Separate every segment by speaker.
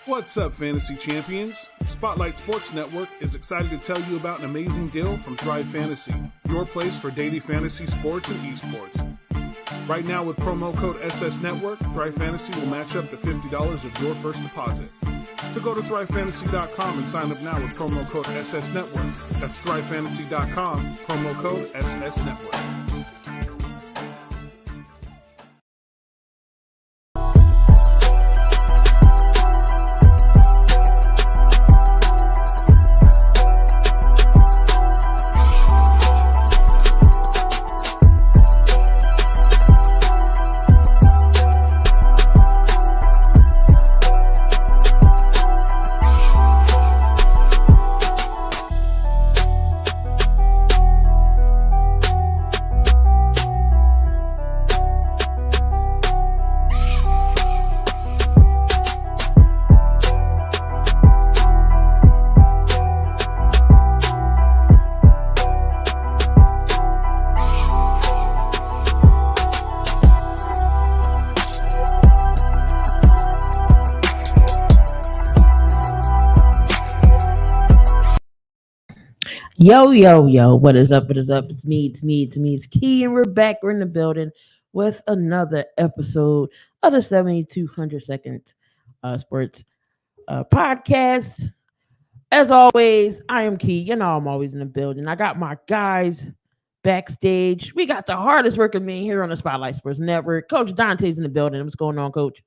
Speaker 1: What's up, Fantasy Champions? Spotlight Sports Network is excited to tell you about an amazing deal from Thrive Fantasy, your place for daily fantasy sports and esports. Right now, with promo code SS Network, Thrive Fantasy will match up to $50 of your first deposit. So go to thrivefantasy.com and sign up now with promo code SS Network. That's thrivefantasy.com, promo code SS Network.
Speaker 2: Yo, what is up? It's me, it's Key, and we're back. We're in the building with another episode of the 7200 Second Sports Podcast. As always, I am Key. You know I'm always in the building. I got my guys backstage. We got the hardest working man here on the Spotlight Sports Network. Coach Dante's in the building. What's going on, Coach?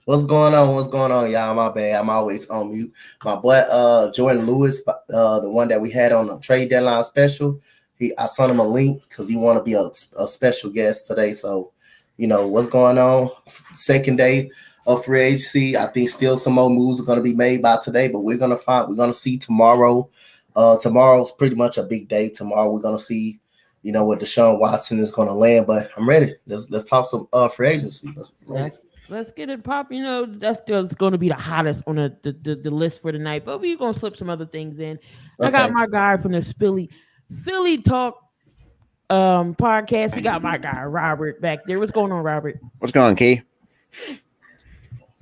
Speaker 3: What's going on, y'all? My bad. I'm always on mute. My boy, Jordan Lewis, the one that we had on the trade deadline special. I sent him a link because he want to be a special guest today. So, you know what's going on. Second day of free agency. I think still some more moves are going to be made by today, but we're gonna see tomorrow. Tomorrow's pretty much a big day. Tomorrow we're gonna see, what Deshaun Watson is going to land. But I'm ready. Let's talk some free agency.
Speaker 2: Let's get it pop. That's still going to be the hottest on the list for tonight. But we're going to slip some other things in. Okay. I got my guy from the Philly Talk podcast. We got my guy, Robert, back there. What's going on, Robert?
Speaker 4: What's going on, Key?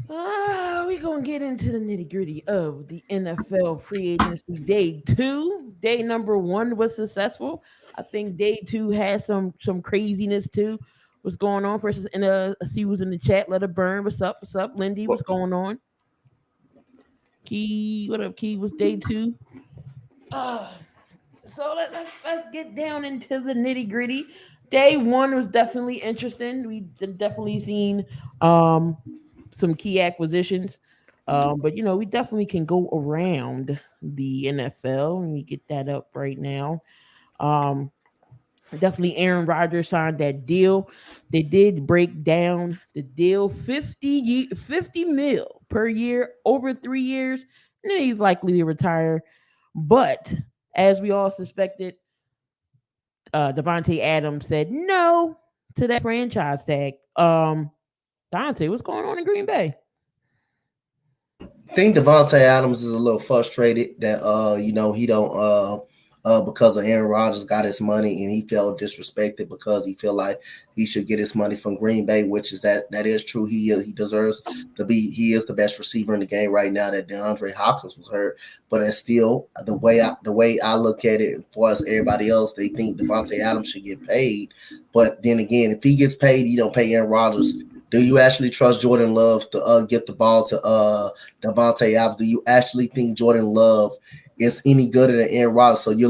Speaker 2: We're going to get into the nitty-gritty of the NFL free agency day 2. Day number 1 was successful. I think day 2 has some craziness, too. What's going on? First, I see who's in the chat. Let it burn. What's up? Lindy? What's going on? Key, what up, Key? What's day 2? So let's get down into the nitty gritty. Day 1 was definitely interesting. We definitely seen some key acquisitions, but we definitely can go around the NFL. Let me get that up right now. Definitely Aaron Rodgers signed that deal. They did break down the deal, 50 mil per year over 3 years. And then he's likely to retire. But as we all suspected, Davante Adams said no to that franchise tag. Dante, what's going on in Green Bay?
Speaker 3: I think Davante Adams is a little frustrated that he don't because of Aaron Rodgers got his money and he felt disrespected because he feel like he should get his money from Green Bay, which is that is true. He deserves to be. He is the best receiver in the game right now. That DeAndre Hopkins was hurt, but it's still the way I look at it. For us, everybody else, they think Davante Adams should get paid, but then again, if he gets paid, you don't pay Aaron Rodgers. Do you actually trust Jordan Love to get the ball to Davante Adams? Do you actually think Jordan Love is any good than Aaron Rodgers? So you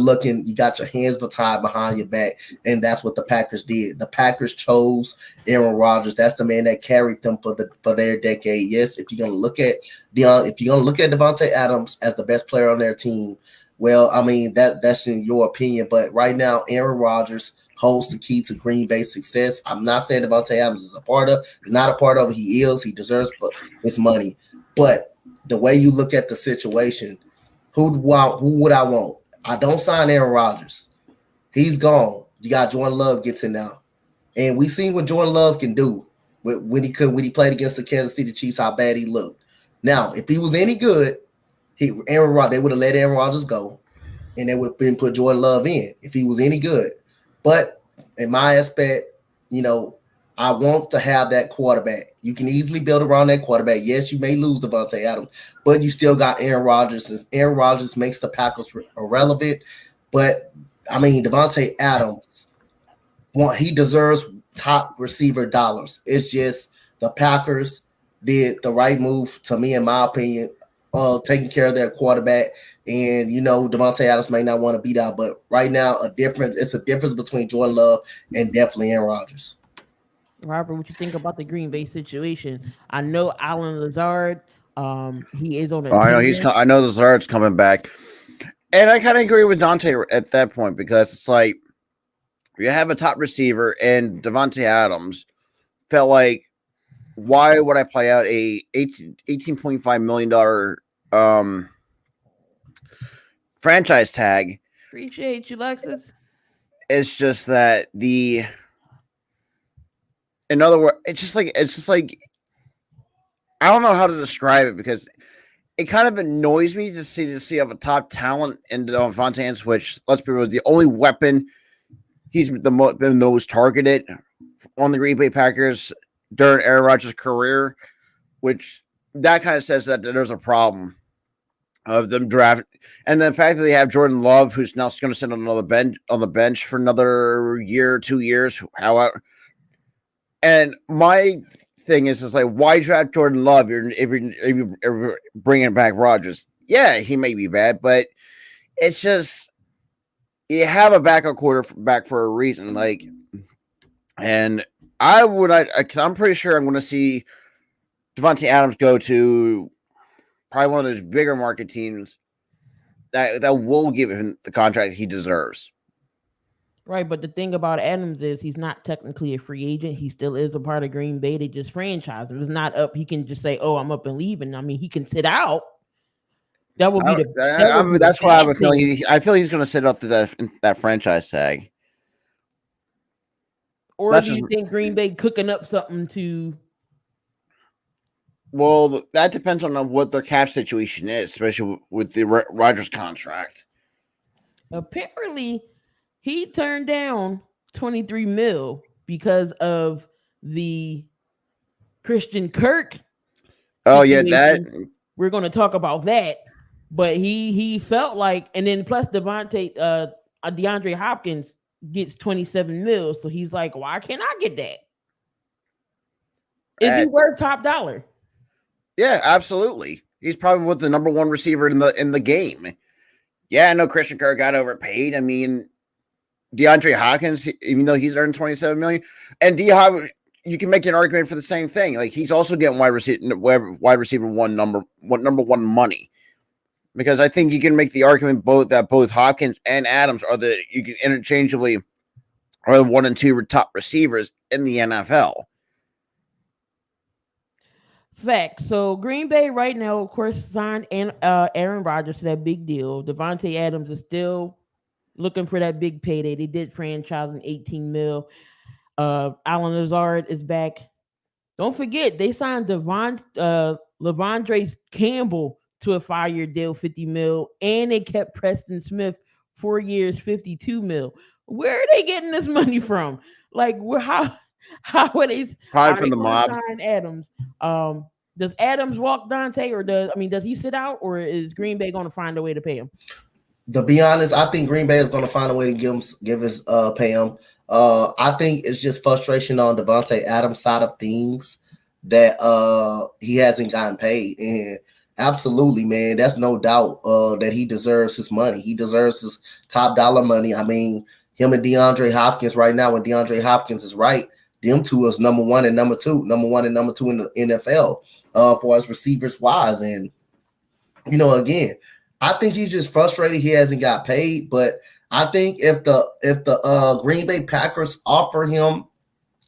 Speaker 3: got your hands tied behind your back, and that's what the Packers did. The Packers chose Aaron Rodgers. That's the man that carried them for their decade. Yes, if you're gonna look at Davante Adams as the best player on their team, well, I mean that's in your opinion, but right now Aaron Rodgers holds the key to Green Bay's success. I'm not saying Davante Adams is not a part of it. He deserves his money, but the way you look at the situation. Who would I want? I don't sign Aaron Rodgers. He's gone. You got Jordan Love gets in now. And we seen what Jordan Love can do when he played against the Kansas City Chiefs, how bad he looked. Now, if he was any good, they would have let Aaron Rodgers go, and they would have been put Jordan Love in if he was any good. But in my aspect, I want to have that quarterback. You can easily build around that quarterback. Yes, you may lose Davante Adams, but you still got Aaron Rodgers. And Aaron Rodgers makes the Packers irrelevant. But, I mean, Davante Adams, he deserves top receiver dollars. It's just the Packers did the right move, to me, in my opinion, taking care of their quarterback. And, Davante Adams may not want to beat out, but right now, it's a difference between Jordan Love and definitely Aaron Rodgers.
Speaker 2: Robert, what you think about the Green Bay situation? I know Allen Lazard, he is on.
Speaker 4: I know Lazard's coming back, and I kind of agree with Dante at that point, because it's like you have a top receiver, and Davante Adams felt like, why would I play out a $18.5 million franchise tag?
Speaker 2: Appreciate you, Lexus.
Speaker 4: It's just that in other words, it's just like I don't know how to describe it, because it kind of annoys me to see of a top talent in Davante Adams, which, let's be real, the only weapon he's been the most targeted on the Green Bay Packers during Aaron Rodgers' career, which that kind of says that there's a problem of them drafting. And the fact that they have Jordan Love, who's now going to sit on the bench for another year, 2 years, however. And my thing is like, why draft Jordan Love if you're bringing back Rodgers? Yeah, he may be bad, but it's just, you have a backup quarterback for a reason. Like, and I'm pretty sure I'm going to see Davante Adams go to probably one of those bigger market teams that will give him the contract he deserves.
Speaker 2: Right, but the thing about Adams is he's not technically a free agent. He still is a part of Green Bay. They just franchise him. It's not up. He can just say, "Oh, I'm up and leaving." I mean, he can sit out. That would be
Speaker 4: that's why I have a feeling. I feel he's going to sit up to that franchise tag.
Speaker 2: Or do you think Green Bay cooking up something to?
Speaker 4: Well, that depends on what their cap situation is, especially with the Rodgers contract.
Speaker 2: Apparently, he turned down $23 million because of the Christian Kirk.
Speaker 4: Oh yeah,
Speaker 2: we're going to talk about that. But he felt like, and then plus DeAndre Hopkins gets $27 million, so he's like, why can't I get that? Is he worth top dollar?
Speaker 4: Yeah, absolutely. He's probably the number one receiver in the game. Yeah, I know Christian Kirk got overpaid. I mean, DeAndre Hopkins, even though he's earned $27 million, and D-Hop, you can make an argument for the same thing. Like, he's also getting wide receiver one number one money, because I think you can make the argument that both Hopkins and Adams you can interchangeably are the 1 and 2 top receivers in the NFL.
Speaker 2: Fact. So Green Bay right now, of course, signed Aaron Rodgers to that big deal. Davante Adams is still looking for that big payday. They did franchise an $18 million. Allen Lazard is back. Don't forget, they signed Lavondre Campbell to a 5-year deal, $50 million, and they kept Preston Smith 4 years, $52 million. Where are they getting this money from? Like, how are they?
Speaker 4: Probably from the mob.
Speaker 2: Adams. Does Adams walk Dante, or does he sit out, or is Green Bay going to find a way to pay him?
Speaker 3: To be honest, I think Green Bay is going to find a way to pay him. I think it's just frustration on Davante Adams' side of things that he hasn't gotten paid. And absolutely, man, that's no doubt that he deserves his money. He deserves his top dollar money. I mean, him and DeAndre Hopkins right now, when DeAndre Hopkins is right, them two is number one and number two in the NFL for as receivers wise. And, again, I think he's just frustrated he hasn't got paid. But I think if the Green Bay Packers offer him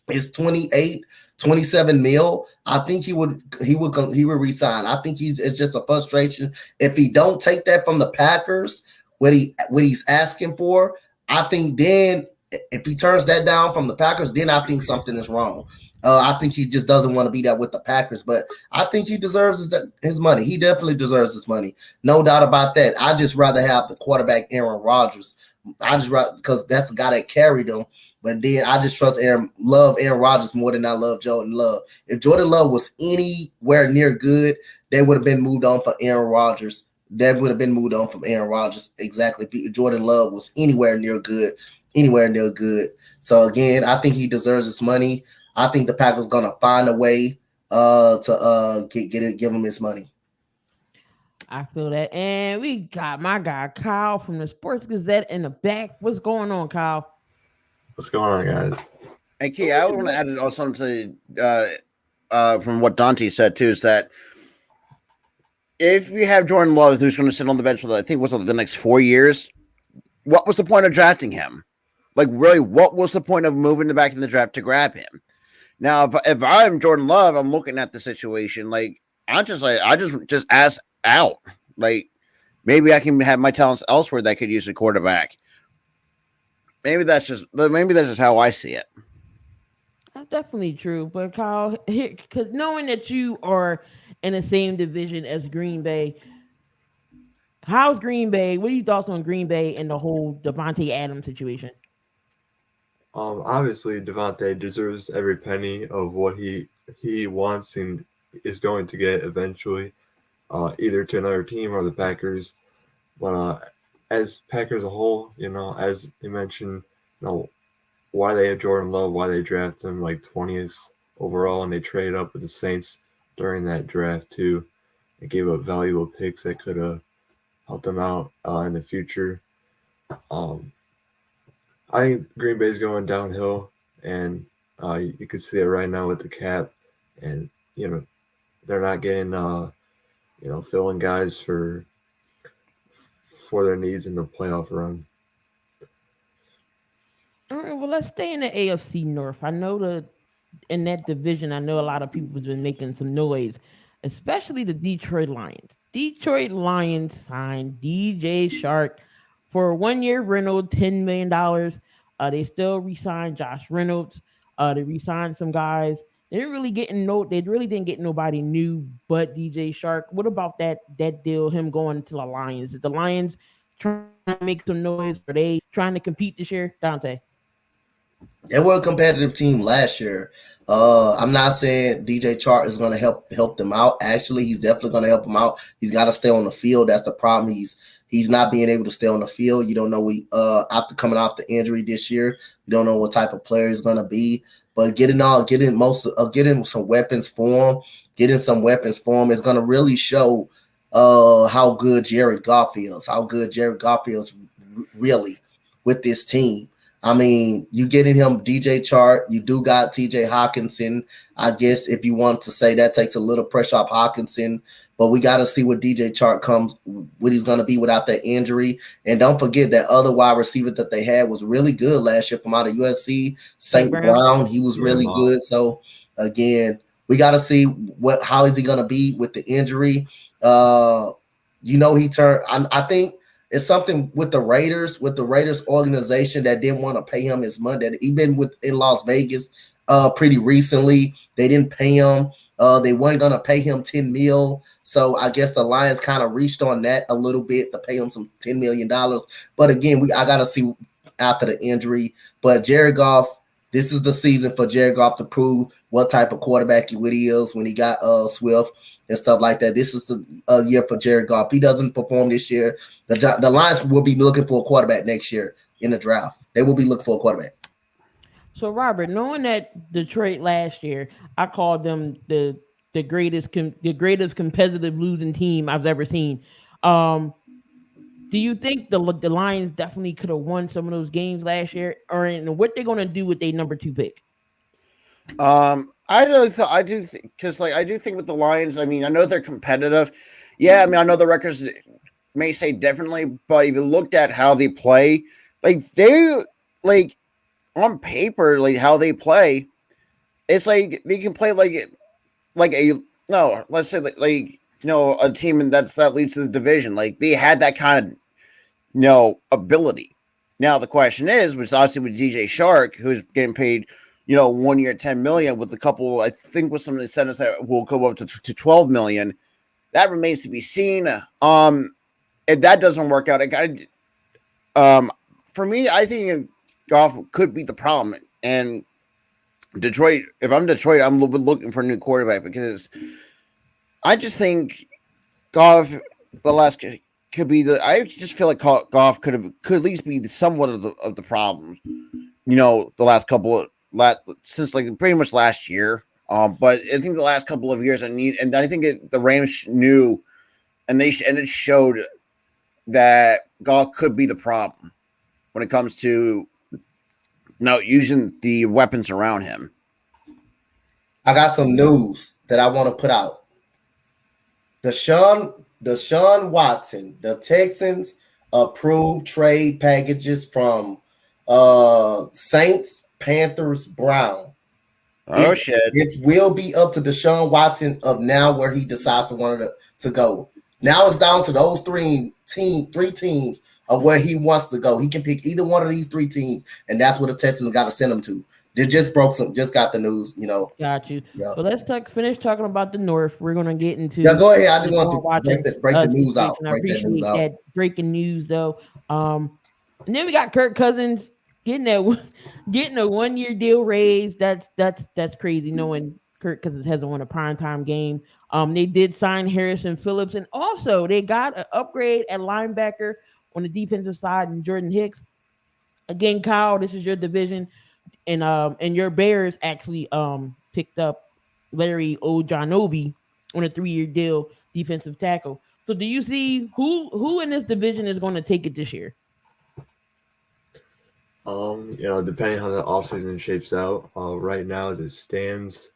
Speaker 3: his 27 mil, I think he would resign. I think it's just a frustration. If he don't take that from the Packers, what he's asking for, I think then if he turns that down from the Packers, then I think something is wrong. I think he just doesn't want to be that with the Packers, but I think he deserves his money. He definitely deserves his money. No doubt about that. I just rather have the quarterback Aaron Rodgers. I just rather, because that's the guy that carried him But then I just trust Aaron Rodgers more than I love Jordan Love. If Jordan Love was anywhere near good, they would have been moved on for Aaron Rodgers. That would have been moved on from Aaron Rodgers. Exactly. If Jordan Love was anywhere near good. So again, I think he deserves his money. I think the Packers gonna find a way to give him his money.
Speaker 2: I feel that. And we got my guy Kyle from the Sports Gazette in the back. What's going on, Kyle?
Speaker 5: What's going on, guys?
Speaker 4: And Key, I want to add something from what Dante said too, is that if you have Jordan Love who's going to sit on the bench for I think what's the next 4 years, what was the point of drafting him? Like, really, what was the point of moving the back in the draft to grab him? Now, if I'm Jordan Love, I'm looking at the situation like I just ask out. Like, maybe I can have my talents elsewhere that could use a quarterback. Maybe that's just how I see it.
Speaker 2: That's definitely true. But Kyle, because knowing that you are in the same division as Green Bay, how's Green Bay? What are your thoughts on Green Bay and the whole Davante Adams situation?
Speaker 5: Obviously, Davante deserves every penny of what he wants and is going to get eventually, either to another team or the Packers. But as Packers as a whole, as you mentioned, why they have Jordan Love, why they draft him like 20th overall, and they traded up with the Saints during that draft too. They gave up valuable picks that could have helped them out in the future. I think Green Bay's going downhill, and you can see it right now with the cap, and they're not getting filling guys for their needs in the playoff run.
Speaker 2: All right, well, let's stay in the AFC North. I know in that division, I know a lot of people have been making some noise, especially the Detroit Lions. Detroit Lions signed DJ Shark for a 1-year rental, $10 million. They still re-signed Josh Reynolds. They re-signed some guys. They really didn't get nobody new but DJ Shark. What about that deal, him going to the Lions? Is the Lions trying to make some noise? Are they trying to compete this year, Dante?
Speaker 3: They were a competitive team last year. I'm not saying DJ Chark is going to help them out. Actually, he's definitely going to help them out. He's got to stay on the field. That's the problem. He's not being able to stay on the field. You don't know after coming off the injury this year, you don't know what type of player he's going to be. But getting some weapons for him is going to really show how good Jared Goff is. Really with this team. I mean, you getting him DJ Chark. You do got TJ Hawkinson. I guess if you want to say that takes a little pressure off Hawkinson, but we got to see what DJ Chark what he's going to be without that injury. And don't forget that other wide receiver that they had was really good last year from out of USC, St. Brown. He was really good. So again, we got to see how is he going to be with the injury. He turned. I think. It's something with the Raiders organization that didn't want to pay him his money. That he's been in Las Vegas pretty recently. They didn't pay him. They weren't going to pay him $10 million. So I guess the Lions kind of reached on that a little bit to pay him some $10 million. But again, I got to see after the injury. But Jared Goff, this is the season for Jared Goff to prove what type of quarterback he is when he got Swift and stuff like that. This is a year for Jared Goff. If he doesn't perform this year, the Lions will be looking for a quarterback next year in the draft. They will be looking for a quarterback.
Speaker 2: So, Robert, knowing that Detroit last year, I called them the greatest competitive losing team I've ever seen. Do you think the Lions definitely could have won some of those games last year, or what they're going to do with their number 2 pick?
Speaker 4: I do think with the Lions, I mean, I know they're competitive. Yeah, I mean, I know the records may say differently, but if you looked at how they play, on paper, how they play, it's like they can play let's say a team that leads to the division. Like they had that kind of ability. Now the question is, which obviously with DJ Shark, who's getting paid, 1 year, $10 million with a couple, I think with some incentives that will go up to $12 million. That remains to be seen. If that doesn't work out, for me, I think Goff could be the problem. And Detroit, if I'm Detroit, I'm looking for a new quarterback because I just think Goff, the last could be the. I just feel like Goff could at least be somewhat of the problem. The last couple of since like pretty much last year. But I think the last couple of years, and I think the Rams knew, and it showed that Goff could be the problem when it comes to using the weapons around him.
Speaker 3: I got some news that I want to put out. Deshaun Watson, the Texans approved trade packages from Saints, Panthers, Brown.
Speaker 4: Shit!
Speaker 3: It will be up to Deshaun Watson of now where he decides to go. Now it's down to those three teams of where he wants to go. He can pick either one of these three teams, and that's where the Texans got to send him to. They just got the news,
Speaker 2: Got you.
Speaker 3: Yeah.
Speaker 2: So let's finish talking about the North. We're gonna get into.
Speaker 3: Yeah, go ahead. I just want to break the news out.
Speaker 2: I appreciate that breaking news though. And then we got Kirk Cousins getting a 1-year deal raised. That's crazy. Knowing Kirk Cousins hasn't won a primetime game. They did sign Harrison Phillips, and also they got an upgrade at linebacker on the defensive side in Jordan Hicks. Again, Kyle, this is your division. And your Bears actually picked up Larry Ojanobi on a 3-year deal, defensive tackle. So do you see who in this division is going to take it this year?
Speaker 5: Depending on how the offseason shapes out, right now as it stands,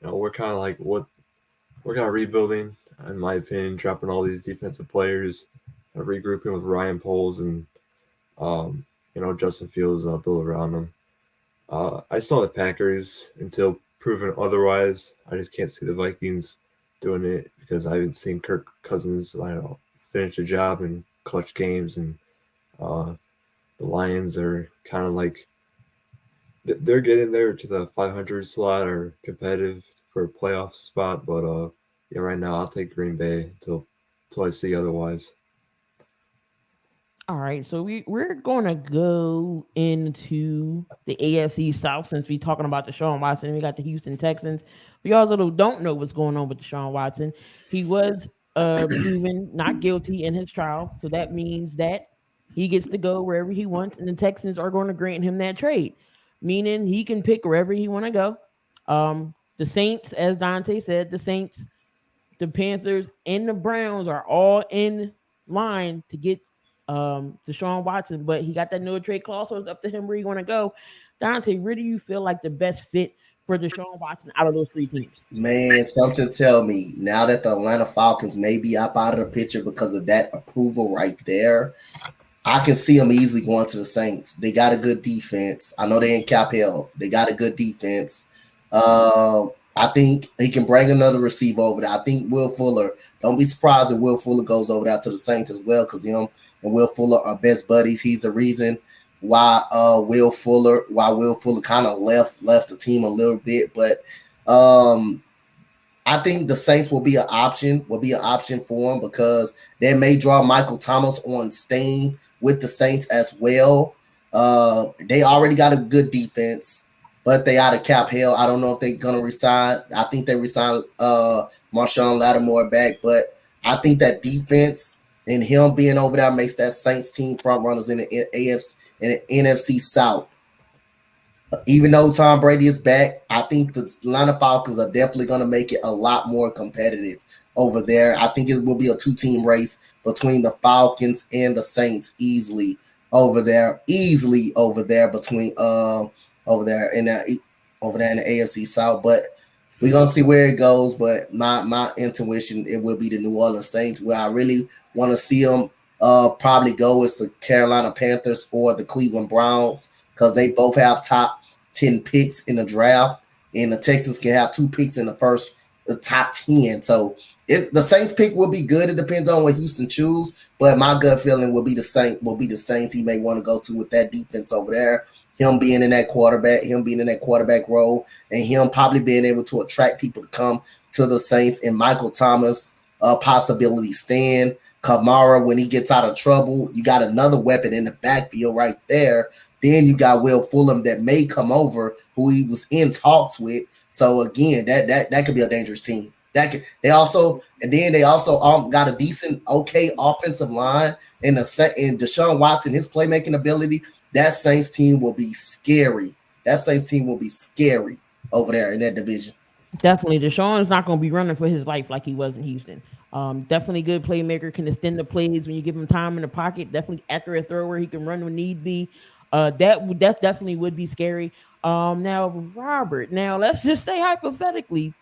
Speaker 5: we're kind of rebuilding, in my opinion, dropping all these defensive players, regrouping with Ryan Poles and Justin Fields build around them. I saw the Packers until proven otherwise. I just can't see the Vikings doing it because I haven't seen Kirk Cousins, finish the job in clutch games, and the Lions are kind of like they're getting there to the 500 slot or competitive for a playoff spot. But right now I'll take Green Bay until I see otherwise.
Speaker 2: All right, so we're going to go into the AFC South since we're talking about Deshaun Watson. We got the Houston Texans. For y'all that don't know what's going on with Deshaun Watson, he was proven not guilty in his trial, so that means that he gets to go wherever he wants, and the Texans are going to grant him that trade, meaning he can pick wherever he want to go. The Saints, as Dante said, the Panthers, and the Browns are all in line to get Deshaun Watson, but he got that no trade clause, so it's up to him where you want to go. Dante, where do you feel like the best fit for Deshaun Watson out of those three teams?
Speaker 3: Man, something tell me now that the Atlanta Falcons may be up out of the picture because of that approval right there, I can see them easily going to the Saints. They got a good defense. I know they're in cap hell. They got a good defense. I think he can bring another receiver over there. I think Will Fuller, don't be surprised if Will Fuller goes over there to the Saints as well, because him and Will Fuller are best buddies. He's the reason why Will Fuller kind of left the team a little bit. But I think the Saints will be an option for him because they may draw Michael Thomas on staying with the Saints as well. They already got a good defense, but they out of cap hell. I don't know if they're gonna resign. I think they resigned Marshawn Lattimore back, but I think that defense and him being over there makes that Saints team front runners in the AFC and the NFC South. Even though Tom Brady is back, I think the Atlanta Falcons are definitely going to make it a lot more competitive over there. I think it will be a 2-team race between the Falcons and the Saints easily over there between over there in the AFC South. But we're gonna see where it goes. But my intuition, it will be the New Orleans Saints. Where I really want to see them probably go is the Carolina Panthers or the Cleveland Browns, because they both have top 10 picks in the draft, and the Texans can have 2 picks in the top 10. So if the Saints pick will be good, it depends on what Houston choose. But my gut feeling will be the Saints. He may want to go to with that defense over there. Him being in that quarterback role, and him probably being able to attract people to come to the Saints, and Michael Thomas possibility stand. Kamara, when he gets out of trouble, you got another weapon in the backfield right there Then you got Will Fulham that may come over, who he was in talks with. So again, that could be a dangerous team. They also got a decent, okay offensive line and Deshaun Watson, his playmaking ability. That Saints team will be scary. That Saints team will be scary over there in that division.
Speaker 2: Definitely, Deshaun's not going to be running for his life like he was in Houston. Definitely good playmaker, can extend the plays when you give him time in the pocket. Definitely accurate thrower. He can run when need be. That definitely would be scary. Now, Robert. Now, let's just say hypothetically,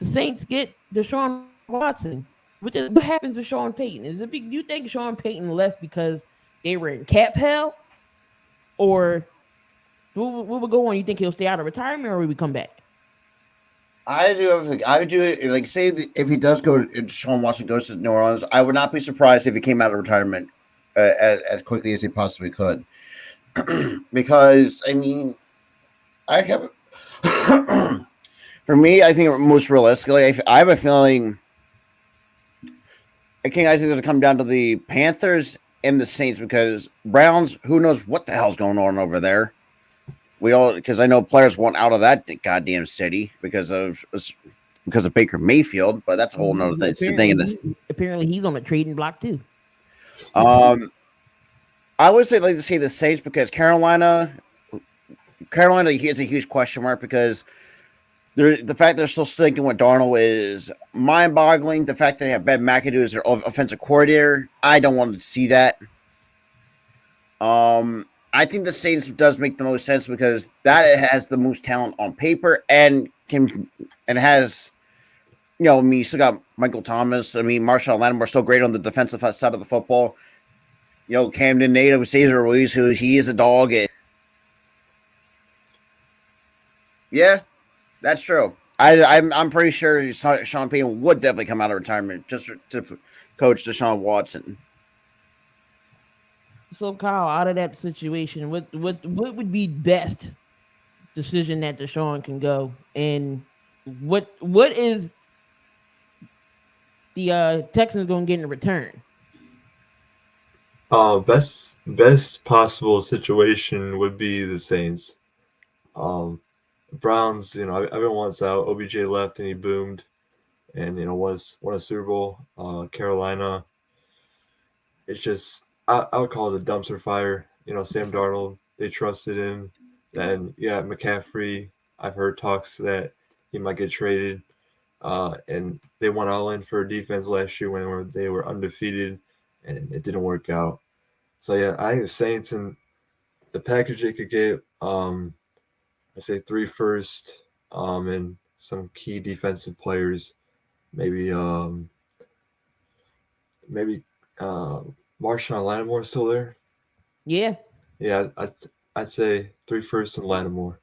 Speaker 2: the Saints get Deshaun Watson. What happens with Sean Payton? Do you think Sean Payton left because they were in cap hell, or what would go on? You think he'll stay out of retirement, or will we come back?
Speaker 4: I would do it. Like, say if he does go, if Sean Watson goes to New Orleans, I would not be surprised if he came out of retirement as quickly as he possibly could. Because I mean, I have for me, I think most realistically, I have a feeling I think it's going to come down to the Panthers and the Saints, because Browns, who knows what the hell's going on over there. Because I know players want out of that goddamn city because of Baker Mayfield, but that's a whole nother thing.
Speaker 2: Apparently, he's on a trading block too.
Speaker 4: I would say to say the Saints, because Carolina is a huge question mark, because the fact they're still sticking with Darnold is mind-boggling. The fact that they have Ben McAdoo as their offensive coordinator, I don't want to see that. I think the Saints does make the most sense, because that has the most talent on paper and has, you still got Michael Thomas. I mean, Marshawn Lattimore still great on the defensive side of the football. Camden native Cesar Ruiz, who he is a dog. Yeah, that's true. I'm pretty sure Sean Payton would definitely come out of retirement just to coach Deshaun Watson.
Speaker 2: So Kyle, out of that situation, what would be best decision that Deshaun can go, and what is the Texans going to get in return?
Speaker 5: Best possible situation would be the Saints. Browns, everyone wants out. OBJ left and he boomed, and won a Super Bowl. Carolina, it's just I would call it a dumpster fire. Sam Darnold, they trusted him, and McCaffrey. I've heard talks that he might get traded, and they went all in for defense last year when they were undefeated, and it didn't work out. So I think the Saints and the package they could get, I say 3 first, and some key defensive players, maybe Marshawn Lattimore still there.
Speaker 2: Yeah,
Speaker 5: I'd say 3 first and Lattimore.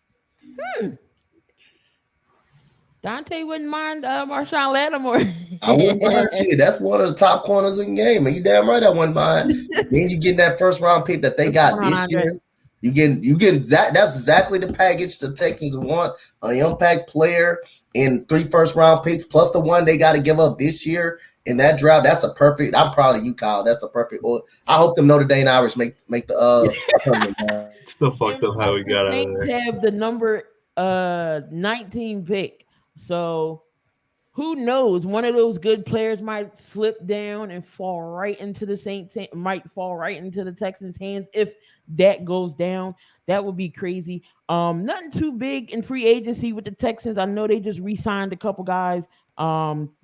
Speaker 2: Dante wouldn't mind Marshawn Lattimore.
Speaker 3: I wouldn't mind. Shit, that's one of the top corners in the game, and you damn right I wouldn't mind. Then you get that first round pick that they got this year. You get that's exactly the package the Texans want: an impact player and 3 first round picks plus the one they got to give up this year in that draft. That's a perfect. I'm proud of you, Kyle. That's a perfect. I hope them Notre Dame Irish make the.
Speaker 5: It's still fucked up how we got out of there.
Speaker 2: Have the number 19 pick. So who knows? One of those good players might slip down and fall right into the Saints. Might fall right into the Texans' hands if that goes down. That would be crazy. Nothing too big in free agency with the Texans. I know they just re-signed a couple guys.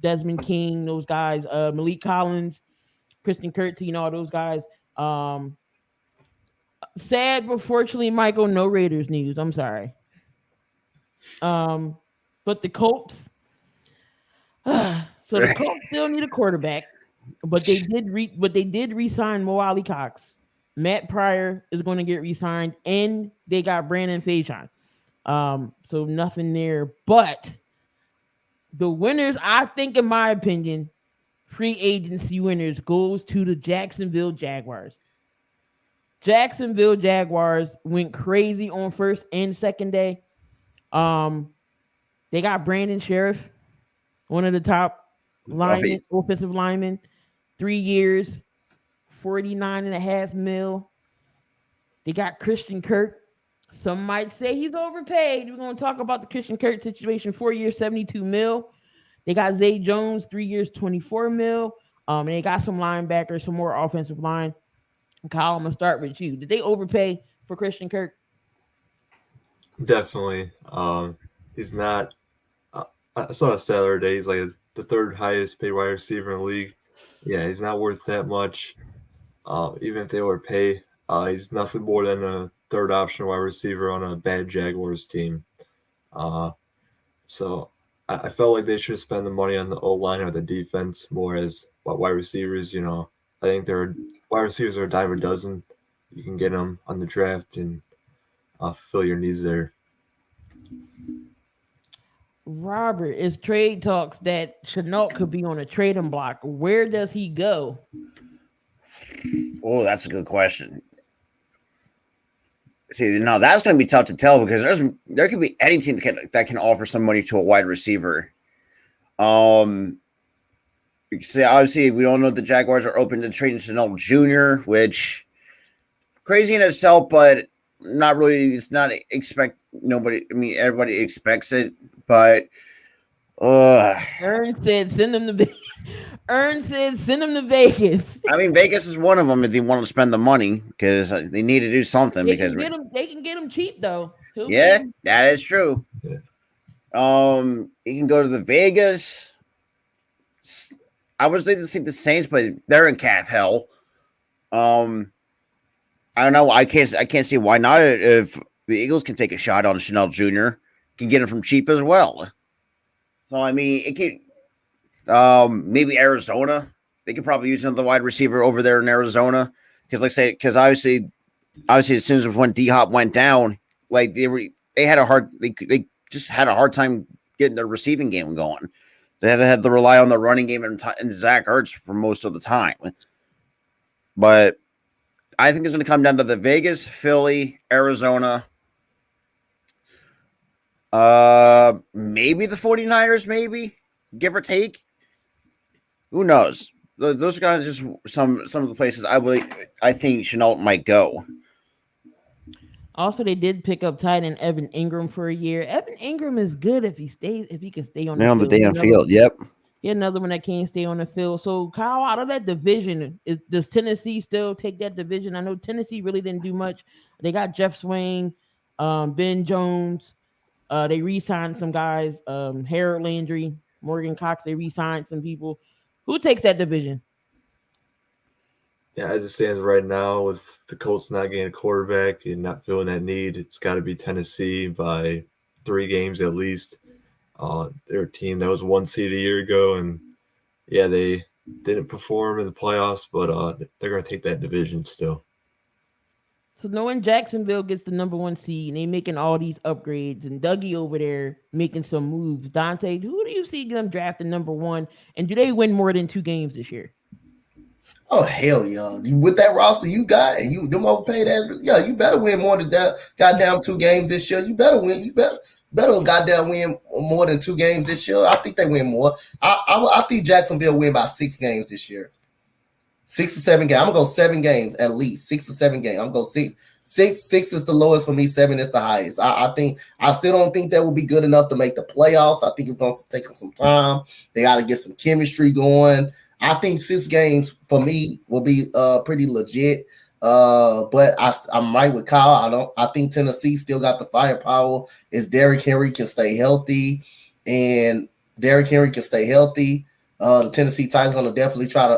Speaker 2: Desmond King, those guys. Malik Collins, Christian Kirksey, all those guys. Sad, but fortunately, Michael, no Raiders news. I'm sorry. But the Colts, so the Colts still need a quarterback, but they did re-sign Mo Alley Cox. Matt Pryor is going to get re-signed, and they got Brandon Faison. So nothing there. But the winners, I think, in my opinion, free agency winners goes to the Jacksonville Jaguars. Jacksonville Jaguars went crazy on first and second day. They got Brandon Sheriff, one of the top offensive linemen, 3 years, $49.5 million. They got Christian Kirk. Some might say he's overpaid. We're going to talk about the Christian Kirk situation. 4 years, 72 mil. They got Zay Jones, 3 years, 24 mil. And they got some linebackers, some more offensive line. Kyle, I'm gonna start with you. Did they overpay for Christian Kirk?
Speaker 5: Definitely. He's not. I saw a salary today. He's like the third highest paid wide receiver in the league. Yeah, he's not worth that much. Even if they overpay, he's nothing more than a third option wide receiver on a bad Jaguars team. So I felt like they should spend the money on the O-line or the defense more as wide receivers. You know, I think their wide receivers are a dime a dozen. You can get them on the draft and fill your needs there.
Speaker 2: Robert, it's trade talks that Shenault could be on a trading block. Where does he go?
Speaker 4: Oh, that's a good question. See, now that's going to be tough to tell because there could be any team that can offer some money to a wide receiver. See, obviously, we don't know if the Jaguars are open to trading Shenault Jr., which crazy in itself, but not really. It's not nobody. I mean, everybody expects it, but
Speaker 2: Ern said send them to Ern said send them to Vegas.
Speaker 4: I mean, Vegas is one of them if they want to spend the money because they need to do something.
Speaker 2: They can get them cheap though.
Speaker 4: Yeah, that is true. Yeah. You can go to the Vegas. I would say to see the Saints, but they're in cap hell. I don't know. I can't see why not. If the Eagles can take a shot on Shenault Jr., can get him from cheap as well. So I mean, it can. Maybe Arizona. They could probably use another wide receiver over there in Arizona because, obviously, as soon as when D-Hop went down, like they had a hard. They just had a hard time getting their receiving game going. They had to rely on the running game and Zach Ertz for most of the time. But I think it's going to come down to the Vegas, Philly, Arizona, maybe the 49ers, maybe, give or take. Who knows? Those are kind of just some of the places I think Shenault might go.
Speaker 2: Also, they did pick up tight end Evan Ingram for a year. Evan Ingram is good if he can stay on the field.
Speaker 4: On the damn field, yep.
Speaker 2: Yeah, another one that can't stay on the field. So, Kyle, out of that division, does Tennessee still take that division? I know Tennessee really didn't do much. They got Jeff Swain, Ben Jones. They re-signed some guys, Harold Landry, Morgan Cox. They re-signed some people. Who takes that division?
Speaker 5: Yeah, as it stands right now, with the Colts not getting a quarterback and not feeling that need, it's got to be Tennessee by 3 games at least. They're a team that was 1 seed a year ago, and yeah, they didn't perform in the playoffs, but they're going to take that division still.
Speaker 2: So knowing Jacksonville gets the number 1 seed, and they making all these upgrades, and Dougie over there making some moves. Dante, who do you see them drafting number 1, and do they win more than 2 games this year?
Speaker 3: Oh hell yeah! With that roster you got, and you them overpaid ass, yeah, you better win more than that goddamn 2 games this year. You better win. You better goddamn win more than 2 games this year. I think they win more. I think Jacksonville win by 6 games this year. 6 to 7 games. I'm gonna go 7 games at least. 6 to 7 games. I'm gonna go 6. 6 is the lowest for me. 7 is the highest. I still don't think that will be good enough to make the playoffs. I think it's gonna take them some time. They got to get some chemistry going. I think 6 games for me will be pretty legit. But I'm right with Kyle. I think Tennessee still got the firepower. Is Derrick Henry can stay healthy, the Tennessee Titans gonna definitely try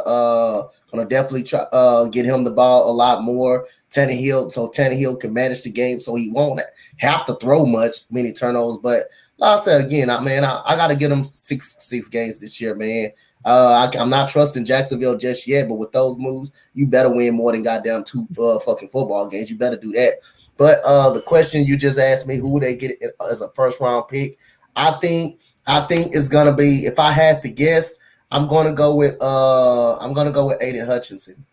Speaker 3: get him the ball a lot more. Tannehill can manage the game, so he won't have to throw many turnovers. But like I said again, I gotta get him 6 games this year, man. I'm not trusting Jacksonville just yet, but with those moves, you better win more than goddamn 2 fucking football games. You better do that. But the question you just asked me, who they get as a first round pick, I think it's gonna be, if I had to guess, I'm gonna go with Aiden Hutchinson.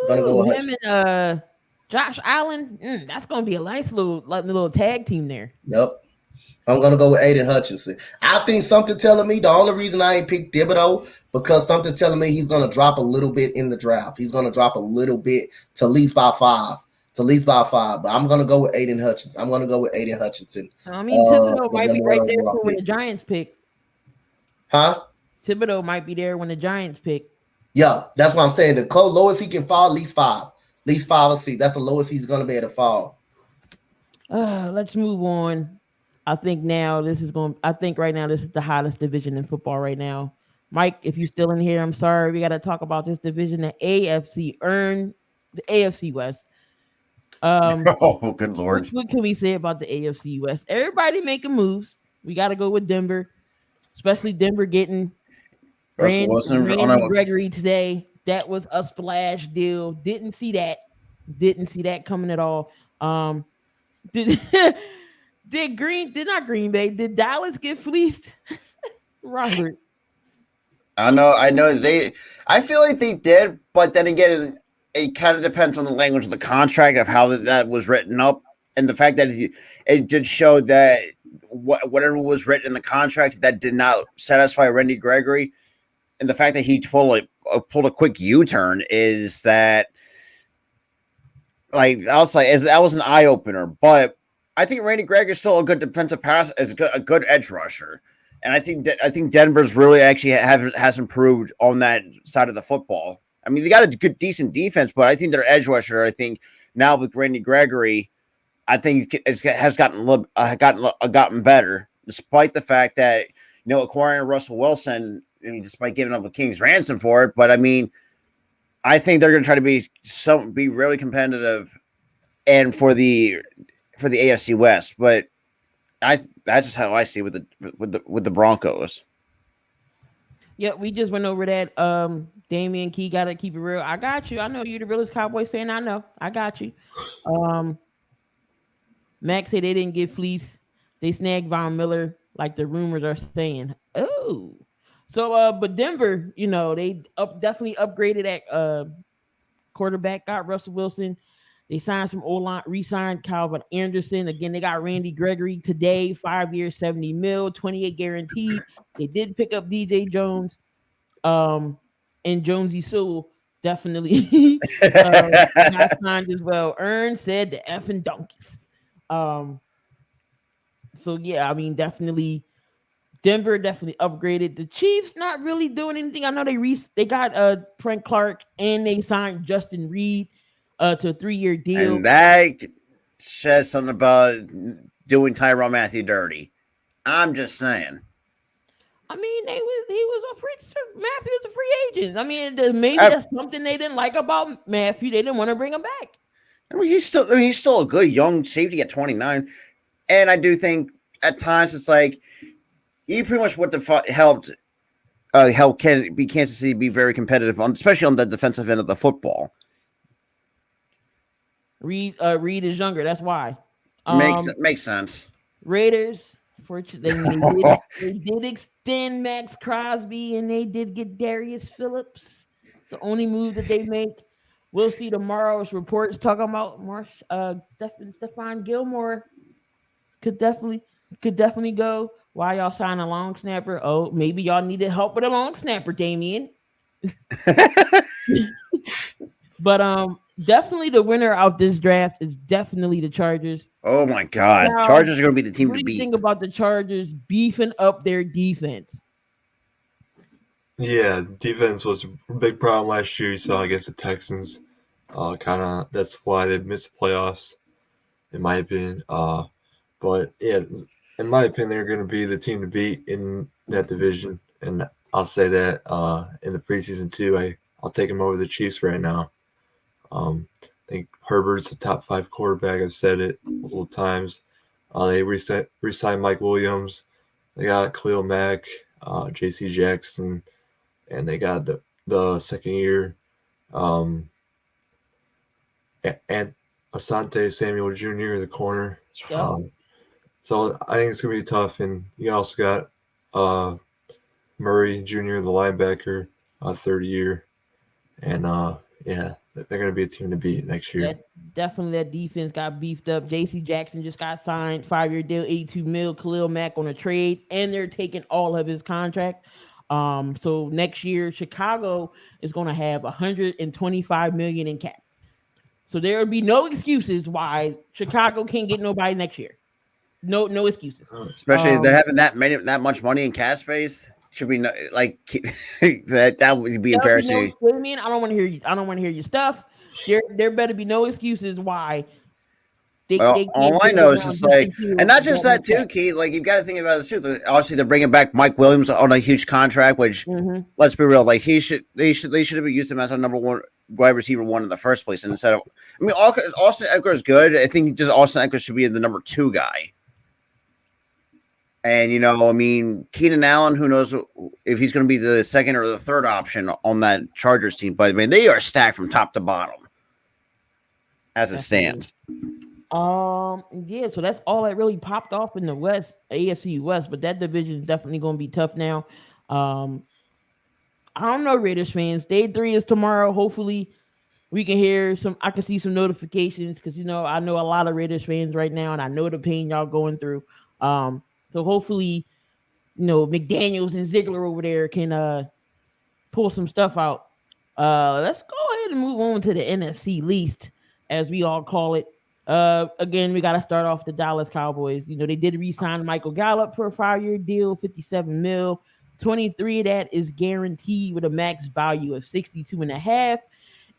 Speaker 2: And Josh Allen. That's gonna be a nice little tag team there.
Speaker 3: Yep. I'm going to go with Aiden Hutchinson. I think something telling me the only reason I ain't picked Thibodeau because something telling me he's going to drop a little bit in the draft. He's going to drop a little bit to at least by 5. It's at least by 5, but I'm gonna go with Aiden Hutchinson.
Speaker 2: I mean, Thibodeau
Speaker 3: The
Speaker 2: might be
Speaker 3: number
Speaker 2: right
Speaker 3: one
Speaker 2: there
Speaker 3: overall
Speaker 2: for when the
Speaker 3: pick.
Speaker 2: Giants pick.
Speaker 3: Huh?
Speaker 2: Thibodeau might be there when the Giants pick.
Speaker 3: Yeah, that's what I'm saying. The lowest he can fall, at least 5. At least 5 or 6. That's the lowest he's gonna be able to fall.
Speaker 2: Let's move on. I think right now this is the hottest division in football right now. Mike, if you're still in here, I'm sorry. We got to talk about this division. The AFC earned the AFC West.
Speaker 4: Oh, good Lord.
Speaker 2: What can we say about the AFC West? Everybody making moves. We got to go with Denver, especially Denver getting
Speaker 4: Russell Wilson.
Speaker 2: Randy Gregory today. That was a splash deal. Didn't see that coming at all. Did Green Bay? Did Dallas get fleeced? Robert.
Speaker 4: I know I feel like they did, but then again, it kind of depends on the language of the contract of how that was written up, and the fact that it did show that whatever was written in the contract that did not satisfy Randy Gregory, and the fact that he pulled a quick U-turn is that, like, I was like, that was an eye opener. But I think Randy Gregory is still a good defensive pass, as a good edge rusher. And I think Denver's really actually has improved on that side of the football. I mean, they got a decent defense, but I think their edge rusher, I think now with Randy Gregory, I think has gotten better, despite the fact that, acquiring Russell Wilson, I mean, despite giving up a king's ransom for it. But I mean, I think they're going to try to be really competitive, and for the AFC West. But that's just how I see with the Broncos.
Speaker 2: Yeah, we just went over that. Damian Key, gotta keep it real. I got you. I know you're the realest Cowboys fan. I know. I got you. Max said they didn't get fleeced. They snagged Von Miller, like the rumors are saying. Oh, so but Denver, they definitely upgraded at quarterback. Got Russell Wilson. They signed some O-line, re-signed Calvin Anderson. Again, they got Randy Gregory today, 5 years, $70 million, 28 guaranteed. They did pick up DJ Jones, and Jonesy Sewell definitely got signed as well. Ern said the effing donkeys. So yeah, I mean, definitely Denver definitely upgraded. The Chiefs not really doing anything. I know they got Frank Clark, and they signed Justin Reed to a 3-year deal.
Speaker 4: And that says something about doing Tyrann Mathieu dirty. I'm just saying.
Speaker 2: I mean, Matthew was a free agent. I mean, maybe that's something they didn't like about Matthew. They didn't want to bring him back.
Speaker 4: I mean, he's still a good young safety at 29, and I do think at times it's like he pretty much helped Kansas City be very competitive especially on the defensive end of the football.
Speaker 2: Reed is younger. That's why.
Speaker 4: Makes sense.
Speaker 2: Raiders, they did extend Max Crosby, and they did get Darius Phillips. It's the only move that they make. We'll see tomorrow's reports talking about Stephon Gilmore could definitely go. Why y'all sign a long snapper? Oh, maybe y'all needed help with a long snapper, Damien. But definitely the winner of this draft is definitely the Chargers.
Speaker 4: Oh my God, now, Chargers are going to be the team to beat.
Speaker 2: What do you think about the Chargers beefing up their defense?
Speaker 5: Yeah, defense was a big problem last year. You saw against the Texans. That's why they missed the playoffs, in my opinion. But yeah, in my opinion, they're going to be the team to beat in that division, and I'll say that in the preseason too. I'll take them over the Chiefs right now. I think Herbert's a top 5 quarterback. I've said it multiple times. They re-signed Mike Williams. They got Khalil Mack, J.C. Jackson, and they got the second year and Asante Samuel Jr., the corner. So I think it's going to be tough. And you also got Murray Jr., the linebacker, third year. And, they're going to be a team to beat next year.
Speaker 2: Definitely that defense got beefed up. J.C. Jackson just got signed, 5-year deal, $82 million. Khalil Mack on a trade, and they're taking all of his contract. So next year, Chicago is going to have $125 million in cap. So there would be no excuses why Chicago can't get nobody next year. No excuses.
Speaker 4: Especially if they're having that much money in cap space. Should be like that would be embarrassing.
Speaker 2: What I mean, I don't want to hear you. I don't want to hear your stuff. There better be no excuses why.
Speaker 4: All I know is just like, and not just that too, Keith. Like you've got to think about this too. Obviously, they're bringing back Mike Williams on a huge contract, which let's be real, like they should have used him as a number one wide receiver one in the first place, and instead of, I mean, Austin Eckler is good. I think just Austin Eckler should be the number 2 guy. And I mean, Keenan Allen, who knows if he's going to be the second or the third option on that Chargers team? But I mean, they are stacked from top to bottom as it stands.
Speaker 2: Yeah, so that's all that really popped off in the West, AFC West, but that division is definitely going to be tough now. I don't know, Raiders fans. Day 3 is tomorrow. Hopefully, we can hear I can see some notifications because I know a lot of Raiders fans right now, and I know the pain y'all going through. So hopefully, McDaniels and Ziegler over there can pull some stuff out. Let's go ahead and move on to the NFC least, as we all call it. Again, we got to start off the Dallas Cowboys. They did re-sign Michael Gallup for a 5-year deal, $57 million. 23 of that is guaranteed with a max value of $62.5,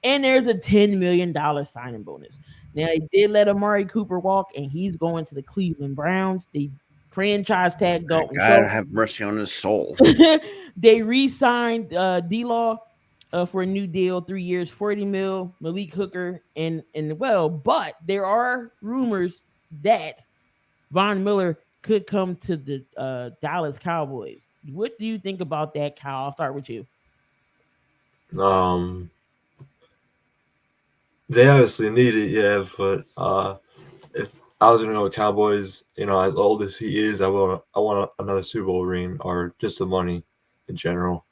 Speaker 2: and there's a $10 million signing bonus. Now they did let Amari Cooper walk, and he's going to the Cleveland Browns. They franchise tag Dalton.
Speaker 4: God have mercy on his soul.
Speaker 2: They re-signed D-Law for a new deal, 3 years, $40 million. Malik Hooker but there are rumors that Von Miller could come to the Dallas Cowboys. What do you think about that, Kyle? I'll start with you.
Speaker 5: They obviously need it, yeah, but if I was going to go with Cowboys, as old as he is, I want another Super Bowl ring or just the money in general.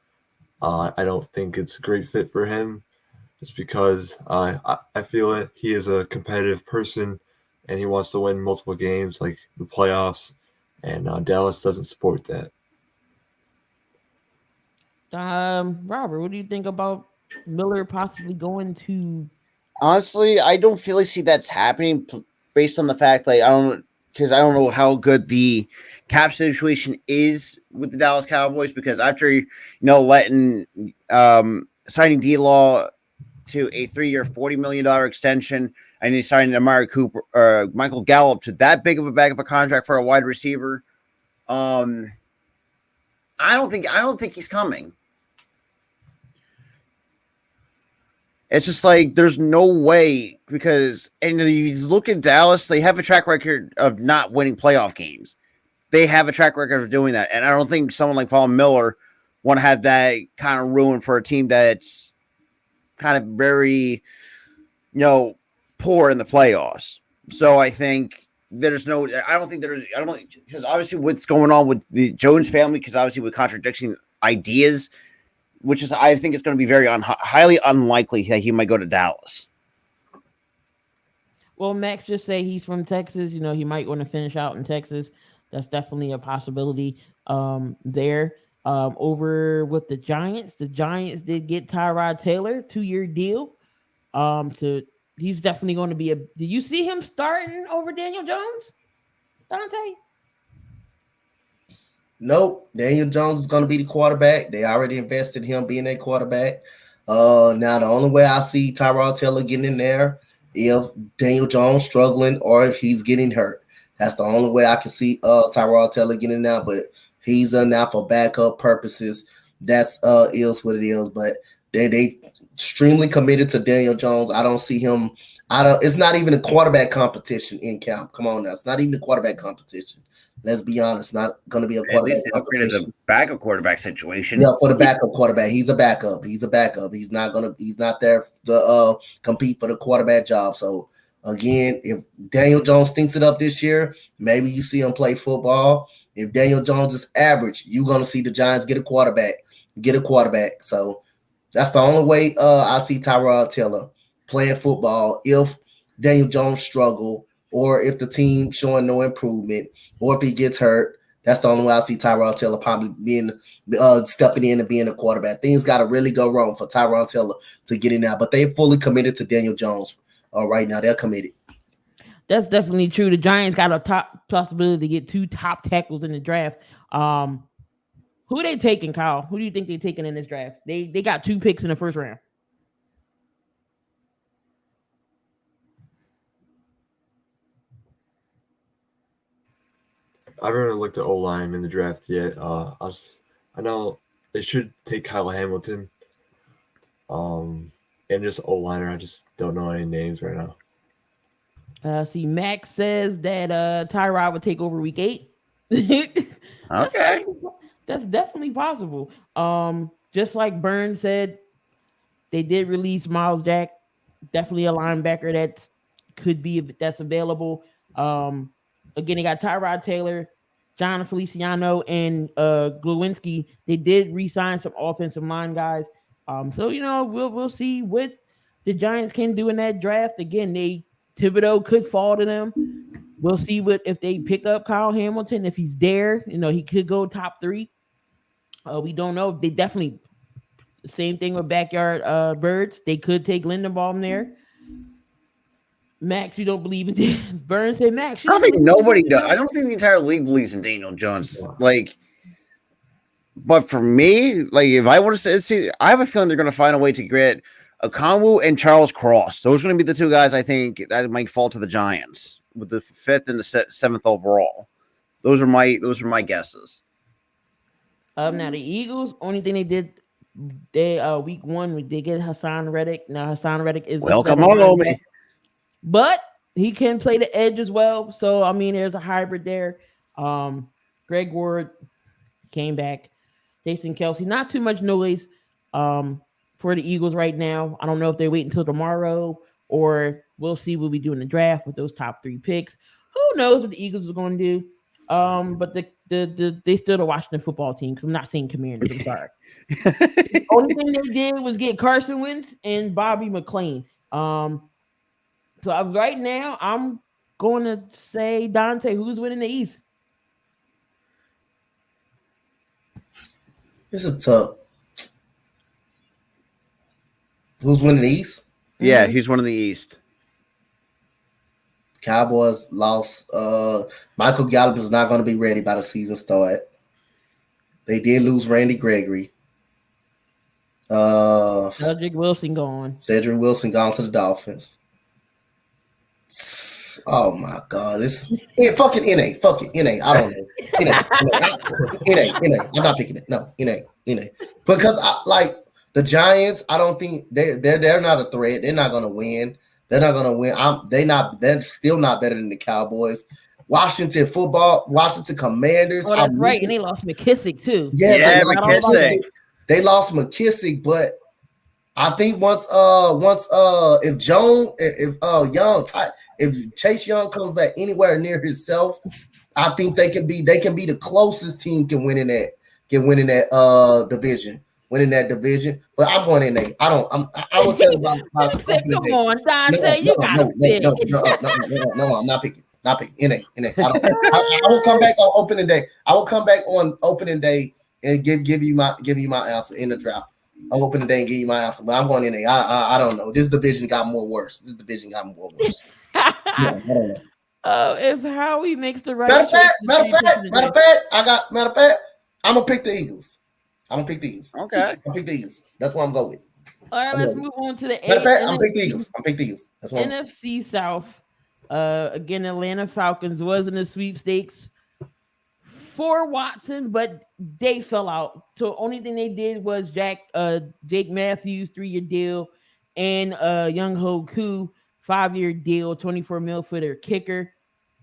Speaker 5: I don't think it's a great fit for him just because I feel it. He is a competitive person and he wants to win multiple games like the playoffs, and Dallas doesn't support that.
Speaker 2: Robert, what do you think about Miller possibly going to?
Speaker 4: Honestly, I don't really see that's happening based on the fact that I don't know how good the cap situation is with the Dallas Cowboys, because after letting signing D-Law to a 3-year $40 million extension, and he signed Amari Cooper or Michael Gallup to that big of a contract for a wide receiver, I don't think he's coming. It's just like there's no way, because and you look at Dallas, they have a track record of not winning playoff games. They have a track record of doing that, and I don't think someone like Von Miller want to have that kind of ruin for a team that's kind of very, poor in the playoffs. So I think because obviously what's going on with the Jones family, because obviously with contradicting ideas, which is, I think it's going to be very highly unlikely that he might go to Dallas.
Speaker 2: Well, Max just say he's from Texas. He might want to finish out in Texas. That's definitely a possibility there. Over with the Giants did get Tyrod Taylor, 2-year deal. He's definitely going to be do you see him starting over Daniel Jones, Dante?
Speaker 3: Nope. Daniel Jones is going to be the quarterback. They already invested in him being a quarterback. Now, the only way I see Tyrod Taylor getting in there if Daniel Jones struggling or he's getting hurt. That's the only way I can see Tyrod Taylor getting in there, but he's now for backup purposes. That's is what it is, but they extremely committed to Daniel Jones. I don't see him. It's not even a quarterback competition in camp. Come on now. It's not even a quarterback competition. Let's be honest, not going to be a quarterback competition.
Speaker 4: The backup quarterback situation.
Speaker 3: Yeah, for the backup quarterback. He's a backup. He's not there to compete for the quarterback job. So again, if Daniel Jones thinks it up this year, maybe you see him play football. If Daniel Jones is average, you're going to see the Giants get a quarterback. So that's the only way I see Tyrod Taylor playing football if Daniel Jones struggle, or if the team showing no improvement, or if he gets hurt. That's the only way I see Tyrod Taylor probably being stepping in and being a quarterback. Things got to really go wrong for Tyrod Taylor to get in there, but they fully committed to Daniel Jones right now. They're committed.
Speaker 2: That's definitely true. The Giants got a top possibility to get 2 top tackles in the draft. Who are they taking, Kyle? Who do you think they're taking in this draft? They got 2 picks in the first round.
Speaker 5: I haven't really looked at O-line in the draft yet. I know they should take Kyle Hamilton. And just O-liner, I just don't know any names right now.
Speaker 2: See, Max says that Tyrod would take over week 8.
Speaker 4: Okay.
Speaker 2: That's definitely possible. Just like Burns said, they did release Miles Jack, definitely a linebacker that's available. Again, they got Tyrod Taylor, John Feliciano, and Glowinski. They did re-sign some offensive line guys. So we'll see what the Giants can do in that draft. Again, Thibodeau could fall to them. We'll see if they pick up Kyle Hamilton, if he's there. He could go top 3. We don't know. They definitely same thing with backyard birds. They could take Lindenbaum there. Max, you don't believe in this. Burns said Max.
Speaker 4: I don't think nobody does. I don't think the entire league believes in Daniel Jones. But for me, if I want to see, I have a feeling they're going to find a way to get Okongwu and Charles Cross. Those are going to be the 2 guys I think that might fall to the Giants with the 5th and the 7th overall. Those are my guesses.
Speaker 2: Now the Eagles, only thing they did, week 1 they get Hassan Reddick. Now Hassan Reddick is
Speaker 4: welcome home,
Speaker 2: but he can play the edge as well. So I mean, there's a hybrid there. Greg Ward came back. Jason Kelsey, not too much noise for the Eagles right now. I don't know if they wait until tomorrow or we'll see what we do in the draft with those top 3 picks. Who knows what the Eagles are going to do? But they still the Washington football team because I'm not saying Commanders. I'm sorry. The only thing they did was get Carson Wentz and Bobby McClain. So right now I'm going to say Dante, who's winning the East?
Speaker 3: It's a tough. Who's winning the East?
Speaker 4: Yeah, he's winning the East.
Speaker 3: Cowboys lost. Michael Gallup is not going to be ready by the season start. They did lose Randy Gregory.
Speaker 2: Cedric Wilson gone.
Speaker 3: Cedric Wilson gone to the Dolphins. Oh my God! It's fucking NA. Fuck it, NA. I don't know. NA. I'm not picking it. No, NA. Because the Giants. I don't think they're not a threat. They're not gonna win. They're not gonna win. They're still not better than the Cowboys. Washington Commanders.
Speaker 2: Oh, that's right. And they lost McKissick too.
Speaker 3: Yes,
Speaker 4: yeah, McKissick.
Speaker 3: They lost McKissick, but I think if Chase Young comes back anywhere near himself, I think they can be the closest team can win in that division. Winning that division, but I'm going in I will tell you about
Speaker 2: come on, Dante,
Speaker 3: no, I'm not picking. NA. I will come back on opening day. I will come back on opening day and give you my answer in the draft. I'll open the day and give you my answer, but I'm going NA. I don't know. This division got more worse. I don't know.
Speaker 2: If Howie makes the right
Speaker 3: matter of fact, I'm gonna pick the Eagles.
Speaker 4: Okay.
Speaker 3: I'll pick the Eagles. That's what I'm going with.
Speaker 2: All right, let's move on to the
Speaker 3: matter of fact, I'm pick the Eagles. That's what
Speaker 2: NFC South. Again, Atlanta Falcons was in the sweepstakes for Watson, but they fell out. So only thing they did was Jake Matthews 3-year deal and Young Ho Koo 5-year deal, $24 million for their kicker.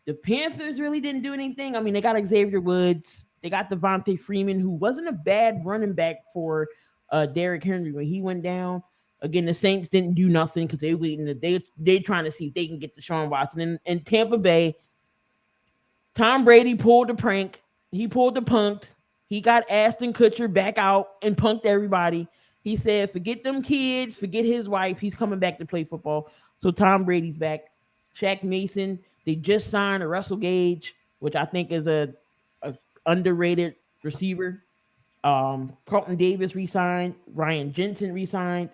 Speaker 2: The Panthers really didn't do anything. I mean, they got Xavier Woods. They got Devontae Freeman, who wasn't a bad running back for Derrick Henry when he went down. Again, the Saints didn't do nothing because they trying to see if they can get Deshaun Watson. In Tampa Bay, Tom Brady pulled the prank. He pulled the punk. He got Ashton Kutcher back out and punked everybody. He said, forget them kids, forget his wife. He's coming back to play football. So Tom Brady's back. Shaq Mason, they just signed a Russell Gage, which I think is a underrated receiver. Carlton Davis re-signed. Ryan Jensen re-signed.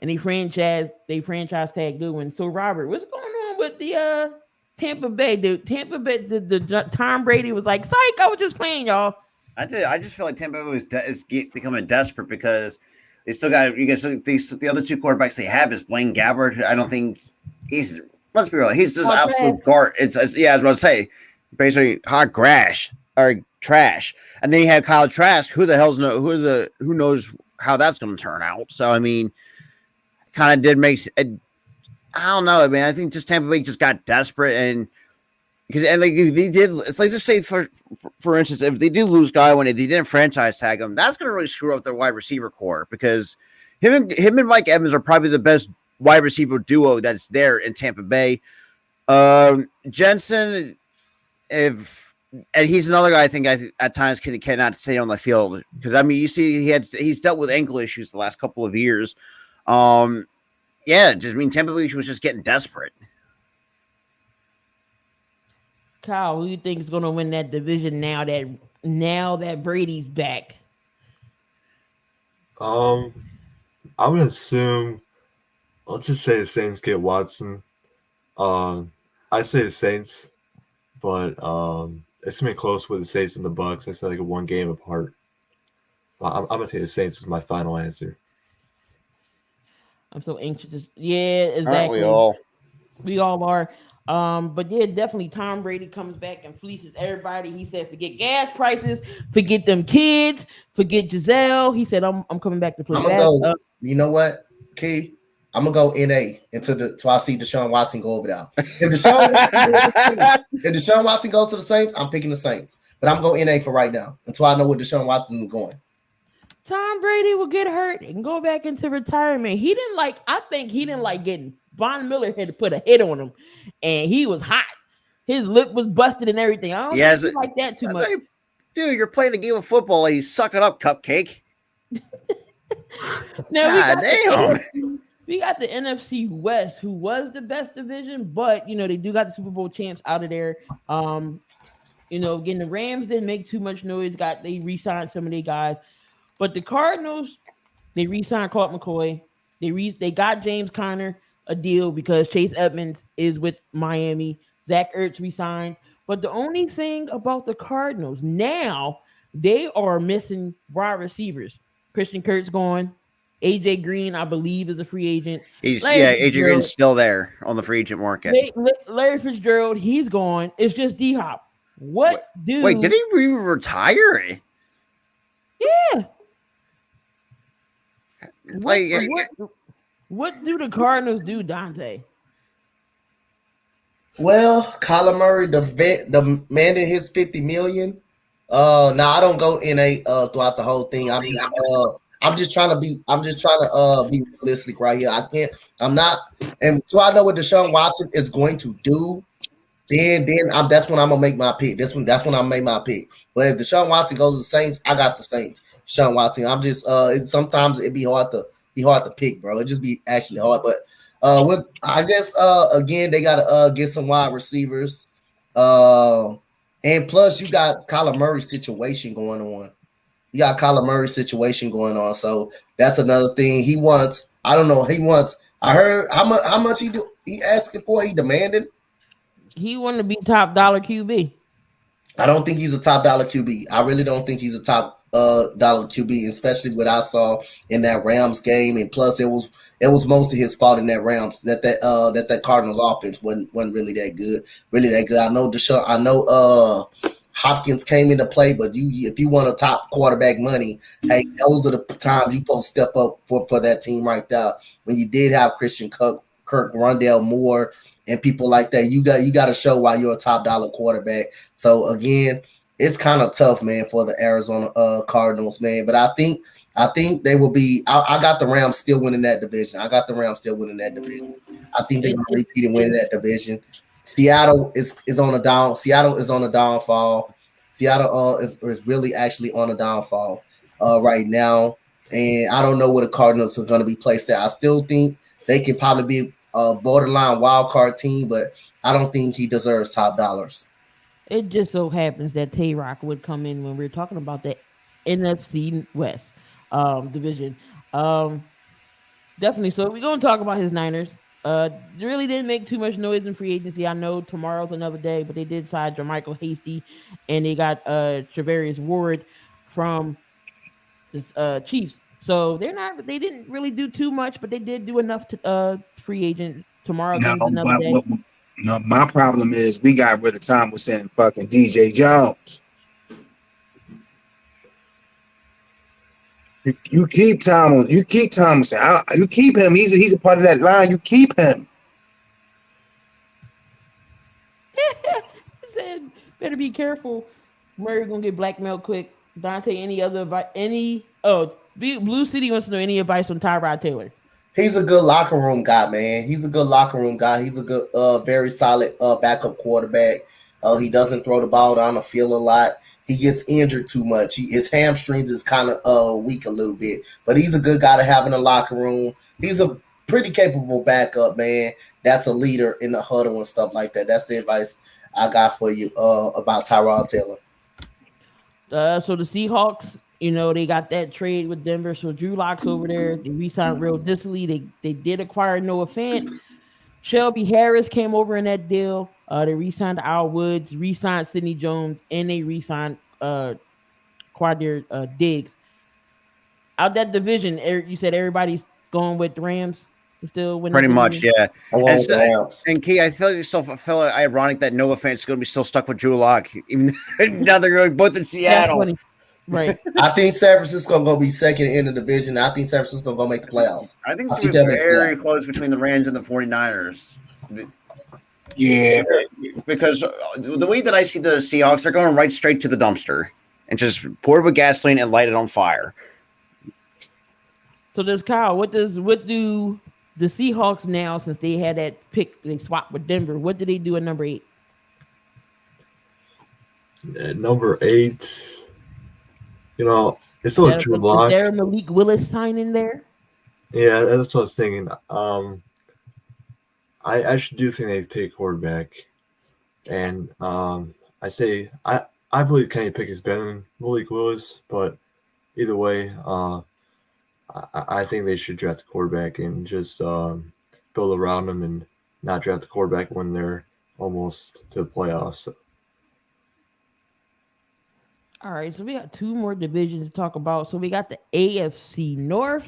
Speaker 2: and they franchise tag Goodwin. So Robert, what's going on with the Tampa Bay dude? Tampa Bay, the Tom Brady was like, "Psych, I was just playing, y'all."
Speaker 4: I just feel like Tampa Bay is becoming desperate because they still got the other two quarterbacks they have is Blaine Gabbert. I don't think he's, let's be real, he's just absolute garbage. It's yeah, I was about to say basically hot grass or trash, and then you have Kyle Trask. Who knows how that's going to turn out? So I mean, kind of did make. I don't know. I mean, I think just Tampa Bay just got desperate and. Because like they did, it's like just say for instance, if they do lose Godwin, if they didn't franchise tag him, that's going to really screw up their wide receiver core because him and Mike Evans are probably the best wide receiver duo that's there in Tampa Bay. Jensen, and he's another guy I think at times cannot stay on the field because I mean you see he's dealt with ankle issues the last couple of years. Tampa Bay was just getting desperate.
Speaker 2: Kyle, who do you think is going to win that division now that Brady's back?
Speaker 5: I would assume. Let's just say the Saints get Watson. I say the Saints, but it's gonna be close with the Saints and the Bucks. I say like a one game apart. I'm gonna take the Saints as my final answer.
Speaker 2: I'm so anxious. Yeah, exactly.
Speaker 4: Aren't we all?
Speaker 2: We all are. But yeah, definitely Tom Brady comes back and fleeces everybody. He said, forget gas prices, forget them kids, forget Giselle. He said, I'm coming back to play.
Speaker 3: You know what, Key? I'm gonna go NA till I see Deshaun Watson go over there. If Deshaun Watson goes to the Saints, I'm picking the Saints. But I'm going NA for right now until I know where Deshaun Watson is going.
Speaker 2: Tom Brady will get hurt and go back into retirement. I think he didn't like getting Von Miller had to put a hit on him, and he was hot. His lip was busted and everything. I don't think he like that too much.
Speaker 4: Dude, you're playing a game of football and you suck it up, cupcake.
Speaker 2: Now we got the NFC West, who was the best division, but they do got the Super Bowl champs out of there. Again, the Rams didn't make too much noise. They re-signed some of their guys, but the Cardinals, they re-signed Colt McCoy. They got James Conner a deal because Chase Edmonds is with Miami. Zach Ertz resigned. But the only thing about the Cardinals now, they are missing wide receivers. Christian Kirk's gone. AJ Green, I believe, is a free agent.
Speaker 4: AJ Green's still there on the free agent market.
Speaker 2: Larry Fitzgerald, he's gone. It's just D-Hop. Wait, did
Speaker 4: he retire?
Speaker 2: Yeah. What do the Cardinals do, Dante?
Speaker 3: Well, Kyler Murray demanded his $50 million. I don't go NA throughout the whole thing. I'm just trying to be realistic right here. I'm not, and so I know what Deshaun Watson is going to do. Then that's when I'm gonna make my pick. That's when I make my pick. But if Deshaun Watson goes to the Saints, I got the Saints. Deshaun Watson. I'm just sometimes it'd be hard to pick, bro. It just be actually hard. But again they gotta get some wide receivers. And plus you got Kyler Murray's situation going on. So that's another thing. He wants, I heard how much he asking for, he demanded.
Speaker 2: He wanted to be top dollar QB.
Speaker 3: I don't think he's a top dollar QB. I really don't think he's a top dollar QB, especially what I saw in that Rams game. And plus it was mostly his fault in that Rams that Cardinals offense wasn't really that good. I know Hopkins came into play, but if you want a top quarterback money, hey, those are the times you supposed to step up for that team right there. When you did have Christian Kirk, Rondale Moore, and people like that, you got to show why you're a top dollar quarterback. So again, it's kind of tough, man, for the Arizona Cardinals, man. But I think they will be. I got the Rams still winning that division. I think they're going to repeat and win that division. Seattle is on a down. Seattle is on a downfall. Seattle is really actually on a downfall right now, and I don't know where the Cardinals are going to be placed at. I still think they can probably be a borderline wild card team, but I don't think he deserves top dollars.
Speaker 2: It just so happens that Tay-Rock would come in when we're talking about the NFC West division. Definitely. So we're gonna talk about his Niners. They really didn't make too much noise in free agency. I know tomorrow's another day, but they did sign Jermichael Hasty, and they got Travarius Ward from the Chiefs. So they didn't really do too much, but they did do enough to free agent. Tomorrow
Speaker 6: No,
Speaker 2: game's another
Speaker 6: but
Speaker 2: day.
Speaker 6: no, my problem is we got rid of Thomas and fucking DJ Jones. You keep Thomas. You keep Thomas. You keep him. He's a part of that line. You keep him.
Speaker 2: He said, "Better be careful. Murray gonna get blackmailed quick." Dante, any other advice? Blue City wants to know any advice on Tyrod Taylor.
Speaker 3: He's a good locker room guy, man. He's a good locker room guy. He's a good, very solid backup quarterback. He doesn't throw the ball down the field a lot. He gets injured too much. His hamstrings is kind of weak a little bit, but he's a good guy to have in the locker room. He's a pretty capable backup, man. That's a leader in the huddle and stuff like that. That's the advice I got for you about Tyrod Taylor.
Speaker 2: So the Seahawks, they got that trade with Denver. So Drew Lock's over there. They re-signed Real Disley. They did acquire Noah Fant. Shelby Harris came over in that deal. They re-signed Al Woods, re-signed Sidney Jones, and they re-signed Quadir Diggs. Out that division, Eric, you said everybody's going with the Rams. Still winning.
Speaker 4: Pretty much, yeah. And Key, I feel like it's still ironic that Noah Fant's going to be still stuck with Drew Lock, even now they're going both in Seattle.
Speaker 2: Right.
Speaker 3: I think San Francisco going to be second in the division. I think San Francisco going to make the playoffs.
Speaker 4: I think it's going to be very close between the Rams and the 49ers.
Speaker 6: Yeah.
Speaker 4: Because the way that I see the Seahawks, they're going right straight to the dumpster and just pour it with gasoline and light it on fire.
Speaker 2: So does Kyle, what do the Seahawks now, since they had that pick, they swapped with Denver, what do they do at number 8?
Speaker 5: At number 8, it's still a Drew Lock.
Speaker 2: Is there Malik Willis sign in there?
Speaker 5: Yeah, that's what I was thinking. I actually do think they take quarterback. And I believe Kenny Pickett's better than Malik Willis, but either way, I think they should draft a quarterback and just build around them and not draft a quarterback when they're almost to the playoffs.
Speaker 2: All right, so we got 2 more divisions to talk about. So we got the AFC North.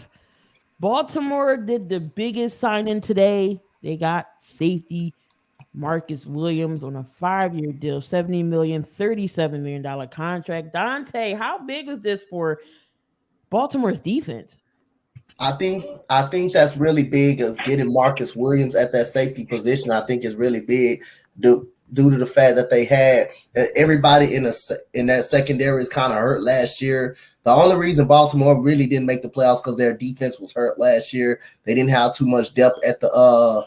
Speaker 2: Baltimore did the biggest signing today. They got safety Marcus Williams on a 5-year deal, $70 million, $37 million contract. Dante, how big was this for Baltimore's defense?
Speaker 3: I think that's really big of getting Marcus Williams at that safety position. I think is really big due to the fact that they had everybody in that secondary is kind of hurt last year. The only reason Baltimore really didn't make the playoffs because their defense was hurt last year. They didn't have too much depth at the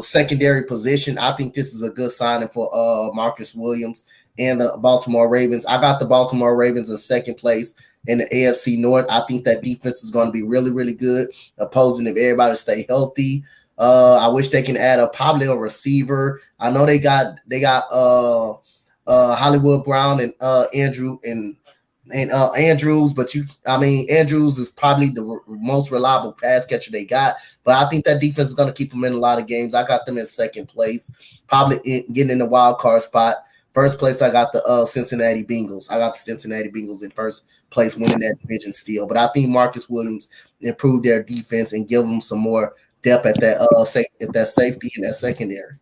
Speaker 3: secondary position. I think this is a good signing for Marcus Williams and the Baltimore Ravens. I got the Baltimore Ravens in second place in the AFC North. I think that defense is going to be really, really good, opposing if everybody stay healthy. I wish they can add probably a receiver. I know they got Hollywood Brown and Andrews, but Andrews is probably the most reliable pass catcher they got. But I think that defense is going to keep them in a lot of games. I got them in second place, probably getting in the wild card spot. First place, I got the Cincinnati Bengals. I got the Cincinnati Bengals in first place, winning that division still. But I think Marcus Williams improved their defense and give them some more depth at that safety and that secondary.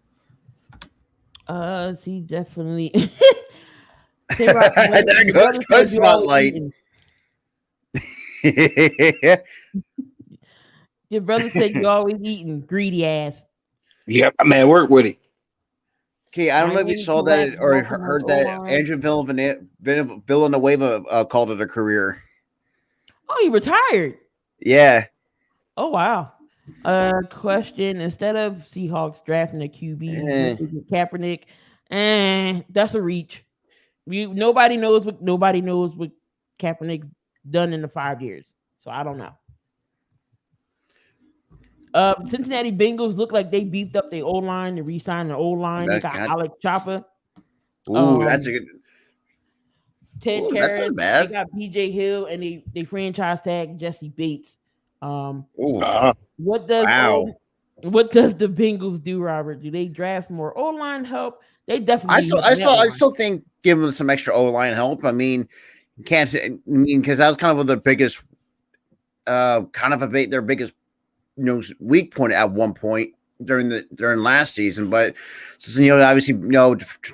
Speaker 2: See, definitely.
Speaker 4: There goes spotlight.
Speaker 2: Your brother said you always eating, greedy ass.
Speaker 6: Yep, I'm at work with it.
Speaker 4: Okay, I don't know if you saw that or heard that Andrew Villanueva called it a career.
Speaker 2: Oh, he retired.
Speaker 4: Yeah.
Speaker 2: Oh, wow. Question: instead of Seahawks drafting a QB, Kaepernick, that's a reach. Nobody knows what Kaepernick done in the 5 years, so I don't know. Cincinnati Bengals look like they beefed up their O-line and re-signed the O-line. They got Alex Chopper.
Speaker 4: Ooh, that's a good.
Speaker 2: Ted Karras. They got PJ Hill and they franchise tag Jesse Bates.
Speaker 4: Ooh,
Speaker 2: What does
Speaker 4: wow.
Speaker 2: what does the Bengals do, Robert? Do they draft more O-line help? They definitely
Speaker 4: I still think give them some extra O-line help. I mean, you can't. I mean, because that was kind of their biggest, their biggest, weak point at one point during last season. But obviously,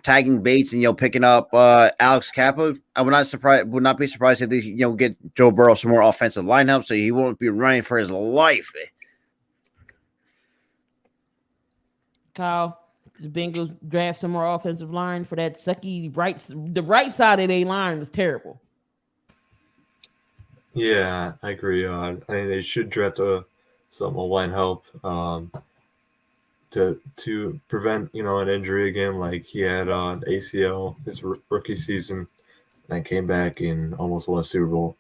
Speaker 4: tagging Bates and picking up Alex Kappa, I would not be surprised if they get Joe Burrow some more offensive line help, so he won't be running for his life.
Speaker 2: Kyle, the Bengals draft some more offensive line for that sucky the right side of their line was terrible.
Speaker 5: Yeah, I agree. I think they should draft some line help to prevent an injury again, like he had on ACL his rookie season, and came back and almost won a Super Bowl.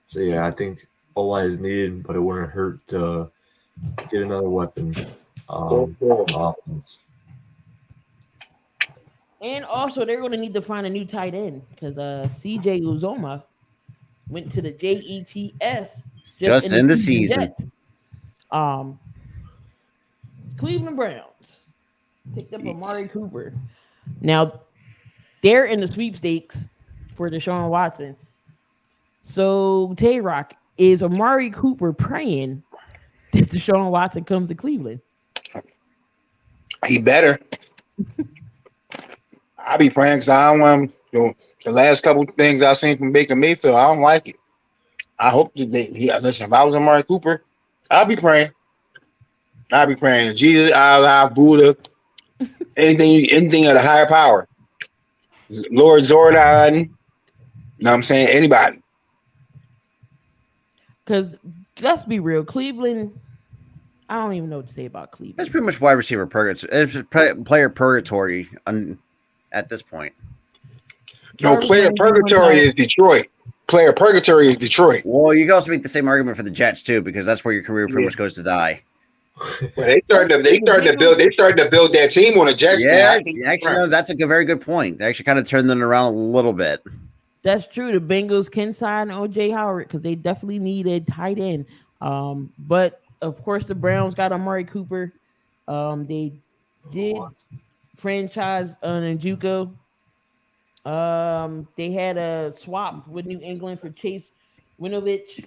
Speaker 5: So yeah, I think O-line is needed, but it wouldn't hurt to get another weapon on offense.
Speaker 2: And also, they're going to need to find a new tight end because CJ Uzoma went to the JETS
Speaker 4: just in the season.
Speaker 2: Cleveland Browns picked up Amari Cooper. Now, they're in the sweepstakes for Deshaun Watson. So, Tay-Rock, is Amari Cooper praying that Deshaun Watson comes to Cleveland?
Speaker 6: He better. I be praying because I don't want the last couple of things I've seen from Baker Mayfield. I don't like it. I hope that listen. If I was Amari Cooper, I'd be praying. I'd be praying to Jesus, Allah, Buddha, anything of the higher power. Lord Zordon. You know what I'm saying? Anybody.
Speaker 2: Because let's be real, Cleveland. I don't even know what to say about Cleveland.
Speaker 4: That's pretty much wide receiver purgatory. It's player purgatory at this point.
Speaker 6: No, player purgatory is Detroit. Player purgatory is Detroit.
Speaker 4: Well, you can also make the same argument for the Jets too, because that's where your career pretty much goes to die.
Speaker 6: Well, they started to build that team on the Jets.
Speaker 4: Yeah, actually, no, that's a very good point. They actually kind of turned them around a little bit.
Speaker 2: That's true. The Bengals can sign O.J. Howard because they definitely need a tight end. But of course, the Browns got Amari Cooper. They did franchise Njoku. They had a swap with New England for Chase Winovich,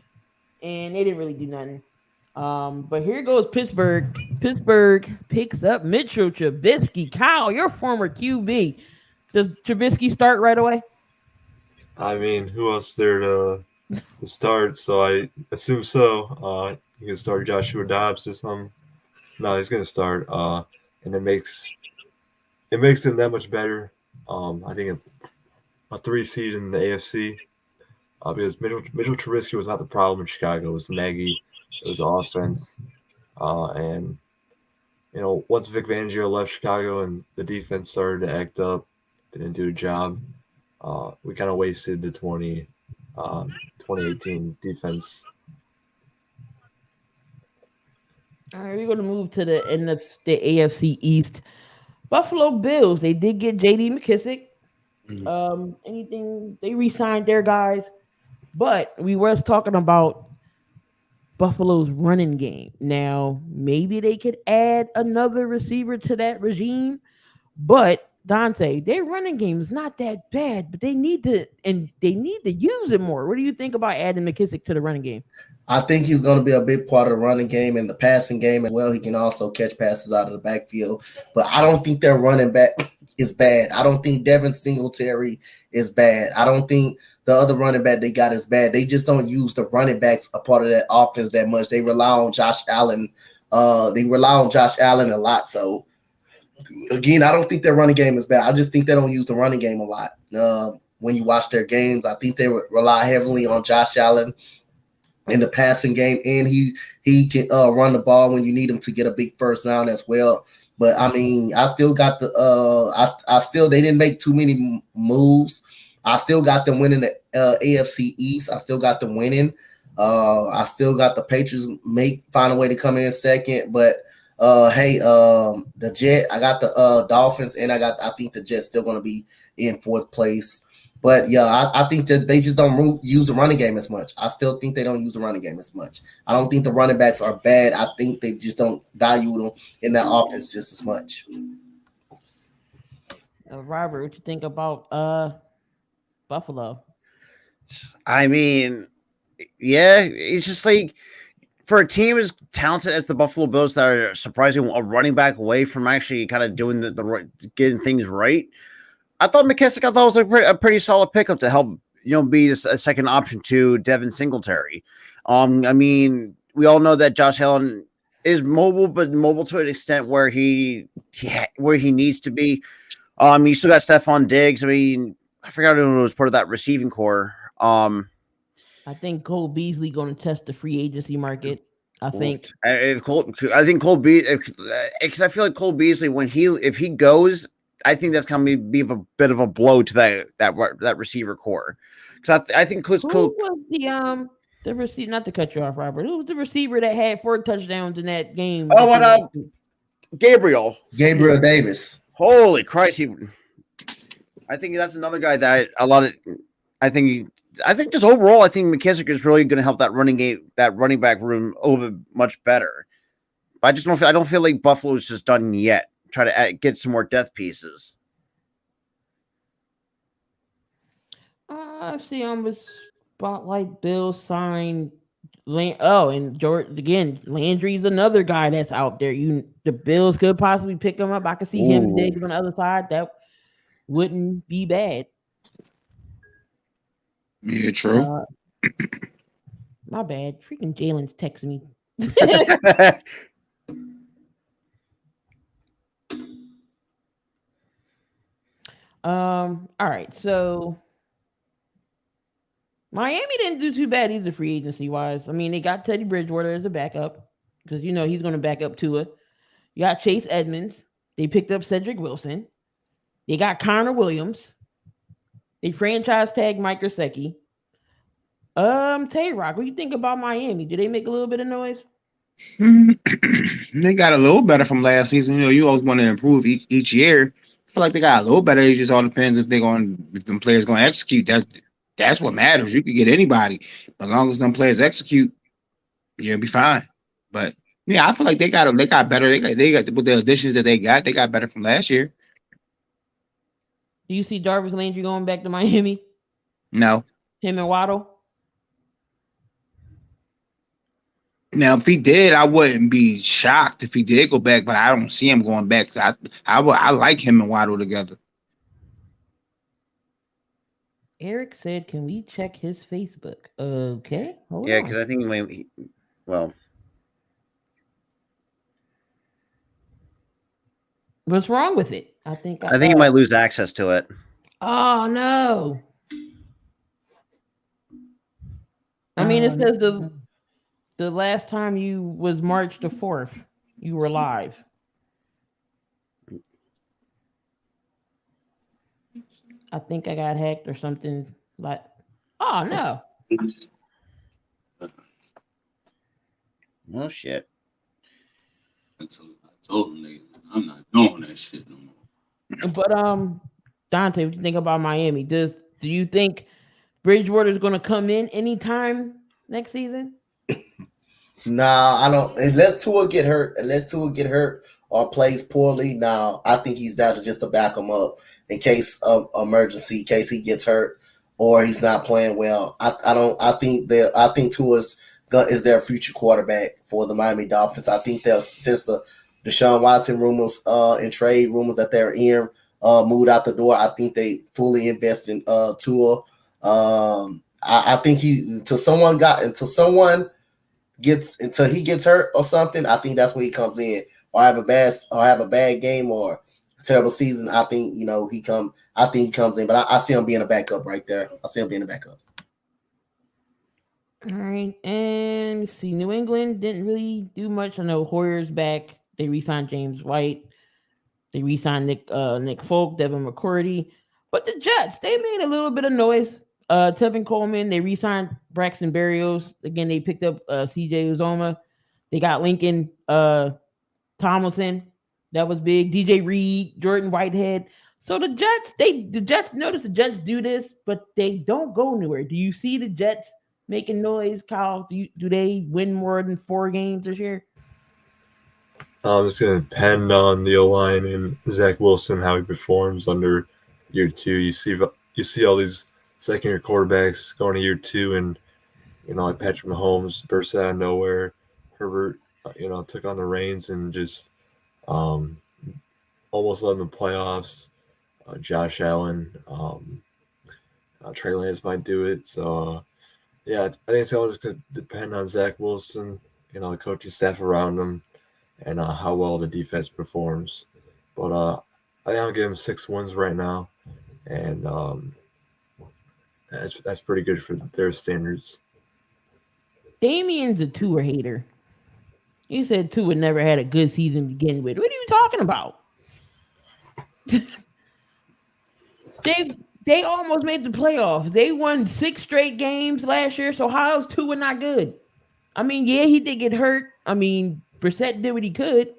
Speaker 2: and they didn't really do nothing. But here goes Pittsburgh. Pittsburgh picks up Mitchell Trubisky. Kyle, your former QB. Does Trubisky start right away?
Speaker 5: I mean, who else there to start? So I assume so. You can start Joshua Dobbs or something. No, he's going to start. And it makes him that much better. I think a 3 seed in the AFC. Because Mitchell Trubisky was not the problem in Chicago. It was Nagy. It was offense. And, once Vic Fangio left Chicago and the defense started to act up, didn't do a job, we kind of wasted the 2018 defense.
Speaker 2: All right, we're going to move to the end of the AFC East. Buffalo Bills, they did get J.D. McKissick. They re-signed their guys. But we was talking about Buffalo's running game. Now, maybe they could add another receiver to that regime. But Dante, their running game is not that bad, but they need to use it more. What do you think about adding McKissick to the running game?
Speaker 3: I think he's going to be a big part of the running game and the passing game as well. He can also catch passes out of the backfield, but I don't think their running back is bad. I don't think Devin Singletary is bad. I don't think the other running back they got is bad. They just don't use the running backs a part of that offense that much. They rely on Josh Allen. A lot. So again, I don't think their running game is bad. I just think they don't use the running game a lot. When you watch their games, I think they rely heavily on Josh Allen in the passing game, and he can run the ball when you need him to get a big first down as well. But I mean, I still got the they didn't make too many moves. I still got them winning the AFC East. I still got them winning. I still got the Patriots find a way to come in second. But the Jet, I got the Dolphins, and I think the Jets still going to be in fourth place. But yeah, I think that they just don't use the running game as much. I still think they don't use the running game as much. I don't think the running backs are bad. I think they just don't value them in that offense just as much.
Speaker 2: Robert, what you think about Buffalo?
Speaker 4: I mean, yeah, it's just like for a team as talented as the Buffalo Bills that are surprisingly a running back away from actually kind of doing the right, getting things right. I thought McKissick, was a pretty solid pickup to help, be a second option to Devin Singletary. I mean, we all know that Josh Allen is mobile, but mobile to an extent where he needs to be. You still got Stephon Diggs. I mean, I forgot who was part of that receiving core.
Speaker 2: I think Cole Beasley going to test the free agency market. I think
Speaker 4: Cole Beasley, because I feel like Cole Beasley, if he goes, I think that's going to be a bit of a blow to that receiver core. Because I think
Speaker 2: who was the receiver? Not to cut you off, Robert. Who was the receiver that had 4 touchdowns in that game?
Speaker 4: Oh, what Gabriel
Speaker 3: Davis.
Speaker 4: Holy Christ! I think that's another guy that I think just overall, I think McKissick is really going to help that running back room a little bit much better. But I don't feel like Buffalo's just done yet. Try to get some more depth pieces.
Speaker 2: I see on the spotlight Bills sign. And George again. Landry's another guy that's out there. The Bills could possibly pick him up. I could see him Diggs on the other side. That wouldn't be bad.
Speaker 6: Yeah, true.
Speaker 2: My bad. Freaking Jalen's texting me. All right. So Miami didn't do too bad either free agency wise. I mean, they got Teddy Bridgewater as a backup because he's going to back up Tua. You got Chase Edmonds. They picked up Cedric Wilson. They got Connor Williams. They franchise tagged Mike Gesicki. Tay Rock, what do you think about Miami? Do they make a little bit of noise?
Speaker 6: They got a little better from last season. You always want to improve each year. I feel like they got a little better. It just all depends if them players going to execute. That's what matters. You could get anybody, but as long as them players execute, you'll be fine. But yeah, I feel like they got better. They got with the additions that they got better from last year.
Speaker 2: Do you see Jarvis Landry going back to Miami?
Speaker 6: No.
Speaker 2: Him and Waddle?
Speaker 6: Now, if he did, I wouldn't be shocked if he did go back, but I don't see him going back. I like him and Waddle together.
Speaker 2: Eric said, "Can we check his Facebook?" Okay.
Speaker 4: Yeah, because I think
Speaker 2: what's wrong with it? I think
Speaker 4: he might lose access to it.
Speaker 2: Oh no! I mean, it says the last time you was March the 4th, you were live. I think I got hacked or something like. Oh no!
Speaker 4: Oh shit!
Speaker 7: I told him I'm not doing that shit no more.
Speaker 2: But Dante, what do you think about Miami? Do you think Bridgewater is going to come in anytime next season?
Speaker 3: Nah, I don't. Unless Tua get hurt or plays poorly, now I think he's down to just to back him up in case of emergency, in case he gets hurt or he's not playing well. I think Tua is their future quarterback for the Miami Dolphins. I think since the Deshaun Watson rumors and trade rumors that they're in moved out the door, I think they fully invest in Tua. I think until he gets hurt or something, I think that's where he comes in, or have a bad game or a terrible season. I think he comes in, but I see him being a backup right there. I see him being a backup.
Speaker 2: All right, and let's see. New England didn't really do much. I know Hoyer's back. They re-signed James White. They re-signed Nick Folk, Devin McCourty. But the Jets, they made a little bit of noise. Tevin Coleman, they re-signed Braxton Berrios. Again, they picked up CJ Uzoma. They got Lincoln Tomlinson. That was big. DJ Reed, Jordan Whitehead. So the Jets notice the Jets do this, but they don't go anywhere. Do you see the Jets making noise, Kyle? Do they win more than 4 games this year?
Speaker 5: It's going to depend on the O-line and Zach Wilson, how he performs under year 2. You see all these second-year quarterbacks going to year 2, and like Patrick Mahomes burst out of nowhere. Herbert, took on the reins and just almost led in the playoffs. Josh Allen, Trey Lance might do it. So, I think it's always going to depend on Zach Wilson, the coaching staff around him, and how well the defense performs. But I think I'll give him 6 wins right now, and that's pretty good for their standards.
Speaker 2: Damien's a Tua hater. You said Tua never had a good season to begin with. What are you talking about? They almost made the playoffs. They won 6 straight games last year. So how is Tua not good? I mean, yeah, he did get hurt. I mean, Brissett did what he could.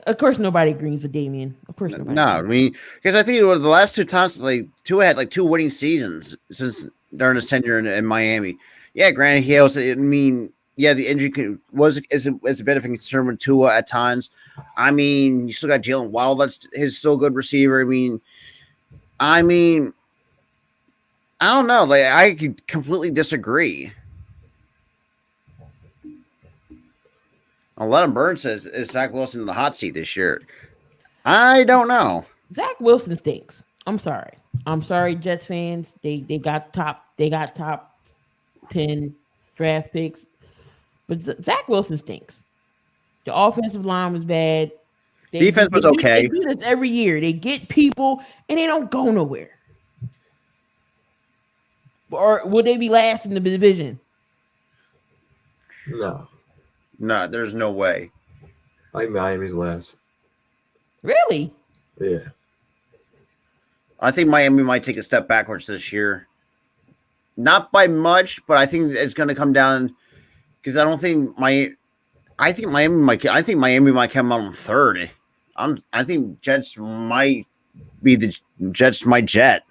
Speaker 2: Of course, nobody agrees with Damien. Of course, nobody.
Speaker 4: No, I mean, because I think it was the last 2 times, like Tua had like 2 winning seasons since during his tenure in Miami. Yeah, granted, he also. I mean, yeah, the injury is a bit of a concern with Tua at times. I mean, you still got Jalen Waddle. That's his still good receiver. I mean, I don't know. Like, I could completely disagree. Let him burn says, is Zach Wilson in the hot seat this year? I don't know.
Speaker 2: Zach Wilson stinks. I'm sorry, Jets fans. They got top 10 draft picks. But Zach Wilson stinks. The offensive line was bad.
Speaker 4: Defense was okay.
Speaker 2: They do this every year. They get people and they don't go nowhere. Or will they be last in the division?
Speaker 5: No,
Speaker 4: there's no way.
Speaker 5: I think Miami's last.
Speaker 2: Really?
Speaker 5: Yeah.
Speaker 2: I
Speaker 4: think Miami might take a step backwards this year. Not by much, but I think it's going to come down because I think Miami might come out on 3rd. I think Jets might be the Jets might jet.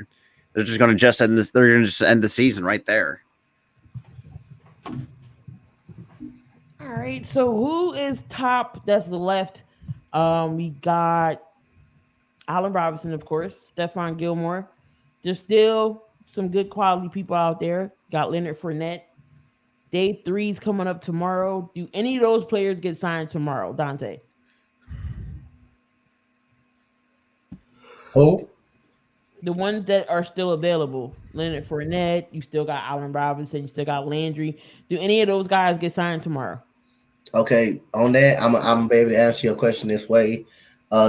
Speaker 4: They're just going to just end this. They're going to just end the season right there.
Speaker 2: All right. So who is top? That's the left. We got Allen Robinson, of course. Stephon Gilmore. There's still some good quality people out there. Got Leonard Fournette. Day 3's coming up tomorrow. Do any of those players get signed tomorrow, Dante?
Speaker 3: Who?
Speaker 2: The ones that are still available. Leonard Fournette. You still got Allen Robinson. You still got Landry. Do any of those guys get signed tomorrow?
Speaker 3: Okay, on that, I'm gonna be able to answer your question this way.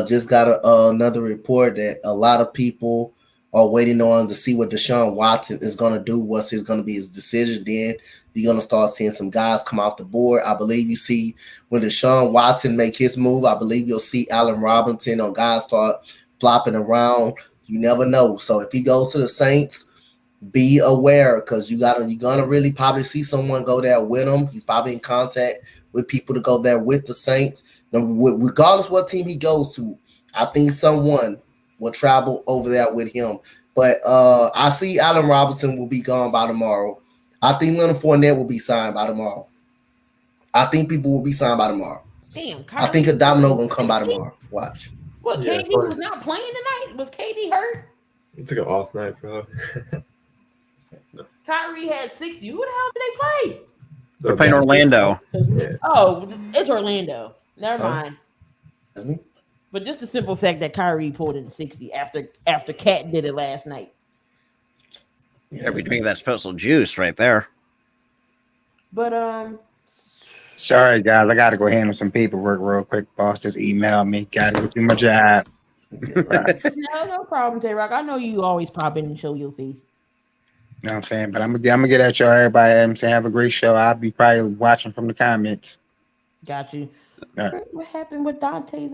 Speaker 3: Just got another report that a lot of people are waiting on to see what Deshaun Watson is going to do. What's going to be his decision? Then you're going to start seeing some guys come off the board. I believe you see when Deshaun Watson make his move, I believe you'll see Allen Robinson or guys start flopping around. You never know. So if he goes to the Saints, be aware because you're gonna really probably see someone go there with him. He's probably in contact with people to go there with the Saints. Now, regardless what team he goes to, I think someone will travel over there with him. But I see Allen Robinson will be gone by tomorrow. I think Leonard Fournette will be signed by tomorrow. I think people will be signed by tomorrow.
Speaker 2: Damn,
Speaker 3: I think a domino gonna come by tomorrow. Watch.
Speaker 2: What, KD was not playing tonight? Was KD hurt?
Speaker 5: He took an off night, bro.
Speaker 2: Kyrie had 60. Who the hell did they play?
Speaker 4: They're playing Orlando.
Speaker 5: Yeah.
Speaker 2: Oh, it's Orlando. Never mind.
Speaker 3: That's me.
Speaker 2: But just the simple fact that Kyrie pulled in 60 after Cat did it last night.
Speaker 4: Yeah, we drink that special juice right there.
Speaker 2: But
Speaker 6: sorry guys, I gotta go handle some paperwork real quick. Boss just emailed me. Gotta go do my job.
Speaker 2: no problem, Tay-Rock. I know you always pop in and show your face.
Speaker 6: You know what I'm saying? But I'm gonna get at y'all, everybody. I'm saying have a great show. I'll be probably watching from the comments.
Speaker 2: Got you.
Speaker 6: Right.
Speaker 2: What happened with Dante's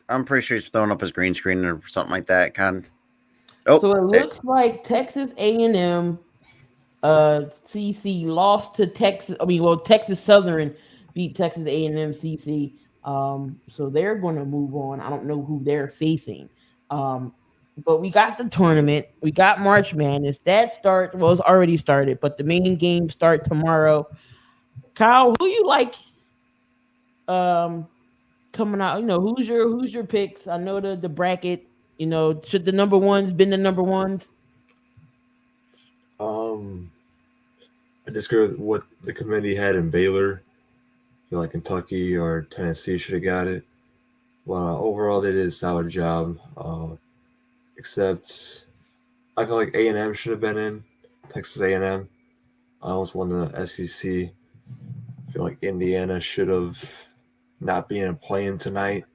Speaker 4: I'm pretty sure he's throwing up his green screen or something like that.
Speaker 2: So it looks like Texas A&M CC lost to Texas. Texas Southern beat Texas A&M CC. So they're going to move on. I don't know who they're facing. But we got the tournament. We got March Madness. That starts. Well, it's already started, but the main games start tomorrow. Kyle, who you like? Coming out. Who's your picks? I know the bracket. Should the number ones been the number ones?
Speaker 5: I disagree with what the committee had in Baylor. I feel like Kentucky or Tennessee should have got it. Well, overall, they did a solid job. Except I feel like A&M should have been in. Texas A&M. I almost won the SEC. I feel like Indiana should have not been in a play-in tonight.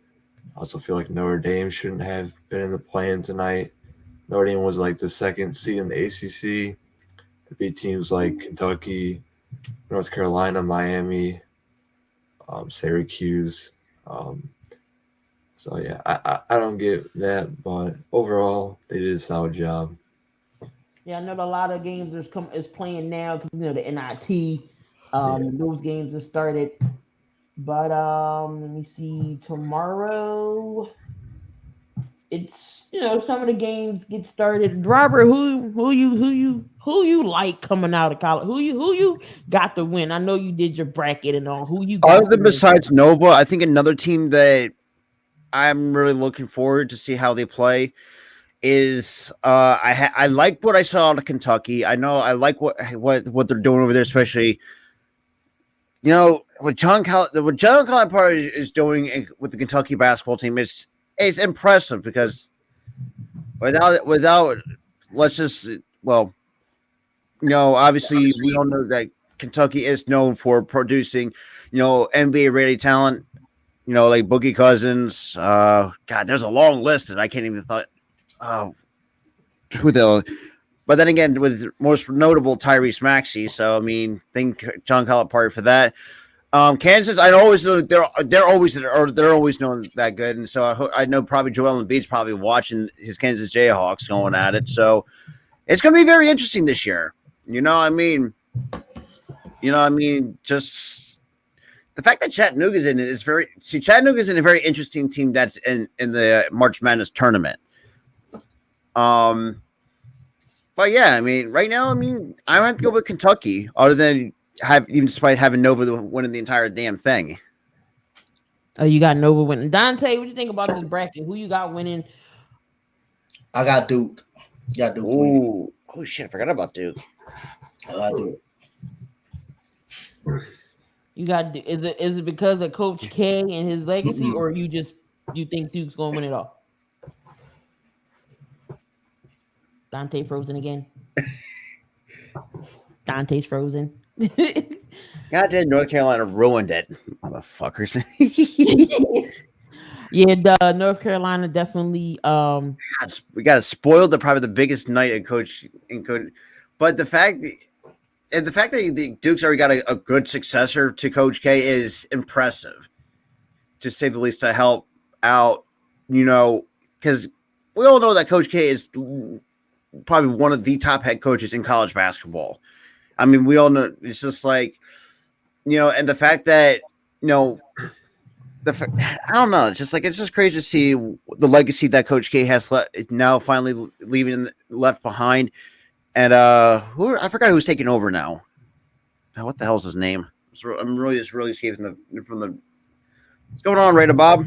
Speaker 5: I also feel like Notre Dame shouldn't have been in the play-in tonight. Notre Dame was like the second seed in the ACC. To beat teams like Kentucky, North Carolina, Miami, Syracuse. So yeah, I don't get that, but overall they did a solid job.
Speaker 2: Yeah, I know a lot of games is playing now because the NIT. Those games have started. But let me see. Tomorrow, it's some of the games get started. Robert, who you like coming out of college? Who you got to win? I know you did your bracket and all. Who you got?
Speaker 4: Other than besides Nova, I think another team that I'm really looking forward to see how they play is I like what I saw out of Kentucky. I know I like what they're doing over there, especially what John Calipari is doing with the Kentucky basketball team is impressive because without let's just obviously we all know that Kentucky is known for producing NBA ready talent. Like Boogie Cousins. God, there's a long list, and I can't even thought who the. But then again, with most notable Tyrese Maxey. So I mean, thank John Calipari for that. Kansas, I always know they're always known that good, and so I know probably Joel Embiid's probably watching his Kansas Jayhawks going at it. So it's going to be very interesting this year. Just. The fact that Chattanooga's in it is Chattanooga's in a very interesting team that's in the March Madness tournament. But yeah, right now, I have to go with Kentucky, other than despite having Nova winning the entire damn thing.
Speaker 2: Oh, you got Nova winning. Dante, what do you think about this bracket? Who you got winning?
Speaker 3: I got Duke.
Speaker 4: Ooh. Oh shit, I forgot about Duke.
Speaker 3: I got Duke.
Speaker 2: You got is it because of Coach K and his legacy, or you think Duke's going to win it all? Dante frozen again. Dante's frozen.
Speaker 4: Goddamn, North Carolina ruined it, motherfuckers.
Speaker 2: Yeah, North Carolina definitely.
Speaker 4: We got spoiled. Probably the biggest night in coach. But the fact that the Duke's already got a good successor to Coach K is impressive, to say the least. To help out, because we all know that Coach K is probably one of the top head coaches in college basketball. We all know it's just like, and the fact that, I don't know. It's just crazy to see the legacy that Coach K has now finally left behind. And I forgot who's taking over now. What the hell's his name? I'm really escaping from the. What's going on, Raider Bob?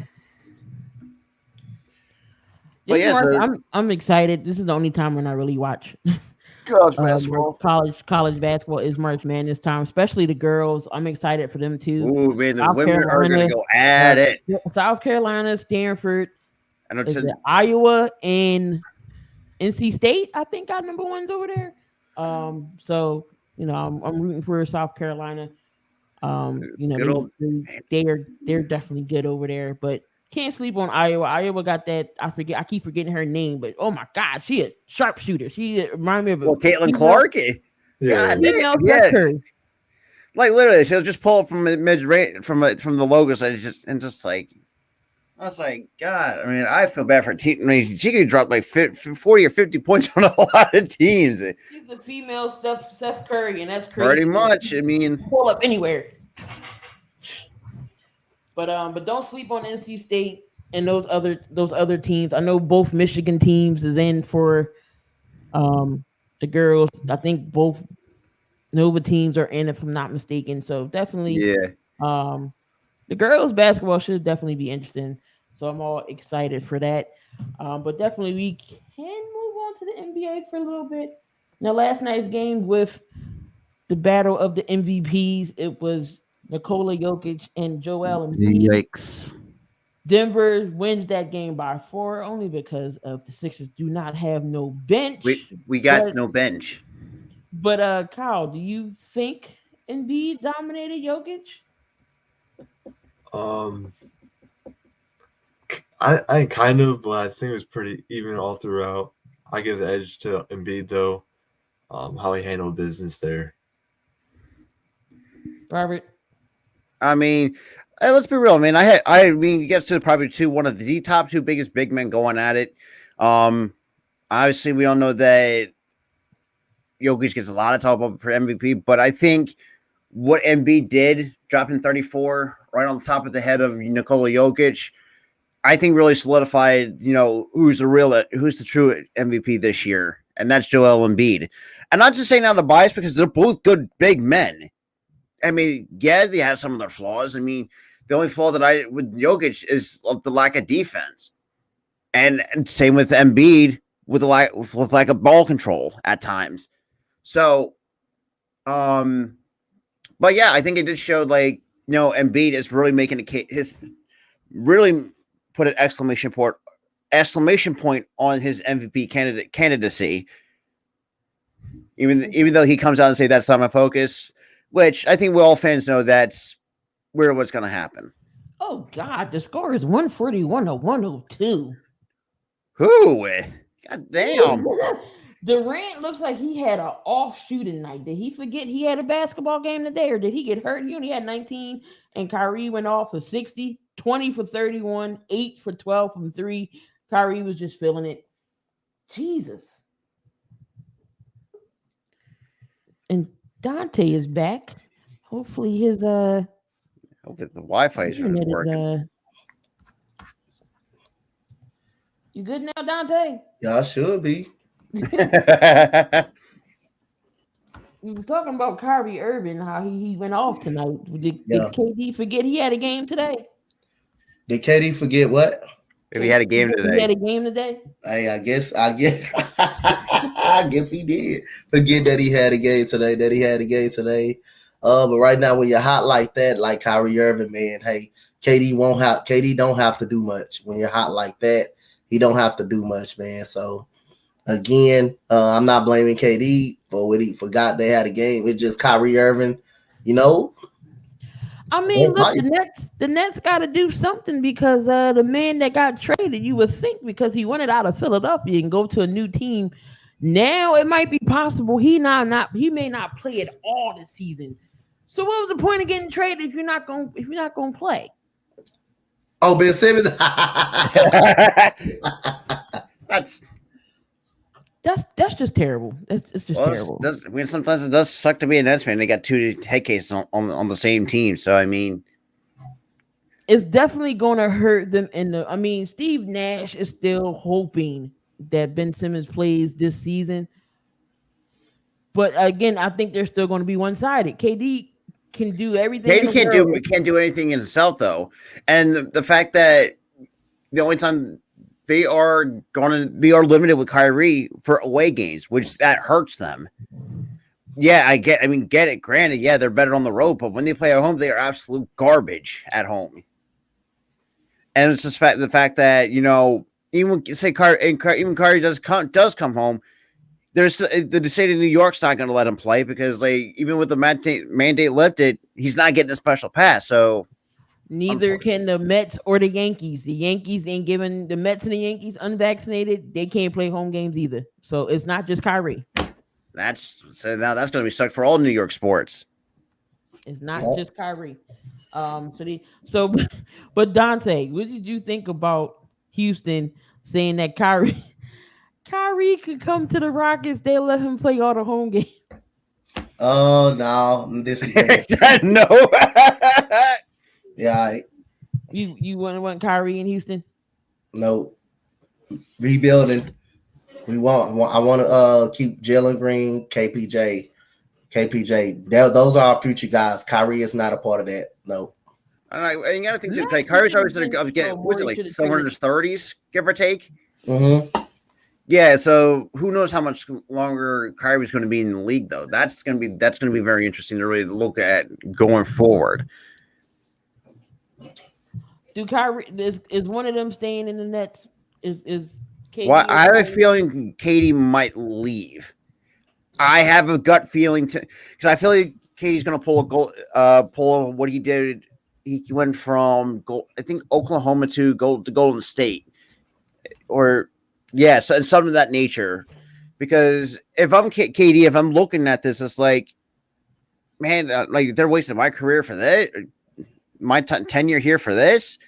Speaker 2: But yeah, I'm excited. This is the only time when I really watch
Speaker 4: college basketball.
Speaker 2: College basketball is March Madness time, especially the girls. I'm excited for them too.
Speaker 4: Ooh, man, the women are going to go at it.
Speaker 2: South Carolina, Stanford, Iowa, and NC State. I think got number ones over there. So I'm rooting for South Carolina. They're definitely good over there, but can't sleep on Iowa. Iowa got that. I keep forgetting her name, but oh my God, she a sharpshooter. She remind me of
Speaker 4: Caitlin Clark.
Speaker 5: Yeah,
Speaker 4: like literally, she'll just pull up from mid from the logos and just like. I was like, God, I feel bad for her team. She could drop like 40 or 50 points on a lot of teams.
Speaker 2: She's the female Steph Curry, and that's crazy.
Speaker 4: Pretty much.
Speaker 2: Pull up anywhere. But don't sleep on NC State and those other teams. I know both Michigan teams is in for the girls. I think both Nova teams are in, if I'm not mistaken. So definitely,
Speaker 4: Yeah.
Speaker 2: the girls basketball should definitely be interesting. So I'm all excited for that. But definitely we can move on to the NBA for a little bit. Now, last night's game with the battle of the MVPs, it was Nikola Jokic and Joel Embiid.
Speaker 4: Yikes.
Speaker 2: Denver wins that game by 4 only because of the Sixers do not have no bench.
Speaker 4: We got
Speaker 2: But-
Speaker 4: no bench.
Speaker 2: But Kyle, do you think Embiid dominated Jokic?
Speaker 5: I kind of, but I think it was pretty even all throughout. I give the edge to Embiid though. How he handled business there.
Speaker 2: Robert?
Speaker 4: I mean, let's be real. I mean, he gets to probably one of the top 2 biggest big men going at it. Obviously, we all know that Jokic gets a lot of talk for MVP, but I think what Embiid did, dropping 34 right on the top of the head of Nikola Jokic, I think really solidified, who's the true MVP this year, and that's Joel Embiid. And not just saying out of bias because they're both good big men. I mean, yeah, they have some of their flaws. I mean, the only flaw that with Jokic is the lack of defense, and same with Embiid with lack of ball control at times. So, but yeah, I think it did show Embiid is really making really put an exclamation point on his MVP candidacy. Even though he comes out and say that's not my focus, which I think we all fans know that's what's going to happen.
Speaker 2: Oh God, the score is 141 to 102.
Speaker 4: Who? God damn.
Speaker 2: Durant looks like he had an off shooting night. Did he forget he had a basketball game today, or did he get hurt? He only had 19, and Kyrie went off for 60, 20 for 31, 8 for 12 from 3. Kyrie was just feeling it. Jesus. And Dante is back. Hopefully his
Speaker 4: Hopefully the Wi-Fi is
Speaker 2: internet
Speaker 4: working.
Speaker 2: You good now, Dante?
Speaker 3: Y'all should be.
Speaker 2: We were talking about Kyrie Irving, how he went off tonight. Did KD forget he had a game today?
Speaker 3: Did KD forget what?
Speaker 4: If he had a game today.
Speaker 2: He had a game today?
Speaker 3: Hey, I guess I guess he did forget that he had a game today. But right now when you're hot like that, like Kyrie Irving, man, hey, KD don't have to do much. When you're hot like that, he don't have to do much, man. So again, I'm not blaming KD for what he forgot they had a game. It's just Kyrie Irving,
Speaker 2: I mean, look, the Nets got to do something because the man that got traded, you would think because he wanted out of Philadelphia and go to a new team. Now it might be possible he may not play at all this season. So what was the point of getting traded if you're not going to play?
Speaker 3: Oh, Ben Simmons.
Speaker 2: That's just terrible. It's just terrible.
Speaker 4: Sometimes it does suck to be a Nets fan. They got 2 head cases on the same team. So I mean,
Speaker 2: it's definitely going to hurt them. Steve Nash is still hoping that Ben Simmons plays this season. But again, I think they're still going to be one-sided. KD can do everything.
Speaker 4: KD can't do anything in himself though, and the fact that the only time they are limited with Kyrie for away games, which that hurts them. Yeah, get it. Granted, yeah, they're better on the road, but when they play at home, they are absolute garbage at home. And it's just the fact that even say Kyrie does come home, there's the state of New York's not going to let him play because even with the mandate lifted, he's not getting a special pass. So
Speaker 2: neither can the Mets or the Yankees. The Yankees ain't giving the Mets and the Yankees unvaccinated. They can't play home games either. So it's not just Kyrie.
Speaker 4: Now that's going to be sucked for all New York sports.
Speaker 2: It's not just Kyrie. But Dante, what did you think about Houston saying that Kyrie could come to the Rockets? They'll let him play all the home games.
Speaker 3: Oh no, this is
Speaker 4: no.
Speaker 3: Yeah,
Speaker 2: You want Kyrie in Houston?
Speaker 3: No, rebuilding. I want to keep Jalen Green, KPJ. Those are our future guys. Kyrie is not a part of that. No.
Speaker 4: And you got to think too.
Speaker 2: Not
Speaker 4: Like Kyrie's always
Speaker 2: even
Speaker 4: going to get what's it
Speaker 2: Morey
Speaker 4: like
Speaker 2: should've
Speaker 4: somewhere in his 30s, give or take.
Speaker 3: Mm-hmm.
Speaker 4: Yeah, so who knows how much longer Kyrie's going to be in the league, though. That's going to be very interesting to really look at going forward.
Speaker 2: Do Kyrie is one of them staying in the Nets? Is KD
Speaker 4: Well, I have a
Speaker 2: Kyrie?
Speaker 4: feeling Katie might leave. I have a gut feeling because I feel like Katie's going to pull a goal, pull what he did. He went from I think Oklahoma to Golden State, or yes, and something of that nature. Because if I'm KD, if I'm looking at this, it's like, man, like they're wasting my career for that, my tenure here for this.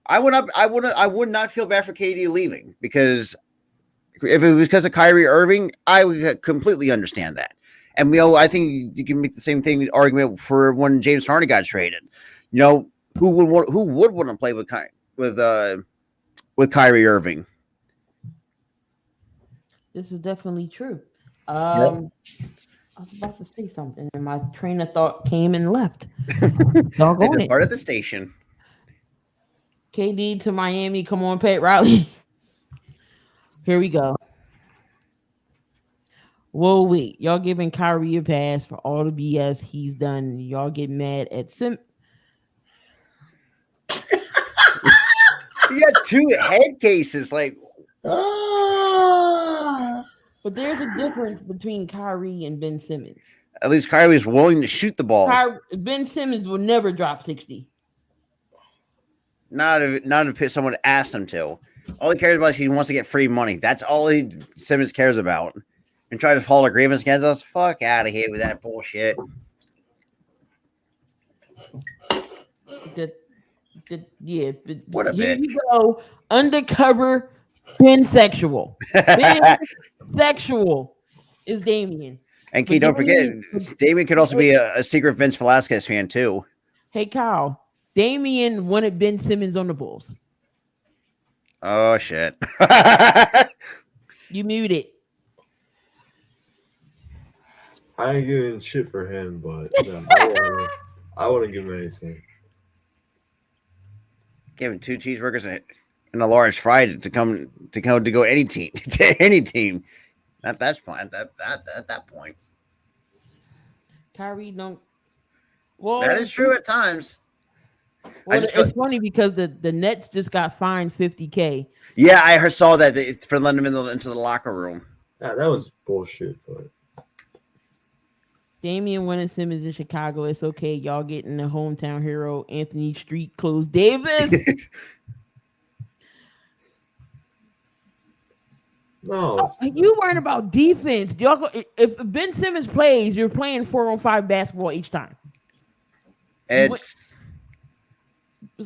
Speaker 4: I would not feel bad for KD leaving, because if it was because of Kyrie Irving, I would completely understand that. And I think you can make the same argument for when James Harden got traded. You know, who would want to play with Kyrie Irving?
Speaker 2: This is definitely true. I was about to say something, and my train of thought came and left. Doggone it.
Speaker 4: Part of the station.
Speaker 2: KD to Miami. Come on, Pat Riley. Here we go. Whoa, wait. Y'all giving Kyrie a pass for all the BS he's done. Y'all get mad at
Speaker 4: You got two head cases, like.
Speaker 2: But there's a difference between Kyrie and Ben Simmons.
Speaker 4: At least Kyrie is willing to shoot the ball.
Speaker 2: Ben Simmons will never drop 60.
Speaker 4: Not if someone asked him to. All he cares about is he wants to get free money. That's all Simmons cares about. And try to haul a grievance against us. Fuck out of here with that bullshit. What a
Speaker 2: here
Speaker 4: bitch.
Speaker 2: you go. Undercover pansexual. Pansexual is Damian.
Speaker 4: And Key, don't forget, Damian could also be a secret Vince Velasquez fan too.
Speaker 2: Hey Kyle, Damian wanted Ben Simmons on the Bulls.
Speaker 4: Oh shit.
Speaker 2: You muted.
Speaker 5: I ain't giving shit for him, but no, I wouldn't give him anything.
Speaker 4: Give him 2 cheeseburgers and a large fry to go any team to any team. That's fine. At that point.
Speaker 2: Kyrie don't. Well,
Speaker 4: That is true at times.
Speaker 2: Well, it's funny because the Nets just got fined $50,000.
Speaker 4: Yeah, I saw that for letting him into the locker room.
Speaker 5: Yeah, that was bullshit, but.
Speaker 2: Damian wanted Simmons in Chicago. It's okay. Y'all getting the hometown hero, Anthony Street Clothes Davis.
Speaker 5: No.
Speaker 2: You worrying about defense. Y'all, if Ben Simmons plays, you're playing 4-on-5 basketball each time.
Speaker 4: What's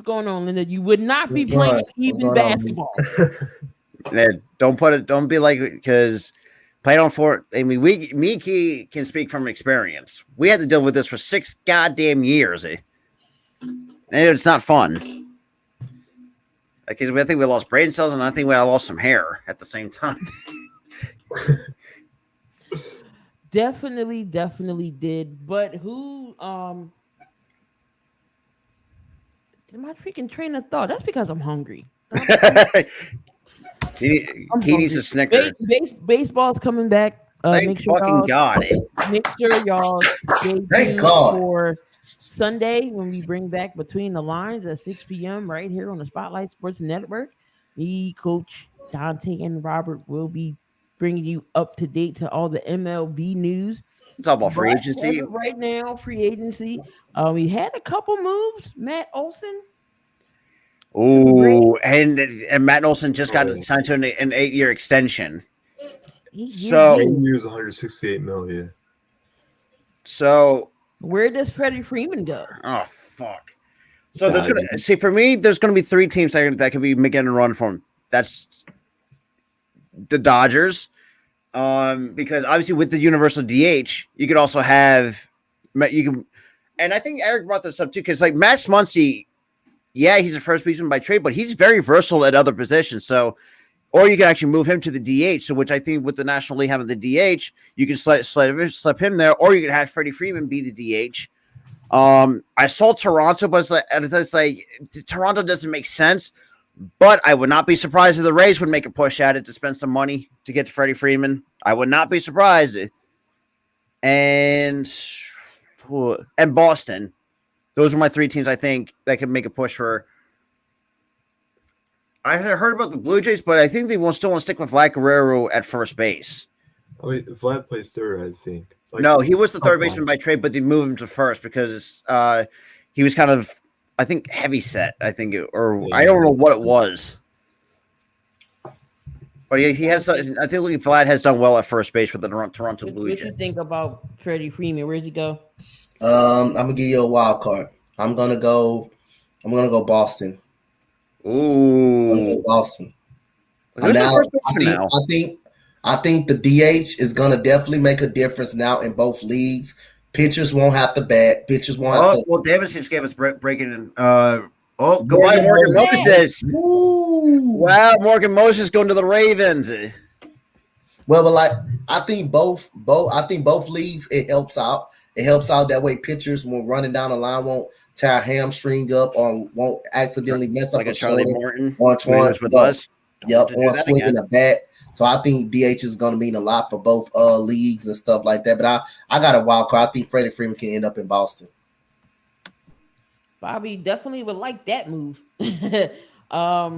Speaker 2: going on, Linda? You would not be playing even basketball.
Speaker 4: Don't be like, because playing on 4. I mean, me and Key can speak from experience. We had to deal with this for 6 goddamn years. And it's not fun. Because I think we lost brain cells, and I think we lost some hair at the same time.
Speaker 2: Definitely did. But who my freaking train of thought? That's because I'm hungry.
Speaker 4: He needs a Snickers.
Speaker 2: Baseball's coming back.
Speaker 4: Thank fucking God.
Speaker 2: Make sure y'all stay tuned for Sunday when we bring back Between the Lines at 6 p.m. right here on the Spotlight Sports Network. Me, Coach Dante, and Robert will be bringing you up to date to all the MLB news.
Speaker 4: It's all about free agency.
Speaker 2: Right now, free agency. We had a couple moves. Matt Olson.
Speaker 4: Oh, and Matt Olson just got signed to an 8-year extension. So
Speaker 5: he used $168 million.
Speaker 4: So
Speaker 2: where does Freddie Freeman go?
Speaker 4: Oh fuck! So there's gonna for me. There's gonna be 3 teams that could be making a run for him. That's the Dodgers, because obviously with the universal DH, you could also have and I think Eric brought this up too, because like Max Muncy yeah, he's a first baseman by trade, but he's very versatile at other positions. So, or you can actually move him to the DH. So, which I think with the National League having the DH, you can slip him there, or you can have Freddie Freeman be the DH. I saw Toronto, but it's like Toronto doesn't make sense. But I would not be surprised if the Rays would make a push at it to spend some money to get to Freddie Freeman. I would not be surprised. And Boston. Those are my three teams I think that could make a push for. I heard about the Blue Jays, but I think they will still want to stick with Vlad Guerrero at first base.
Speaker 5: I mean, Vlad plays third, I think. Like,
Speaker 4: No, he was the third baseman by trade, but they moved him to first because he was kind of, I think, heavy set. I think, I don't know what it was. But he has. I think Vlad has done well at first base with the Toronto Blue Jays.
Speaker 2: What you think about Freddie Freeman? Where's he go?
Speaker 3: I'm gonna give you a wild card. I'm gonna go Boston. I'm gonna go Boston.
Speaker 4: Who's the first baseman now?
Speaker 3: I think the DH is gonna definitely make a difference now in both leagues. Pitchers won't have to bat. Pitchers won't have to.
Speaker 4: Well, Davis just gave us breaking in. Goodbye, Morgan Moses. Wow, Morgan Moses going to the Ravens.
Speaker 3: Well, but like I think both leagues it helps out. It helps out that way pitchers when running down the line won't tear a hamstring up or won't accidentally mess up
Speaker 4: like a Charlie Morton
Speaker 3: on trying
Speaker 4: with us.
Speaker 3: Yep, on swinging a bat. So I think DH is going to mean a lot for both leagues and stuff like that. But I got a wild card. I think Freddie Freeman can end up in Boston.
Speaker 2: Bobby definitely would like that move. And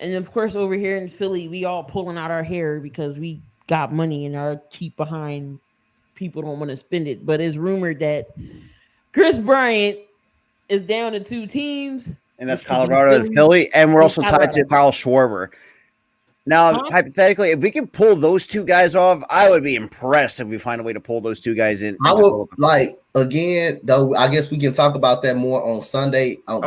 Speaker 2: of course, over here in Philly, we all pulling out our hair because we got money and are cheap behind. People don't want to spend it. But it's rumored that Chris Bryant is down to two teams.
Speaker 4: And that's Colorado and Philly. And we're also tied to Kyle Schwarber. Now, hypothetically, if we could pull those two guys off, I would be impressed if we find a way to pull those two guys in.
Speaker 3: I would again, though. I guess we can talk about that more on Sunday. Yeah,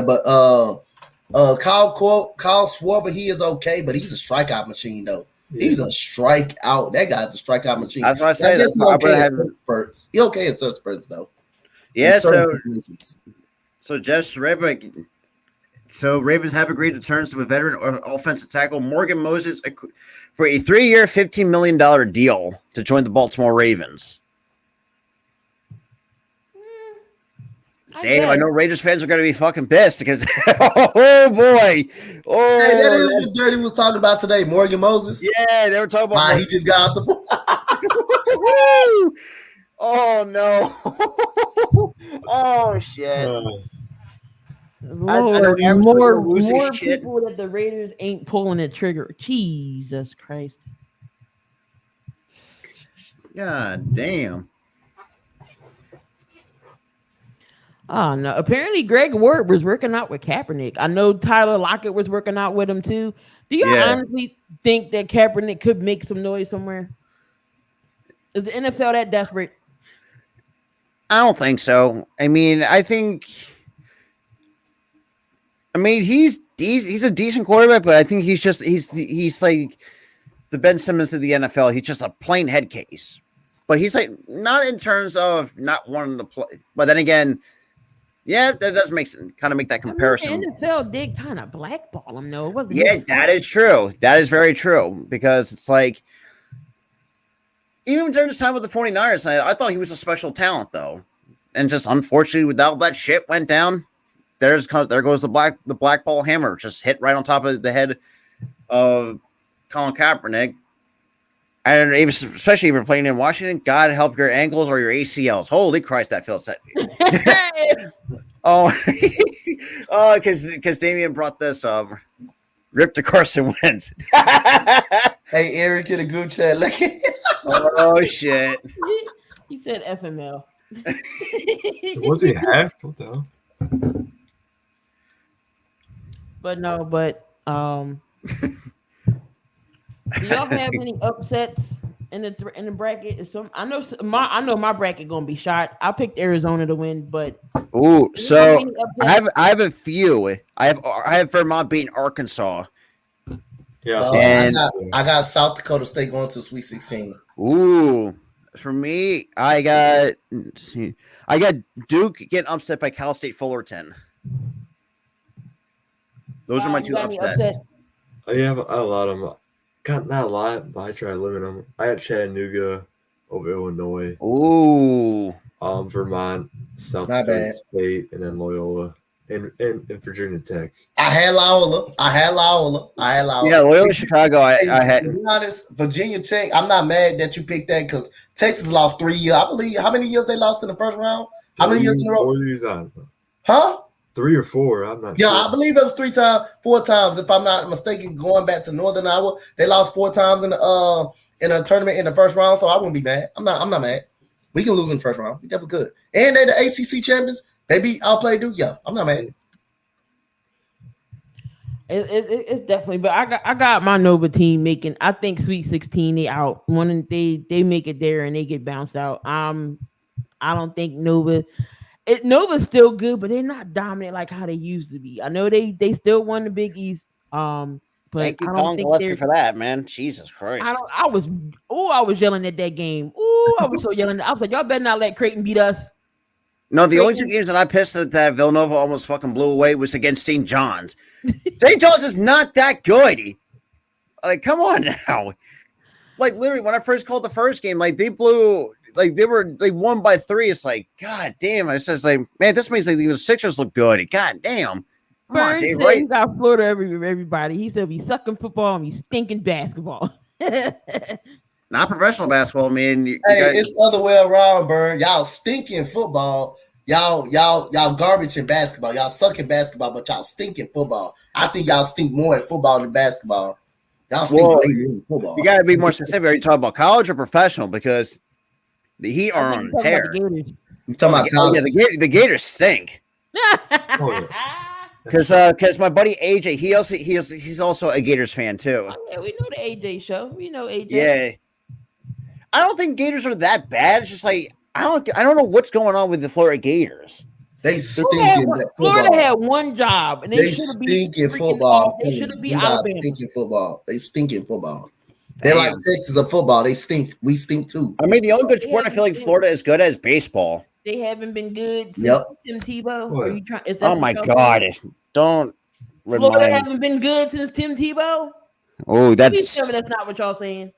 Speaker 3: but Kyle Schwarber, he is okay, but he's a strikeout machine, though. Yeah. He's a strikeout. That guy's a strikeout machine.
Speaker 4: That's what I say.
Speaker 3: He's spurts. He's okay at certain spurts, though.
Speaker 4: Yeah. So Jeff Srebek. So Ravens have agreed to terms with veteran offensive tackle Morgan Moses for a 3-year, $15 million deal to join the Baltimore Ravens. Dave, I know Raiders fans are going to be fucking pissed because, oh boy,
Speaker 3: hey, that is what Dirty was talking about today. Morgan Moses.
Speaker 4: Yeah, they were talking about.
Speaker 3: He just got out the ball.
Speaker 4: Oh no! Oh shit!
Speaker 2: Lord, more people that the Raiders ain't pulling the trigger. Jesus Christ!
Speaker 4: God damn!
Speaker 2: Oh no! Apparently, Greg Ward was working out with Kaepernick. I know Tyler Lockett was working out with him too. Do you honestly think that Kaepernick could make some noise somewhere? Is the NFL that desperate?
Speaker 4: I don't think so. I mean, he's a decent quarterback, but I think he's like the Ben Simmons of the NFL. He's just a plain head case. But he's like not in terms of not wanting to play. But then again, yeah, that does make that comparison.
Speaker 2: The NFL did kind of blackball him, though.
Speaker 4: That is true. That is very true because it's like even during his time with the 49ers, I thought he was a special talent, though. And just unfortunately, with all that shit went down, there goes the blackball hammer, just hit right on top of the head of Colin Kaepernick. And especially if you're playing in Washington, God help your ankles or your ACLs. Holy Christ, that feels sad. Because Damian brought this rip to Carson Wentz.
Speaker 3: Hey, Eric in a group chat. Look at
Speaker 4: oh shit!
Speaker 2: He said FML.
Speaker 5: Was he hacked? What the hell?
Speaker 2: But do y'all have any upsets in the bracket? I know my bracket gonna be shot. I picked Arizona to win, but
Speaker 4: so I have a few. I have Vermont beating Arkansas.
Speaker 5: Yeah,
Speaker 3: and I got South Dakota State going to Sweet 16.
Speaker 4: Ooh, for me, I got Duke getting upset by Cal State Fullerton. Those are my
Speaker 2: You
Speaker 4: two
Speaker 2: got any
Speaker 4: upsets.
Speaker 2: upset?
Speaker 5: I have a lot of them. Not a lot, but I try to limit them. I had Chattanooga over Illinois,
Speaker 4: Ooh.
Speaker 5: Vermont, South
Speaker 3: Not
Speaker 5: Dakota
Speaker 3: bad.
Speaker 5: State, and then Loyola, and Virginia Tech.
Speaker 3: I had Loyola.
Speaker 4: Yeah, Loyola Chicago. I
Speaker 3: To
Speaker 4: had.
Speaker 3: be honest, Virginia Tech. I'm not mad that you picked that because Texas lost 3 years. I believe how many years they lost in the first round? How many years in a row?
Speaker 5: 4 years on?
Speaker 3: Huh?
Speaker 5: 3 or 4. I'm not
Speaker 3: Yeah,
Speaker 5: sure.
Speaker 3: I believe it was 4 times, if I'm not mistaken. Going back to Northern Iowa, they lost 4 times in a tournament in the first round. So I wouldn't be mad. I'm not mad. We can lose in the first round. We definitely could. And they're the ACC champions. They beat Outplay Duke. Yeah, I'm not mad.
Speaker 2: It's definitely, but I got my Nova team making. I think Sweet 16 they out. They make it there and they get bounced out. I don't think Nova's still good, but they're not dominant like how they used to be. I know they still won the Big East. But
Speaker 4: Thank you,
Speaker 2: I don't
Speaker 4: Colin
Speaker 2: think
Speaker 4: Gillespie,
Speaker 2: they're.
Speaker 4: for that, man. Jesus Christ.
Speaker 2: I was yelling at that game. I was so yelling. I was like, y'all better not let Creighton beat us.
Speaker 4: No, the only two
Speaker 2: Creighton-
Speaker 4: games that I pissed at that Villanova almost fucking blew away was against St. John's. St. John's is not that good. Like, come on now. Like, literally, when I first called the first game, like, they won by 3. It's like, God damn. I says, like, man, this means like the Sixers look good. God damn. Come on,
Speaker 2: Burns
Speaker 4: Jay,
Speaker 2: said
Speaker 4: right?
Speaker 2: he got Florida everybody. He said we sucking football and we stinking basketball.
Speaker 4: Not professional basketball, man.
Speaker 3: Hey, it's the other way around, Burn. Y'all stinking football. Y'all garbage in basketball. Y'all suck in basketball, but y'all stink in football. I think y'all stink more at football than basketball. Y'all stink way more in football.
Speaker 4: You got to be more specific. Are you talking about college or professional? Because the Heat are on tear.
Speaker 3: You talking about college?
Speaker 4: Yeah, the Gators stink. Because my buddy AJ, he's also a Gators fan too.
Speaker 2: Oh, yeah, we know the AJ show. We know AJ.
Speaker 4: Yeah, I don't think Gators are that bad. It's just like I don't know what's going on with the Florida Gators.
Speaker 3: They stink in football.
Speaker 2: Florida had one job, and they should be
Speaker 3: stink in football.
Speaker 2: They should be
Speaker 3: You guys
Speaker 2: Alabama.
Speaker 3: stink in football. They stink in football. They're like Texas of football. They stink. We stink too.
Speaker 4: I mean, the only good sport I feel like Florida is good at is baseball.
Speaker 2: They haven't been good since
Speaker 3: Yep.
Speaker 2: Tim Tebow.
Speaker 5: Oh,
Speaker 2: Are
Speaker 5: yeah.
Speaker 2: you trying?
Speaker 4: Oh my God! Don't
Speaker 2: Florida
Speaker 4: remind.
Speaker 2: haven't been good since Tim Tebow.
Speaker 4: Oh,
Speaker 2: Please tell me that's not what y'all saying.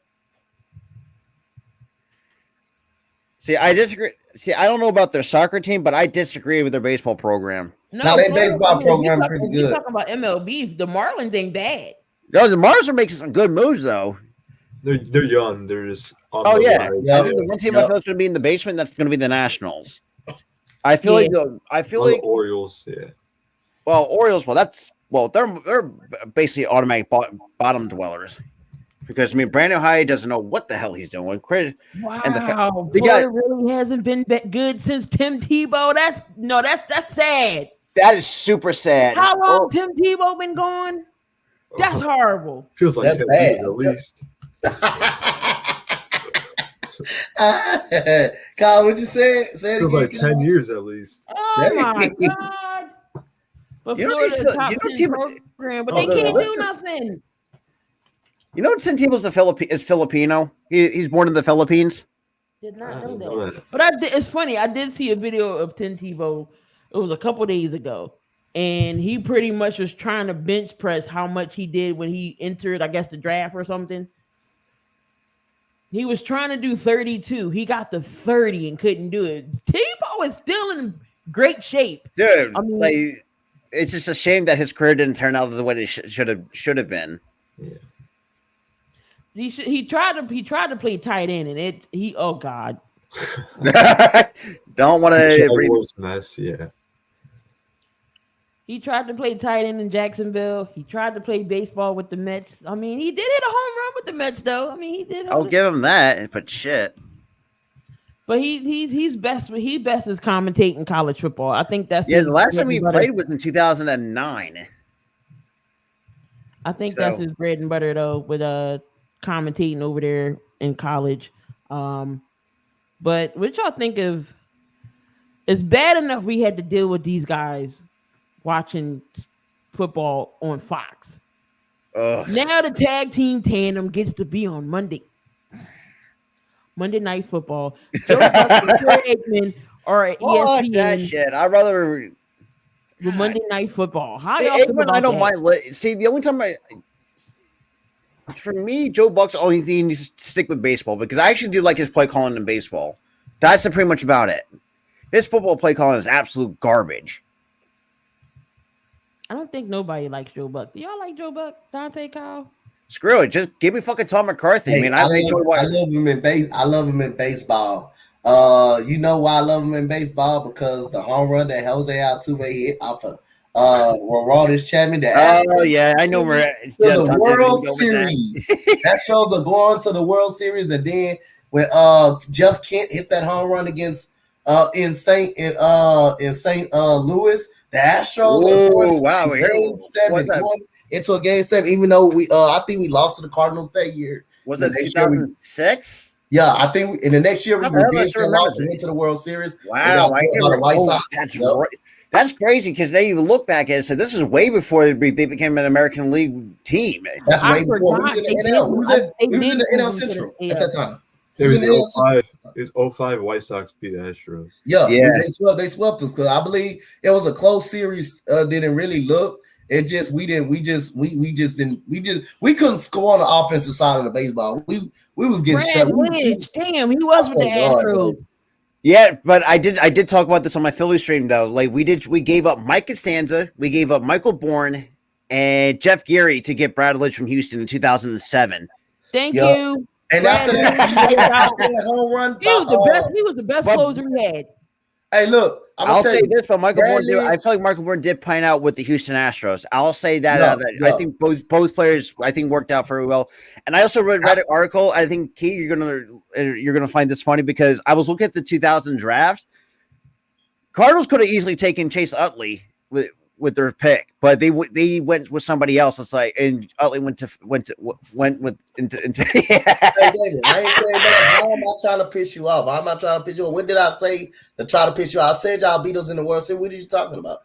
Speaker 4: See, I disagree. See, I don't know about their soccer team, but I disagree with their baseball program.
Speaker 2: No,
Speaker 3: Now, their
Speaker 2: Florida-
Speaker 3: baseball program
Speaker 2: you
Speaker 3: pretty
Speaker 2: talking-
Speaker 3: good.
Speaker 2: You talking about MLB? The Marlins ain't bad.
Speaker 4: No, the Mars are making some good moves though.
Speaker 5: They're young. They're just on
Speaker 4: Oh
Speaker 5: the
Speaker 4: yeah,
Speaker 5: rise.
Speaker 3: Yep.
Speaker 4: The one team I
Speaker 3: Yep.
Speaker 4: feel is going to be in the basement. That's going to be the Nationals. I feel like
Speaker 5: The Orioles. Yeah.
Speaker 4: well, Orioles. They're basically automatic bottom dwellers because I mean Brandon Hyde doesn't know what the hell he's doing. Chris,
Speaker 2: Wow,
Speaker 4: And the
Speaker 2: Florida really hasn't been that good since Tim Tebow. That's sad.
Speaker 4: that is super sad.
Speaker 2: How long
Speaker 4: Oh,
Speaker 2: Tim Tebow been gone? That's horrible.
Speaker 5: Feels like
Speaker 3: That's
Speaker 5: 10
Speaker 3: bad.
Speaker 5: years at least.
Speaker 3: Kyle, what'd you say? Say it
Speaker 5: Feels
Speaker 3: again.
Speaker 5: like 10 years at least.
Speaker 2: Oh my God. But
Speaker 4: You know
Speaker 2: Florida's
Speaker 4: they
Speaker 2: a top
Speaker 4: you know
Speaker 2: 10
Speaker 4: Tebow-
Speaker 2: program, but
Speaker 5: Oh,
Speaker 2: they
Speaker 5: no,
Speaker 2: can't do
Speaker 4: listen.
Speaker 2: nothing.
Speaker 4: you know, Tim Tebow's is Filipino. He's born in the Philippines.
Speaker 2: Did
Speaker 5: I
Speaker 2: not know
Speaker 5: didn't
Speaker 2: that.
Speaker 5: know that.
Speaker 2: But it's funny. I did see a video of Tim Tebow. It was a couple days ago, and he pretty much was trying to bench press how much he did when he entered, I guess, the draft or something. He was trying to do 32. He got the 30 and couldn't do it. Tebow is still in great shape.
Speaker 4: Dude,
Speaker 2: I mean-
Speaker 4: like it's just a shame that his career didn't turn out the way it should have been.
Speaker 2: He tried to play tight end, and oh God.
Speaker 4: Don't want to.
Speaker 5: Jaguars mess. Yeah.
Speaker 2: He tried to play tight end in Jacksonville. He tried to play baseball with the Mets. I mean, he did hit a home run with the Mets, though. I mean, he did.
Speaker 4: I'll give him that, but shit.
Speaker 2: But he's best. He best is commentating college football. I think that's
Speaker 4: Yeah,
Speaker 2: his
Speaker 4: the last time he
Speaker 2: bread and
Speaker 4: played
Speaker 2: butter.
Speaker 4: was in 2009.
Speaker 2: I think that's
Speaker 4: so-
Speaker 2: his bread and butter, though, with commentating over there in college. But what y'all think of? It's bad enough we had to deal with these guys watching football on Fox.
Speaker 4: Ugh.
Speaker 2: Now the tag team tandem gets to be on Monday Night Football. Joe Buck and Troy Aikman are at
Speaker 4: Fuck that
Speaker 2: ESPN.
Speaker 4: shit. I'd rather
Speaker 2: with Monday Night Football. How
Speaker 4: Hey,
Speaker 2: y'all feel
Speaker 4: Aikman,
Speaker 2: about
Speaker 4: I don't
Speaker 2: that?
Speaker 4: mind. See, the only time for me, Joe Buck's only thing he needs to stick with baseball because I actually do like his play calling in baseball. That's pretty much about it. His football play calling is absolute garbage.
Speaker 2: I don't think nobody likes Joe Buck. Do y'all like Joe Buck? Dante, Kyle?
Speaker 4: Screw it. Just give me fucking Tom McCarthy,
Speaker 3: Hey,
Speaker 4: man.
Speaker 3: I
Speaker 4: enjoy
Speaker 3: love him in I love him in baseball. You know why I love him in baseball? Because the home run that Jose Altuve hit off of Aroldis Chapman.
Speaker 4: Oh yeah, I know.
Speaker 3: To the World Series. That shows are going to the World Series, and then when Jeff Kent hit that home run against in St. Louis, the Astros are going to
Speaker 4: wow,
Speaker 3: game 7, going into a game 7. Even though I think we lost to the Cardinals that year.
Speaker 4: Was that 2006?
Speaker 3: Yeah, I think in the next year we went
Speaker 4: into
Speaker 3: the World Series.
Speaker 4: Wow,
Speaker 3: the White Sox.
Speaker 4: That's crazy because they even look back at it and said this is way before they became an American League team.
Speaker 3: That's way before we was in the NL. We was in the NL Central at that time.
Speaker 5: It was 05 White Sox beat the Astros.
Speaker 3: Yeah. They swept us because I believe it was a close series. Didn't really look. It just we couldn't score on the offensive side of the baseball. We was getting shut.
Speaker 2: Damn, he was with the Astros.
Speaker 4: Yeah, but I did talk about this on my Philly stream though. Like we gave up Mike Costanza, we gave up Michael Bourne and Jeff Geary to get Brad Lidge from Houston in 2007.
Speaker 2: Thank you.
Speaker 3: And after that, home run.
Speaker 2: He was the best closer we had.
Speaker 3: Hey, look,
Speaker 4: I'll say this, but Michael Bourne I feel like Michael Bourne did pan out with the Houston Astros. I'll say that. I think both players worked out very well. And I also read an article. I think Key, you're gonna find this funny because I was looking at the 2000 draft. Cardinals could have easily taken Chase Utley with their pick, but they went with somebody else. It's like, and Utley went into.
Speaker 3: Hey, David, I ain't saying that. How am I trying to piss you off? I'm not trying to piss you off. When did I say to try to piss you off? I said y'all beat us in the World Series. What are you talking about?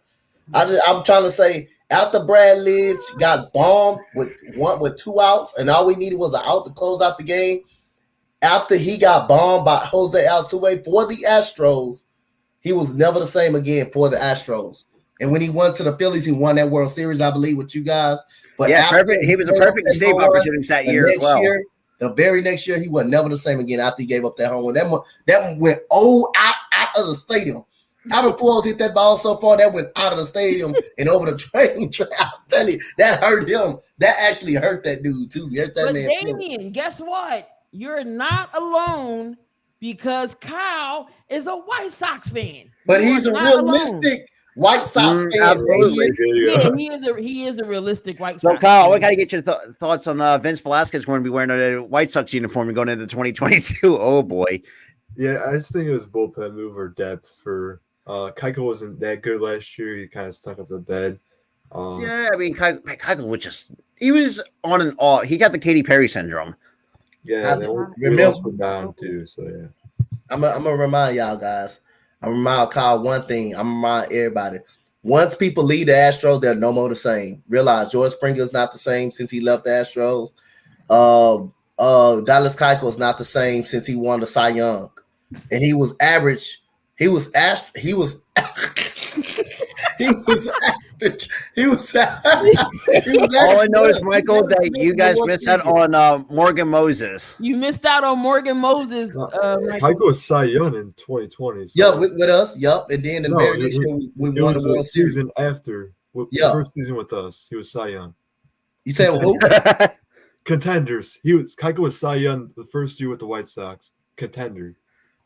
Speaker 3: I'm trying to say after Brad Lidge got bombed with 2 outs, and all we needed was an out to close out the game. After he got bombed by Jose Altuve for the Astros, he was never the same again for the Astros. And when he went to the Phillies, he won that World Series, I believe, with you guys. But
Speaker 4: yeah, he was a perfect save opportunity that year as well.
Speaker 3: The very next year, he was never the same again after he gave up that home run. That one went out of the stadium. Albert Pujols hit that ball so far that went out of the stadium and over the train track. I'm telling you, that hurt him. That actually hurt that dude too.
Speaker 2: But Damien, guess what? You're not alone because Kyle is a White Sox fan.
Speaker 3: But he's a realistic White Sox fan.
Speaker 4: Absolutely.
Speaker 2: Yeah, he is a realistic White Sox.
Speaker 4: So, Kyle, I got to get your thoughts on Vince Velasquez going to be wearing a White Sox uniform and going into 2022. Oh boy.
Speaker 5: Yeah, I just think it was bullpen move or depth for Keuchel wasn't that good last year. He kind of stuck up the bed.
Speaker 4: Yeah, I mean, Keuchel was he was on and off. He got the Katy Perry syndrome.
Speaker 5: Yeah, we lost him down too. So yeah,
Speaker 3: I'm gonna remind y'all guys. I'm gonna remind Kyle one thing. I'm gonna remind everybody. Once people leave the Astros, they're no more the same. Realize George Springer's not the same since he left the Astros. Dallas Keuchel is not the same since he won the Cy Young, and he was average. He was average.
Speaker 4: All I know is, Michael, that you guys missed out on Morgan Moses.
Speaker 2: You missed out on Morgan Moses.
Speaker 5: Keuchel was Cy Young in 2020. So.
Speaker 3: Yeah, with us. Yep, and then very next year we won the World Series.
Speaker 5: Season after. First season with us, he was Cy Young.
Speaker 3: You said who?
Speaker 5: Contenders. Keuchel was Cy Young the first year with the White Sox. Contender.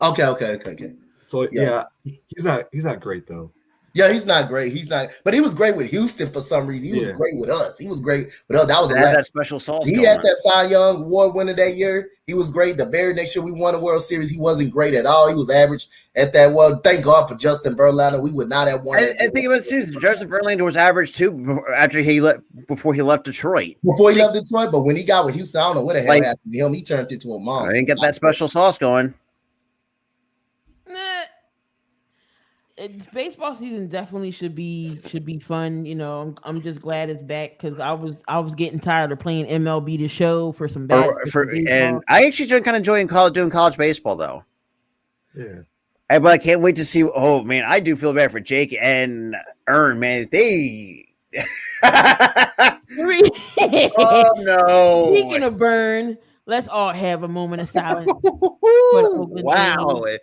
Speaker 3: Okay.
Speaker 5: So yeah, he's not great though.
Speaker 3: Yeah, he's not great. He's not, but he was great with Houston for some reason. He was great with us. He was great with us. That was
Speaker 4: that special sauce.
Speaker 3: He had that Cy Young Award winner that year. He was great. The very next year we won the World Series. He wasn't great at all. He was average at that. Well, thank God for Justin Verlander. We would not have won.
Speaker 4: I think about it too. Justin Verlander was average too before he left Detroit.
Speaker 3: Before he left Detroit, but when he got with Houston, I don't know what the hell happened to him. He turned into a monster.
Speaker 4: I didn't get that special sauce going.
Speaker 2: Baseball season definitely should be fun. You know, I'm just glad it's back because I was getting tired of playing MLB The Show for some bad.
Speaker 4: And I actually kind of enjoying doing college baseball though.
Speaker 5: Yeah,
Speaker 4: But I can't wait to see. Oh man, I do feel bad for Jake and Ern. Man, they. Oh no!
Speaker 2: Speaking of burn, let's all have a moment of silence. for the Oakland
Speaker 4: Wow.
Speaker 2: A's.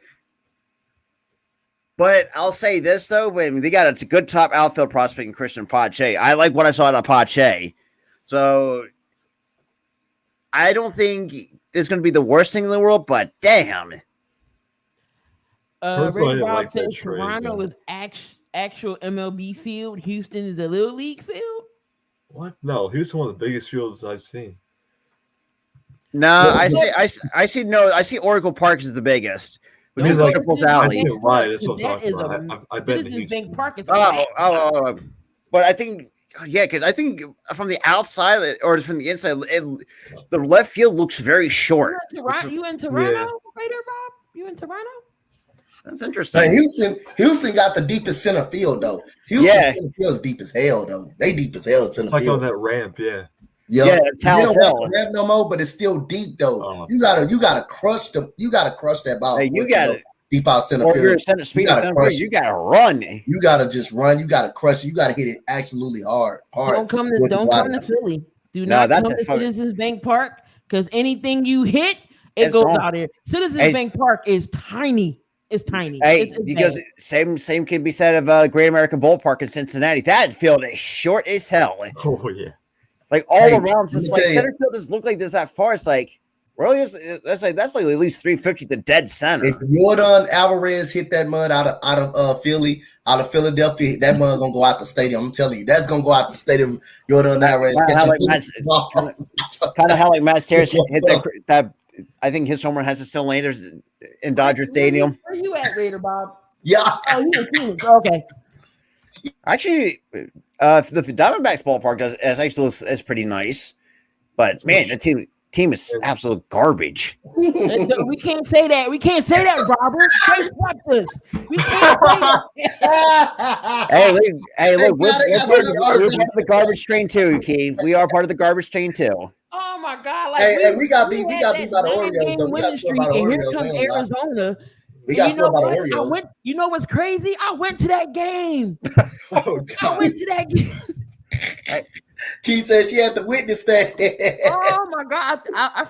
Speaker 4: But I'll say this though, when they got a good top outfield prospect in Christian Pache. I like what I saw out of Pache. So I don't think it's going to be the worst thing in the world, but damn.
Speaker 5: Personally, I
Speaker 2: Ray
Speaker 5: didn't
Speaker 2: Bob
Speaker 5: like that
Speaker 2: says
Speaker 5: trade,
Speaker 2: Toronto
Speaker 5: though.
Speaker 2: is actual MLB field. Houston is a little league field.
Speaker 5: What? No, Houston one of the biggest fields I've seen.
Speaker 4: No, I see Oracle Park is the biggest.
Speaker 2: Don't
Speaker 4: Because
Speaker 2: go
Speaker 4: of
Speaker 2: to
Speaker 4: Triples
Speaker 2: Citizens
Speaker 4: Alley.
Speaker 5: I see
Speaker 2: Bank
Speaker 5: it right.
Speaker 2: Park,
Speaker 5: That's what I'm
Speaker 2: 'cause that
Speaker 5: talking
Speaker 2: is
Speaker 5: about. I've been to
Speaker 2: Citizens
Speaker 5: Houston.
Speaker 2: Bank Park is a
Speaker 4: But I think, yeah, because I think from the outside or from the inside, the left field looks very short.
Speaker 2: You in Toronto, Raider Bob? You in Toronto?
Speaker 4: That's
Speaker 3: Now,
Speaker 4: interesting.
Speaker 3: Houston got the deepest center field though. Houston center field's deep as hell though. They deep as hell center
Speaker 5: It's like
Speaker 3: field.
Speaker 5: on that ramp, yeah.
Speaker 3: Yeah,
Speaker 4: Tal's
Speaker 3: you don't
Speaker 4: Hill.
Speaker 3: have to have no more, but it's still deep though.
Speaker 5: Oh.
Speaker 3: You gotta crush them. You gotta crush that ball.
Speaker 4: Hey, you got it.
Speaker 3: Deep out center
Speaker 4: Or you're
Speaker 3: field.
Speaker 4: center speed
Speaker 3: gotta
Speaker 4: center
Speaker 3: crush
Speaker 4: field, you
Speaker 3: it.
Speaker 4: gotta run.
Speaker 3: You gotta just run. You gotta crush it. You gotta hit it absolutely hard.
Speaker 2: Don't come to
Speaker 3: with the
Speaker 2: come to
Speaker 3: body.
Speaker 2: Philly. Do
Speaker 4: No,
Speaker 2: not
Speaker 4: that's
Speaker 2: come
Speaker 4: a
Speaker 2: to
Speaker 4: fun-
Speaker 2: Citizens Bank Park because anything you hit, it
Speaker 4: It's
Speaker 2: goes
Speaker 4: gone.
Speaker 2: out there. Citizens
Speaker 4: Hey,
Speaker 2: Bank Park is tiny. It's tiny.
Speaker 4: Hey,
Speaker 2: It's
Speaker 4: because
Speaker 2: bad.
Speaker 4: same can be said of Great American Ballpark in Cincinnati. That field is short as hell.
Speaker 5: Oh yeah.
Speaker 4: Like all
Speaker 3: Hey,
Speaker 4: around,
Speaker 3: let
Speaker 4: it's
Speaker 3: me
Speaker 4: like
Speaker 3: tell you.
Speaker 4: center field doesn't look like this that far. It's like really, that's like at least 350 to dead center.
Speaker 3: If Jordan Alvarez hit that mud out of Philly, out of Philadelphia, that mud gonna go out the stadium. I'm telling you, that's gonna go out the stadium. Jordan Alvarez.
Speaker 4: Kinda how like Matt Stairs hit that. I think his home run has to still landers in Dodger Stadium.
Speaker 2: Where you at, Raider Bob?
Speaker 3: Yeah.
Speaker 2: Oh, you in Phoenix. Okay.
Speaker 4: Actually, the Diamondbacks ballpark is actually is pretty nice, but man, the team is absolute garbage.
Speaker 2: We can't say that. We can't say that, Robert. They swept us. We can't say that.
Speaker 4: Hey, look, we're
Speaker 3: got
Speaker 4: part of
Speaker 3: the
Speaker 4: the garbage train too, Keith. We are part of the garbage train too.
Speaker 2: Oh my God! Like
Speaker 3: Hey, we got beat. We
Speaker 2: had
Speaker 3: got
Speaker 2: that
Speaker 3: beat by the
Speaker 2: 9-game
Speaker 3: Orioles. Though. We got
Speaker 2: winning
Speaker 3: swept by the
Speaker 2: streak, and here
Speaker 3: Orioles.
Speaker 2: comes
Speaker 3: I ain't gonna lie.
Speaker 2: Arizona.
Speaker 3: We got
Speaker 2: And
Speaker 3: swept by the
Speaker 2: what?
Speaker 3: Orioles.
Speaker 2: You know what's crazy? I went to that game.
Speaker 5: Oh
Speaker 2: I
Speaker 5: god.
Speaker 2: went to that game.
Speaker 3: Keith said she had to witness that.
Speaker 2: Oh my God! I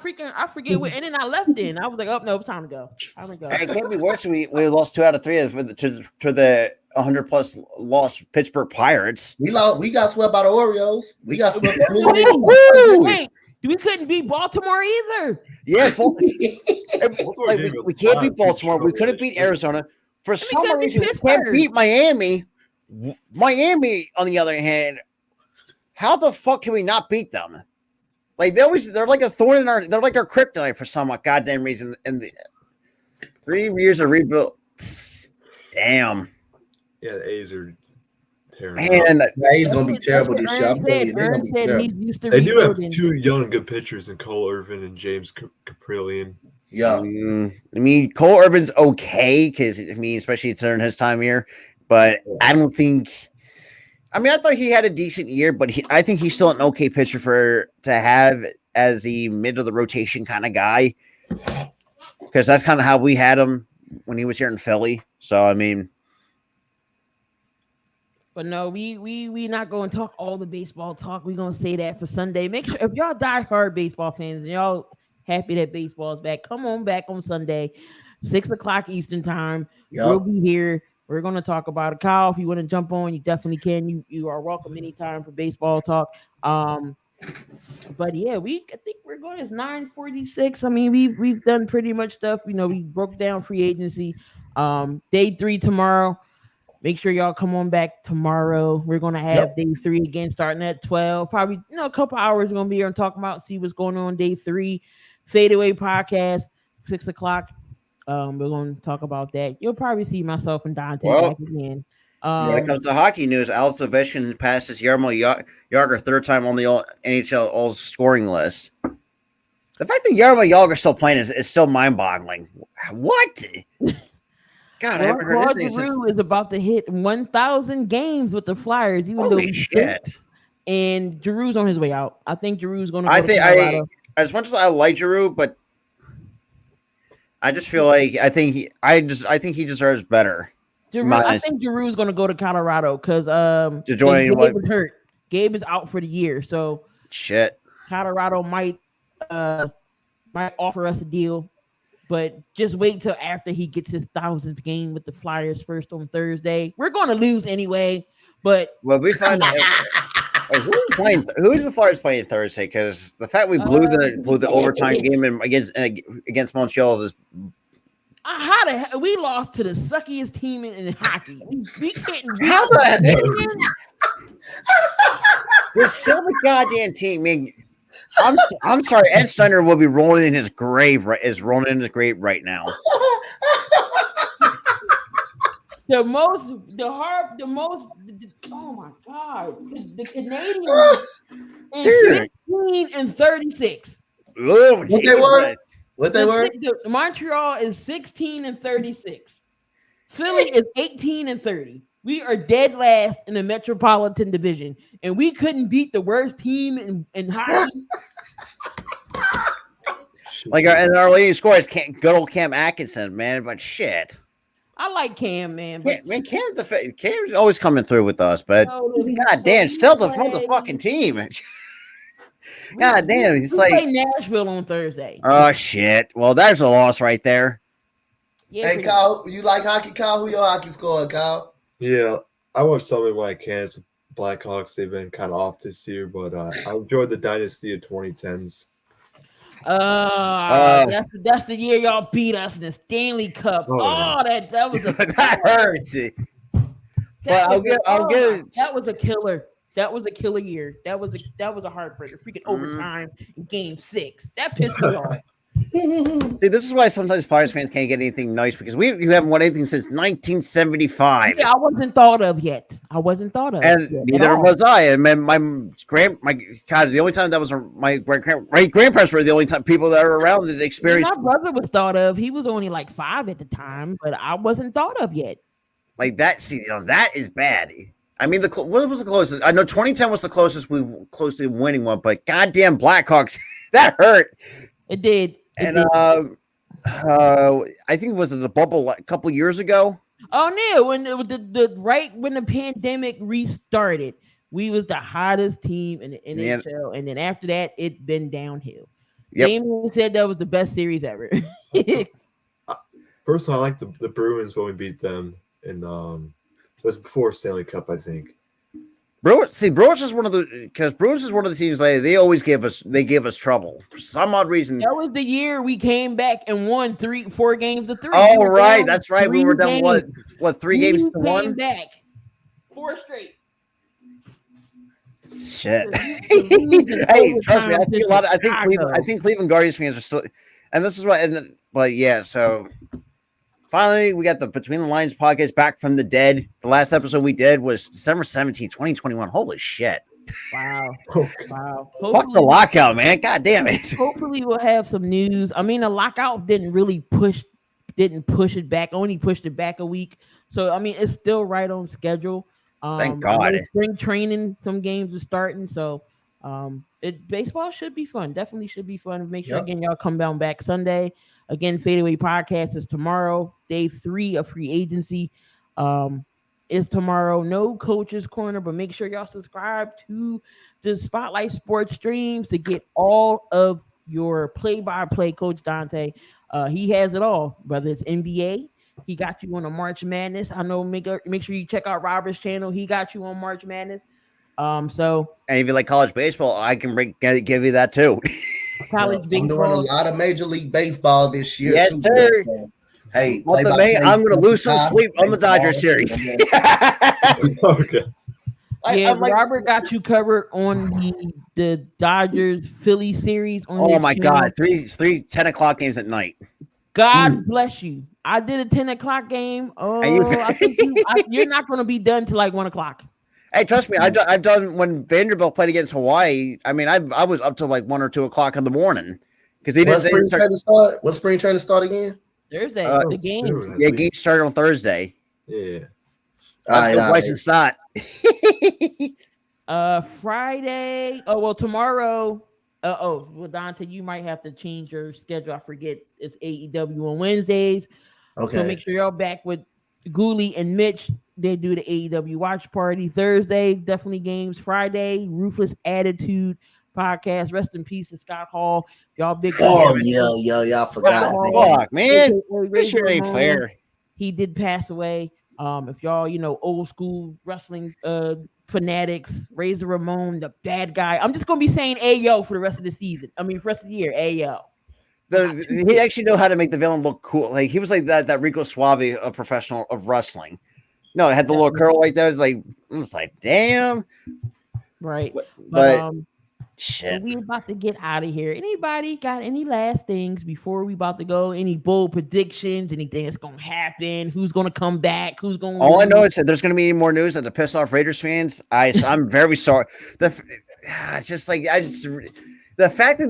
Speaker 2: forget what. And then I left in. I was like, oh no, it's time to go. I'm gonna go.
Speaker 4: Hey, it can't be worse. We lost 2 out of 3 to the 100 plus lost Pittsburgh Pirates.
Speaker 3: We got swept by the Orioles. We got swept by
Speaker 2: Wait, we couldn't beat Baltimore either.
Speaker 4: Yeah,
Speaker 5: Baltimore
Speaker 4: like
Speaker 5: gave
Speaker 4: we
Speaker 5: a
Speaker 4: can't
Speaker 5: lot
Speaker 4: beat
Speaker 5: of
Speaker 4: Baltimore. We
Speaker 5: trouble
Speaker 4: couldn't
Speaker 5: this
Speaker 4: beat
Speaker 5: year.
Speaker 4: Arizona. For some
Speaker 2: couldn't beat
Speaker 4: reason, we can't
Speaker 2: Pittsburgh.
Speaker 4: beat Miami. Miami, on the other hand, how the fuck can we not beat them? Like they're like a thorn in they're like our kryptonite for some goddamn reason. And the 3 years of rebuild, damn,
Speaker 5: Yeah, the A's are terrible.
Speaker 4: man.
Speaker 3: He's gonna be terrible this year. I'm telling you, they're gonna be terrible.
Speaker 5: They do have 2 young good pitchers in Cole Irvin and James Caprillion.
Speaker 3: Yeah.
Speaker 4: I mean, Cole Irvin's okay because especially during his time here, but I don't think. I mean, I thought he had a decent year, but I think he's still an okay pitcher to have as the mid of the rotation kind of guy, because that's kind of how we had him when he was here in Philly. So I mean,
Speaker 2: But no, we not going to talk all the baseball talk. We're going to say that for Sunday. Make sure if y'all diehard baseball fans and y'all happy that baseball is back, come on back on Sunday, 6:00 Eastern time.
Speaker 3: Yep.
Speaker 2: We'll be here. We're going to talk about it. Kyle, if you want to jump on, you definitely can. You are welcome anytime for baseball talk. But yeah, I think we're going. It's 9:46. I mean, we've done pretty much stuff. You know, we broke down free agency. Day 3 tomorrow. Make sure y'all come on back tomorrow. We're gonna have day 3 again, starting at 12. Probably a couple hours. We're gonna be here and talk about see what's going on day 3. Fadeaway podcast, 6:00. We're going to talk about that. You'll probably see myself and Dante back again.
Speaker 4: when it comes to hockey news, Alex Ovechkin passes Jaromir Jagr 3rd time on the NHL All scoring list. The fact that Jaromir Jagr is still playing is still mind-boggling. What? God, I haven't heard his name since.
Speaker 2: Giroux is about to hit 1,000 games with the Flyers. Even though
Speaker 4: Holy shit!
Speaker 2: And Giroux's on his way out. I think Giroux's going to.
Speaker 4: I think as much as I like Giroux, but I just feel like I think he deserves better.
Speaker 2: I think Giroux's going to go to Colorado because
Speaker 4: To join
Speaker 2: Gabe
Speaker 4: what?
Speaker 2: is hurt. Gabe is out for the year, so
Speaker 4: Shit.
Speaker 2: Colorado might offer us a deal, but just wait till after he gets his 1,000th game with the Flyers first on Thursday. We're going to lose anyway, but
Speaker 4: Well, we find out who is the Flyers playing Thursday? Because the fact we blew the overtime game against Montreal is
Speaker 2: how the hell we lost to the suckiest team in hockey. We can't.
Speaker 4: How the we're still the goddamn team. I mean, I'm sorry. Ed Steiner will be rolling in his grave. Rolling in his grave right now.
Speaker 2: Oh my God, the Canadians is 16-36.
Speaker 4: Oh,
Speaker 3: What they were?
Speaker 2: Montreal is 16-36. Philly is 18-30. We are dead last in the Metropolitan Division, and we couldn't beat the worst team in hockey.
Speaker 4: Like our leading scorer is good old Cam Atkinson, man. But shit.
Speaker 2: I like Cam, man. But
Speaker 4: Cam's always coming through with us, but god damn, still the fucking team. God damn, it's like
Speaker 2: play Nashville on Thursday.
Speaker 4: Oh shit. Well, there's a loss right there.
Speaker 2: Yeah,
Speaker 3: hey Kyle, you like hockey, Kyle? Who your hockey scorer, Kyle?
Speaker 5: Yeah, I watch some of it when I can. It's Blackhawks. They've been kind of off this year, but I enjoyed the dynasty of 2010s.
Speaker 2: That's the year y'all beat us in the Stanley Cup. That was a
Speaker 4: that hurts.
Speaker 2: That was a killer. That was a killer year. That was a heartbreaker. Freaking overtime in Game 6. That pissed me off.
Speaker 4: See, this is why sometimes Flyers fans can't get anything nice because you haven't won anything since 1975.
Speaker 2: Yeah, I wasn't thought of yet.
Speaker 4: And neither was I. And the only time that was my great grandparents were the only time people that were around that experienced.
Speaker 2: My brother was thought of. He was only like 5 at the time, but I wasn't thought of yet.
Speaker 4: Like that. See, that is bad. I mean, what was the closest? I know 2010 was the closest we've close to winning one, but goddamn Blackhawks, that hurt.
Speaker 2: It did.
Speaker 4: I think it was the bubble a couple years ago.
Speaker 2: Oh no! When it was when the pandemic restarted, we was the hottest team in the NHL, and then after that, it's been downhill.
Speaker 4: Yep.
Speaker 2: Damon said that was the best series ever.
Speaker 5: Personally, I like the Bruins when we beat them in it was before Stanley Cup, I think.
Speaker 4: Bruins is one of the teams they always give us trouble for some odd reason.
Speaker 2: That was the year we came back and won 4 games to 3.
Speaker 4: Oh right, that's right. We were down what 3 games to 1?
Speaker 2: Came back 4 straight.
Speaker 4: Shit. Hey, trust me. I think Cleveland Guardians fans are still, and this is what. But yeah, so. Finally, we got the Between the Lines podcast back from the dead. The last episode we did was December 17, 2021. Holy shit.
Speaker 2: Wow. Wow.
Speaker 4: Fuck the lockout, man. God damn it.
Speaker 2: Hopefully we'll have some news. I mean, the lockout didn't push it back, only pushed it back a week. So, I mean, it's still right on schedule.
Speaker 4: Thank God.
Speaker 2: Spring training, some games are starting. So, baseball should be fun. Definitely should be fun. Make sure, again, y'all come down back Sunday. Again, Fadeaway Podcast is tomorrow. Day 3 of free agency is tomorrow. No Coach's Corner, but make sure y'all subscribe to the Spotlight Sports streams to get all of your play-by-play. Coach Dante, he has it all. Whether it's NBA, he got you on a March Madness. I know. Make sure you check out Robert's channel. He got you on March Madness. And
Speaker 4: if you like college baseball, I can give you that too.
Speaker 3: I'm doing a lot of Major League Baseball this year.
Speaker 4: Yes,
Speaker 3: too,
Speaker 4: sir.
Speaker 3: Hey,
Speaker 4: I'm going to lose some sleep on the Dodgers series.
Speaker 5: Okay.
Speaker 2: Robert got you covered on the Dodgers Philly series.
Speaker 4: Oh my God, three 10 o'clock games at night.
Speaker 2: God bless you. I did a 10 o'clock game. Oh, I think you're not going to be done till like 1 o'clock.
Speaker 4: Hey, trust me, I've done when Vanderbilt played against Hawaii. I mean, I was up till like 1 or 2 o'clock in the morning because he didn't.
Speaker 3: What's spring training start again?
Speaker 2: Thursday. The game.
Speaker 4: Yeah, game started on Thursday.
Speaker 5: Yeah.
Speaker 4: That's the place to start.
Speaker 2: Friday. Oh well, tomorrow Well, Dante, you might have to change your schedule. I forget it's AEW on Wednesdays.
Speaker 3: Okay.
Speaker 2: So make sure y'all back with Ghoulie and Mitch. They do the AEW watch party Thursday. Definitely games Friday. Ruthless Attitude podcast. Rest in peace to Scott Hall. Y'all big.
Speaker 3: Oh y'all forgot.
Speaker 4: Fuck, man.
Speaker 2: AKA
Speaker 4: This shit
Speaker 2: Razor
Speaker 4: ain't
Speaker 2: Ramon.
Speaker 4: fair.
Speaker 2: He did pass away. If y'all, old school wrestling fanatics, Razor Ramon, the bad guy. I'm just gonna be saying Ayo for the rest of the season. I mean, for the rest of the year, Ayo.
Speaker 4: He actually know how to make the villain look cool. Like he was like that Rico Suave of professional of wrestling. No, it had the little curl right there. It's like damn.
Speaker 2: Right.
Speaker 4: But
Speaker 2: So we about to get out of here. Anybody got any last things before we about to go? Any bold predictions? Anything that's gonna happen? Who's gonna come back? Who's gonna
Speaker 4: all I
Speaker 2: lose?
Speaker 4: know is that there's going to be more news that to piss off Raiders fans. I'm very sorry. The fact that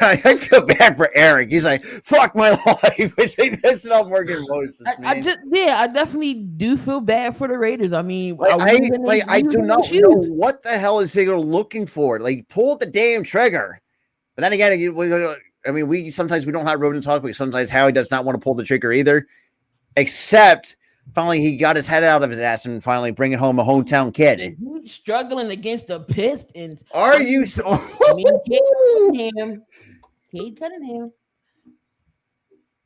Speaker 4: I feel bad for Eric. He's like, fuck my life. He's pissing off Morgan Moses.
Speaker 2: I definitely do feel bad for the Raiders. I mean,
Speaker 4: I do not know what the hell is Ziggler looking for. Like, pull the damn trigger. But then again, we sometimes we don't have room to talk. But sometimes Howie does not want to pull the trigger either. Except finally he got his head out of his ass and finally bringing home a hometown kid.
Speaker 2: He's struggling against the Pistons.
Speaker 4: Are you so?
Speaker 2: Cade Cunningham.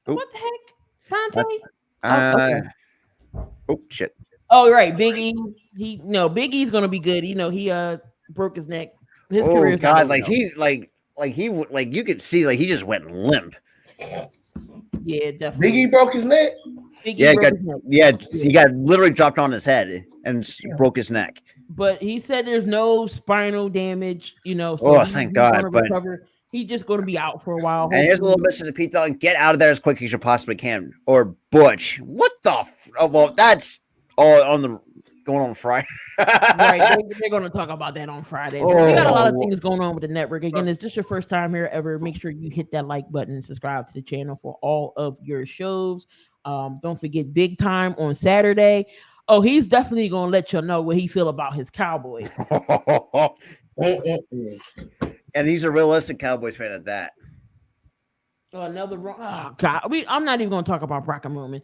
Speaker 4: Oop.
Speaker 2: What the heck, Dante?
Speaker 4: Oh shit.
Speaker 2: Oh right, Big E. Big E's gonna be good. He broke his neck. His career.
Speaker 4: God, you could see he just went limp.
Speaker 2: Yeah, definitely.
Speaker 3: Biggie broke his neck.
Speaker 2: He
Speaker 4: got literally dropped on his head and broke his neck.
Speaker 2: But he said there's no spinal damage, So
Speaker 4: thank God. But
Speaker 2: he's just going to be out for a while.
Speaker 4: And here's a little message to Pete Dunne: get out of there as quick as you possibly can. Or Butch, what the? Well, that's all going on Friday.
Speaker 2: Right, they're going to talk about that on Friday. We got a lot of things going on with the network. Again, it's just your first time here ever. Make sure you hit that like button and subscribe to the channel for all of your shows. Don't forget Big Time on Saturday. Oh, he's definitely gonna let you know what he feel about his Cowboys.
Speaker 4: And he's a realistic Cowboys fan at that.
Speaker 2: Another wrong. Oh God, I'm not even gonna talk about Brock and Roman.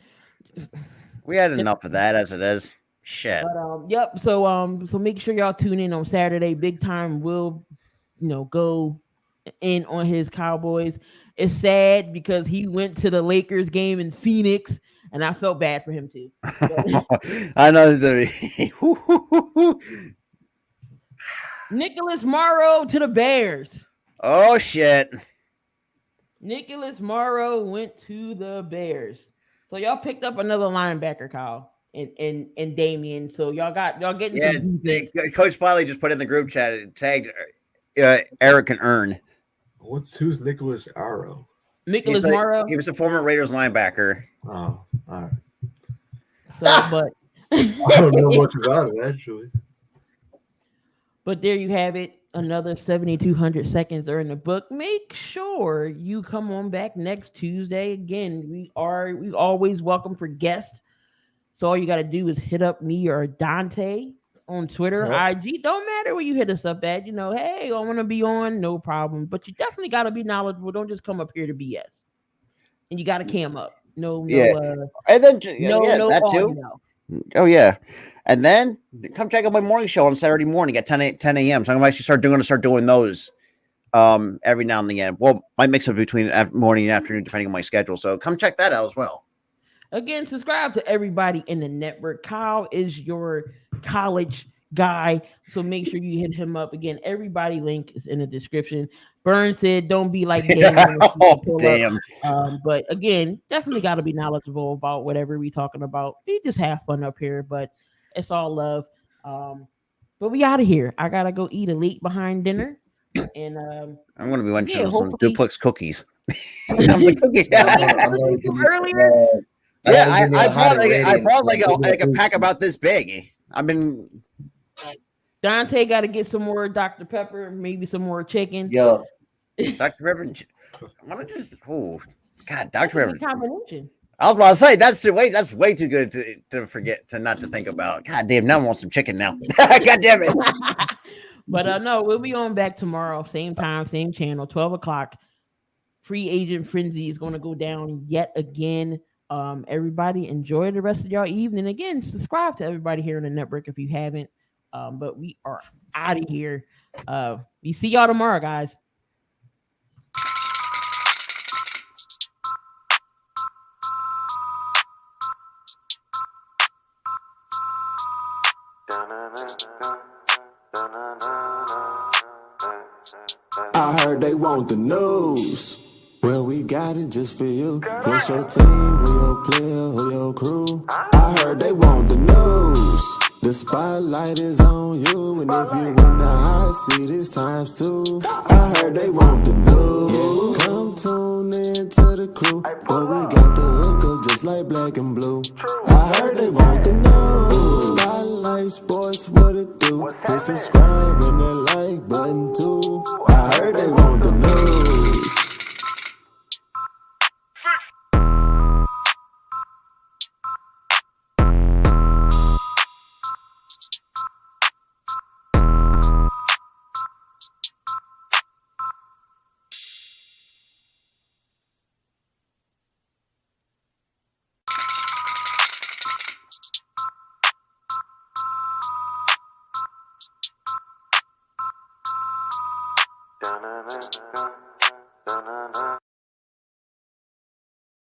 Speaker 4: We had enough of that as it is. Shit.
Speaker 2: But, yep. So make sure y'all tune in on Saturday. Big Time will, go in on his Cowboys. It's sad because he went to the Lakers game in Phoenix, and I felt bad for him too.
Speaker 4: I know
Speaker 2: Nicholas Morrow to the Bears.
Speaker 4: Oh shit.
Speaker 2: Nicholas Morrow went to the Bears. So y'all picked up another linebacker, Kyle, and Damian. So y'all getting some defense.
Speaker 4: Coach Smiley just put in the group chat and tagged Eric and Ern.
Speaker 5: Who's Nicholas Arrow?
Speaker 2: Nicholas Morrow.
Speaker 4: He was a former Raiders linebacker.
Speaker 5: Oh, all right.
Speaker 2: So, but
Speaker 5: I don't know much about it actually.
Speaker 2: But there you have it. Another 7,200 seconds are in the book. Make sure you come on back next Tuesday. Again, we always welcome for guests. So all you got to do is hit up me or Dante on Twitter, IG. Don't matter where you hit us up at. Hey, I want to be on. No problem. But you definitely got to be knowledgeable. Don't just come up here to BS. And you got to cam up. And then that too.
Speaker 4: Oh yeah. And then come check out my morning show on Saturday morning at 10 a.m. So I'm going to actually start doing those every now and again. Well, might mix up between morning and afternoon depending on my schedule. So come check that out as well.
Speaker 2: Again, subscribe to everybody in the network. Kyle is your college guy, so make sure you hit him up. Again, everybody link is in the description. Burns said, "Don't be like Daniel."
Speaker 4: Damn.
Speaker 2: But again, definitely got to be knowledgeable about whatever we talking about. We just have fun up here, but it's all love. But we out of here. I gotta go eat a late behind dinner, and
Speaker 4: I'm gonna be watching some duplex cookies.
Speaker 2: Earlier.
Speaker 4: Yeah, I brought like a pack about this big. I've been.
Speaker 2: Dante got to get some more Dr. Pepper, maybe some more chicken.
Speaker 3: Yeah,
Speaker 4: Dr. Pepper. I want to just. Oh, God, Dr. Pepper.
Speaker 2: Combination.
Speaker 4: I was about to say that's way too good to forget not to think about. God damn, now I want some chicken now. God damn it.
Speaker 2: But no, we'll be on back tomorrow, same time, same channel, 12 o'clock. Free agent frenzy is going to go down yet again. Everybody enjoy the rest of y'all evening. Again, subscribe to everybody here on the network if you haven't. But we are out of here. We see y'all tomorrow, guys.
Speaker 8: I heard they want the news. Well, we got it just for you. What's your team? Who your player? Who your crew? I heard they want the news. The spotlight is on you, and if you in the hot seat, it's times two. I heard they want the news. Come tune in to the crew, but we got the hook up just like black and blue. I heard they want the news. Spotlight Sports, what it do? Hit subscribe and that like button too. I heard they want the news. Da-na-na-na.